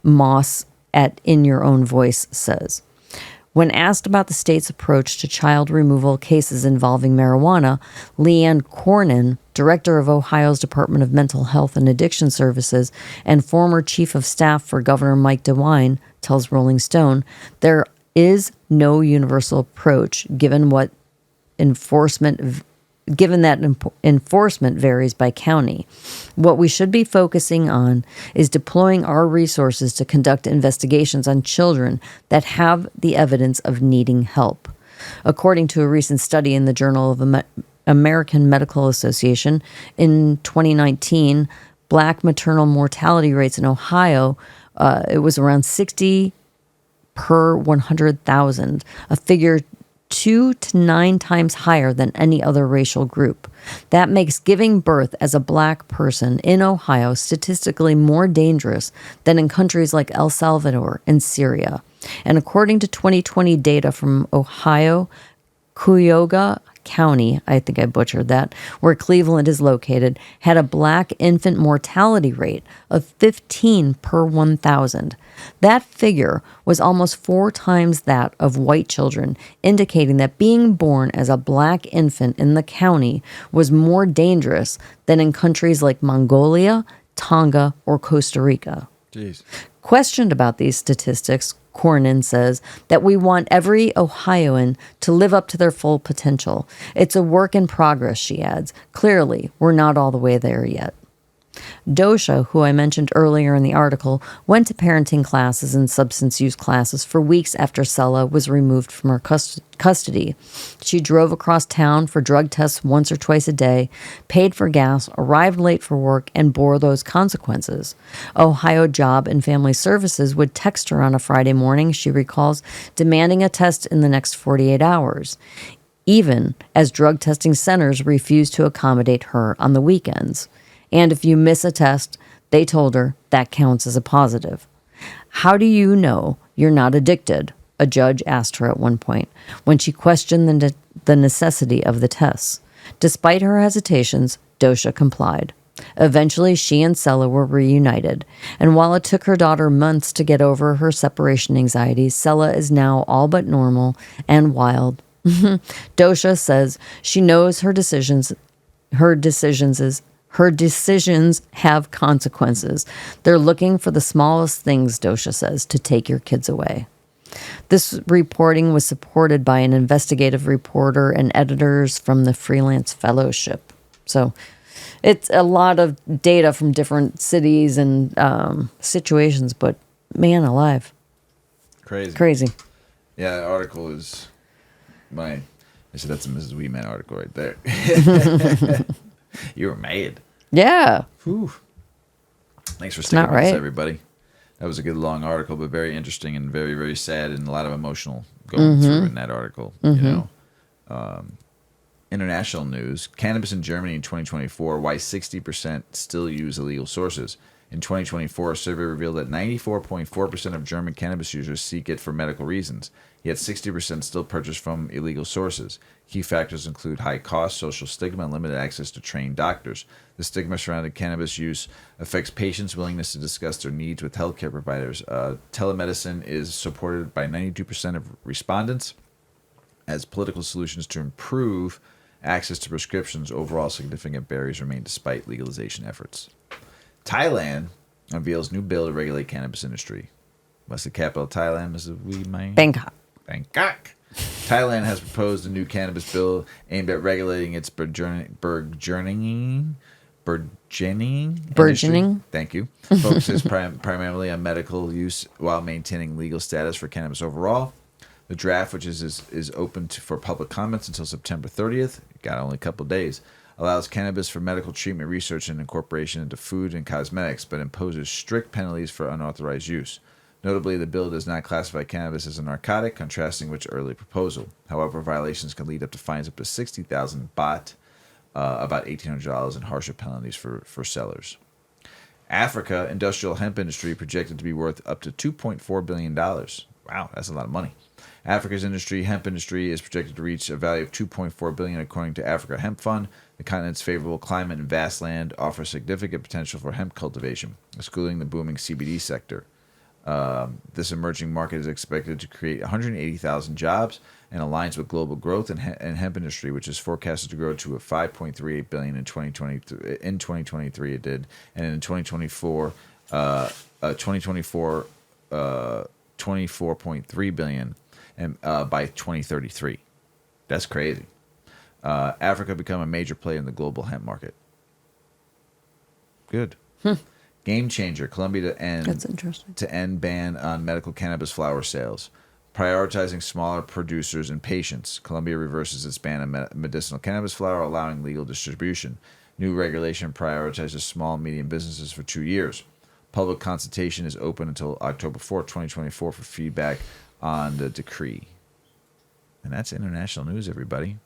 Moss at In Your Own Voice says. When asked about the state's approach to child removal cases involving marijuana, Leanne Cornyn, director of Ohio's Department of Mental Health and Addiction Services and former chief of staff for Governor Mike DeWine, tells Rolling Stone, there is no universal approach given that enforcement varies by county. What we should be focusing on is deploying our resources to conduct investigations on children that have the evidence of needing help. According to a recent study in the Journal of American Medical Association, in 2019, Black maternal mortality rates in Ohio, it was around 60 per 100,000, a figure 2 to 9 times higher than any other racial group. That makes giving birth as a Black person in Ohio statistically more dangerous than in countries like El Salvador and Syria. And according to 2020 data from Ohio, Cuyahoga County, I think I butchered that, where Cleveland is located, had a Black infant mortality rate of 15 per 1,000. That figure was almost 4 times that of white children, indicating that being born as a Black infant in the county was more dangerous than in countries like Mongolia, Tonga, or Costa Rica. Jeez. Questioned about these statistics, Cornyn says that we want every Ohioan to live up to their full potential. It's a work in progress, she adds. Clearly, we're not all the way there yet. Dosha, who I mentioned earlier in the article, went to parenting classes and substance use classes for weeks after Sella was removed from her custody. She drove across town for drug tests once or twice a day, paid for gas, arrived late for work, and bore those consequences. Ohio Job and Family Services would text her on a Friday morning, she recalls, demanding a test in the next 48 hours, even as drug testing centers refused to accommodate her on the weekends. And if you miss a test, they told her that counts as a positive. How do you know you're not addicted? A judge asked her at one point when she questioned the necessity of the tests. Despite her hesitations, Dosha complied. Eventually, she and Sella were reunited. And while it took her daughter months to get over her separation anxieties, Sella is now all but normal and wild. Dosha says she knows her decisions have consequences. They're looking for the smallest things, Dosha says, to take your kids away. This reporting was supported by an investigative reporter and editors from the Freelance Fellowship. So it's a lot of data from different cities and situations, but man alive. Crazy. Yeah, the article is I said that's a Mrs. Weedman article right there. You were mad. Yeah. Whew. Thanks for sticking with us, everybody. That was a good long article, but very interesting and very, very sad and a lot of emotional going through in that article. You know, international news: cannabis in Germany in 2024. Why 60% still use illegal sources? In 2024, a survey revealed that 94.4% of German cannabis users seek it for medical reasons, yet 60% still purchase from illegal sources. Key factors include high cost, social stigma, and limited access to trained doctors. The stigma surrounding cannabis use affects patients' willingness to discuss their needs with healthcare providers. Telemedicine is supported by 92% of respondents as political solutions to improve access to prescriptions. Overall, significant barriers remain despite legalization efforts. Thailand unveils new bill to regulate cannabis industry. What's the capital of Thailand, Mrs. Weedman? Bangkok. Thailand has proposed a new cannabis bill aimed at regulating its burgeoning industry. Thank you. Focuses primarily on medical use while maintaining legal status for cannabis overall. The draft, which is open for public comments until September 30th, got only a couple days, allows cannabis for medical treatment, research, and incorporation into food and cosmetics, but imposes strict penalties for unauthorized use. Notably, the bill does not classify cannabis as a narcotic, contrasting with early proposal. However, violations can lead up to fines up to 60,000 baht, about $1,800, and harsher penalties for sellers. Africa, industrial hemp industry projected to be worth up to $2.4 billion. Wow, that's a lot of money. Africa's hemp industry is projected to reach a value of $2.4 billion according to Africa Hemp Fund. The continent's favorable climate and vast land offer significant potential for hemp cultivation, excluding the booming CBD sector. This emerging market is expected to create 180,000 jobs and aligns with global growth in hemp industry, which is forecasted to grow to a $5.38 billion in 2023. In 2023, it did, and in 2024, 24.3 billion, and by 2033. That's crazy. Africa become a major player in the global hemp market. Good. Game changer. Colombia That's interesting. to end ban on medical cannabis flower sales. Prioritizing smaller producers and patients. Colombia reverses its ban on medicinal cannabis flower, allowing legal distribution. New regulation prioritizes small and medium businesses for 2 years. Public consultation is open until October 4th, 2024 for feedback on the decree. And that's international news, everybody.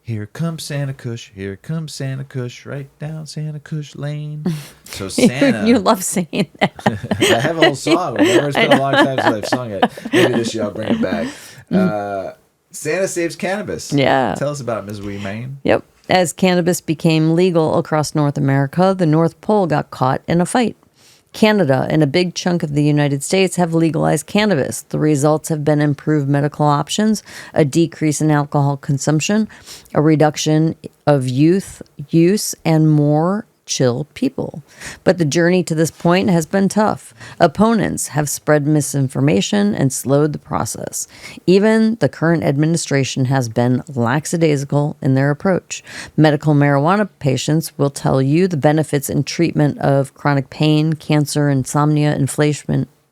Here comes Santa Kush. Here comes Santa Kush. Right down Santa Kush Lane. So Santa. You love saying that. I have a whole song. Remember, it's been a long time since I've sung it. Maybe this year I'll bring it back. Santa saves cannabis. Yeah. Tell us about it, Ms. Weedman. Yep. As cannabis became legal across North America, the North Pole got caught in a fight. Canada and a big chunk of the United States have legalized cannabis. The results have been improved medical options, a decrease in alcohol consumption, a reduction of youth use, and more chill people. But the journey to this point has been tough. Opponents have spread misinformation and slowed the process. Even the current administration has been lackadaisical in their approach. Medical marijuana patients will tell you the benefits in treatment of chronic pain, cancer, insomnia,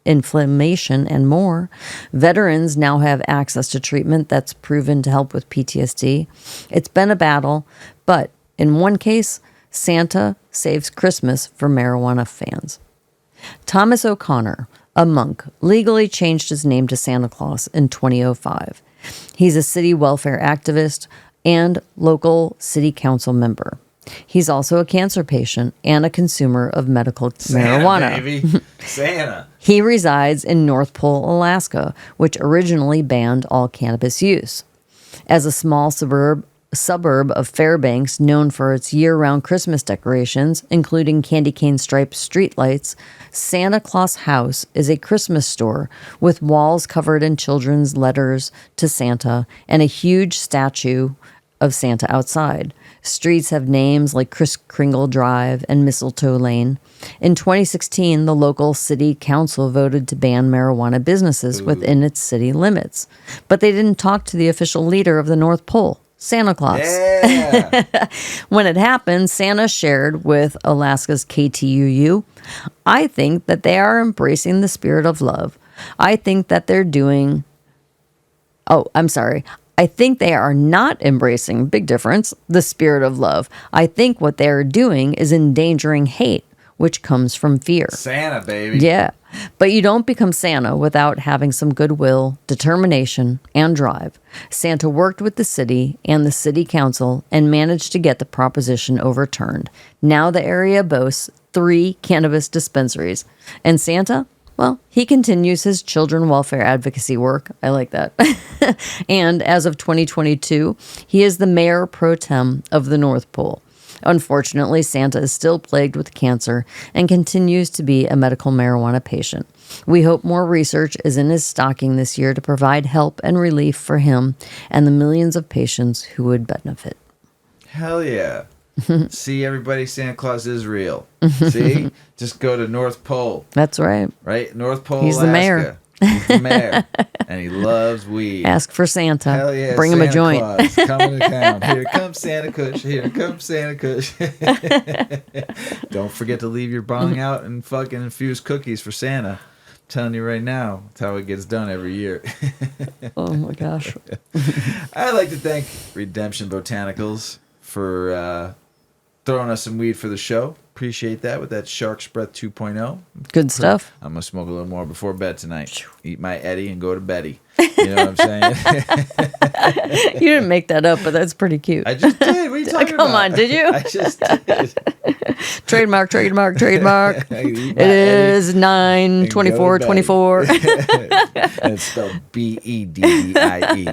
inflammation, and more. Veterans now have access to treatment that's proven to help with PTSD. It's been a battle, but in one case, Santa saves Christmas for marijuana fans. Thomas O'Connor, a monk, legally changed his name to Santa Claus in 2005. He's a city welfare activist and local city council member. He's also a cancer patient and a consumer of medical marijuana. Baby. Santa. He resides in North Pole, Alaska, which originally banned all cannabis use. As a small suburb of Fairbanks, known for its year-round Christmas decorations, including candy cane striped streetlights, Santa Claus House is a Christmas store with walls covered in children's letters to Santa and a huge statue of Santa outside. Streets have names like Kris Kringle Drive and Mistletoe Lane. In 2016, the local city council voted to ban marijuana businesses within its city limits. But they didn't talk to the official leader of the North Pole, Santa Claus. Yeah. When it happened, Santa shared with Alaska's KTUU, I think that they are embracing the spirit of love. I think that they're doing... Oh, I'm sorry. I think they are not embracing, big difference, the spirit of love. I think what they are doing is endangering hate, which comes from fear. Santa, baby. Yeah. But you don't become Santa without having some goodwill, determination, and drive. Santa worked with the city and the city council and managed to get the proposition overturned. Now the area boasts 3 cannabis dispensaries. And Santa, well, he continues his children welfare advocacy work. I like that. And as of 2022, he is the mayor pro tem of the North Pole. Unfortunately, Santa is still plagued with cancer and continues to be a medical marijuana patient. We hope more research is in his stocking this year to provide help and relief for him and the millions of patients who would benefit. Hell yeah. See, everybody, Santa Claus is real. See? Just go to North Pole. That's right. Right? North Pole, He's Alaska. the mayor. He's the mayor. And he loves weed. Ask for Santa. Hell yeah. Bring Santa him a joint. Claus, coming to town. Here comes Santa Kush. Here comes Santa Kush. Don't forget to leave your bong out and fucking infuse cookies for Santa. I'm telling you right now, that's how it gets done every year. Oh my gosh. I'd like to thank Redemption Botanicals for throwing us some weed for the show. Appreciate that with that SharksBreath 2.0. Good stuff. I'm going to smoke a little more before bed tonight. Eat my Eddie and go to Betty. You know what I'm saying? You didn't make that up, but that's pretty cute. I just did. What are you talking about? Come on, did you? I just did. Trademark. It is 9/24/24. And it's spelled BEDDIE.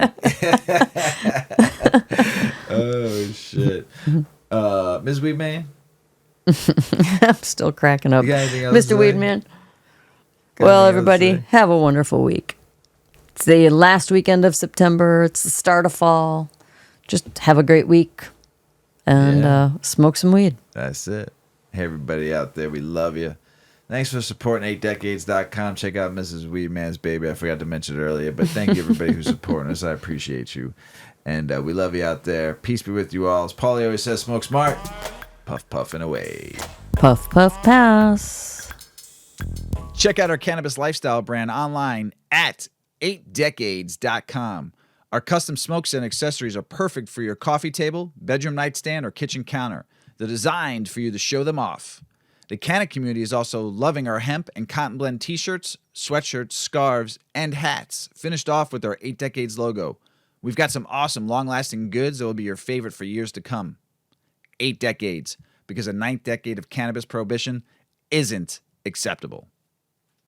Oh, shit. Ms. Weedman? I'm still cracking up. You got anything else Mr. to say? Weedman. Got Well, anything else to everybody, say? have a wonderful week. It's the last weekend of September. It's the start of fall. Just have a great week and smoke some weed. That's it. Hey, everybody out there, we love you. Thanks for supporting 8decades.com. Check out Mrs. Weedman's baby. I forgot to mention it earlier, but thank you, everybody who's supporting us. I appreciate you. And we love you out there. Peace be with you all. As Paulie always says, smoke smart. Puff, puff, and away. Puff, puff, pass. Check out our cannabis lifestyle brand online at 8decades.com. Our custom smokes and accessories are perfect for your coffee table, bedroom nightstand, or kitchen counter. They're designed for you to show them off. The Canna community is also loving our hemp and cotton blend t-shirts, sweatshirts, scarves, and hats, finished off with our 8 Decades logo. We've got some awesome long-lasting goods that will be your favorite for years to come. 8 Decades, because a 9th decade of cannabis prohibition isn't acceptable.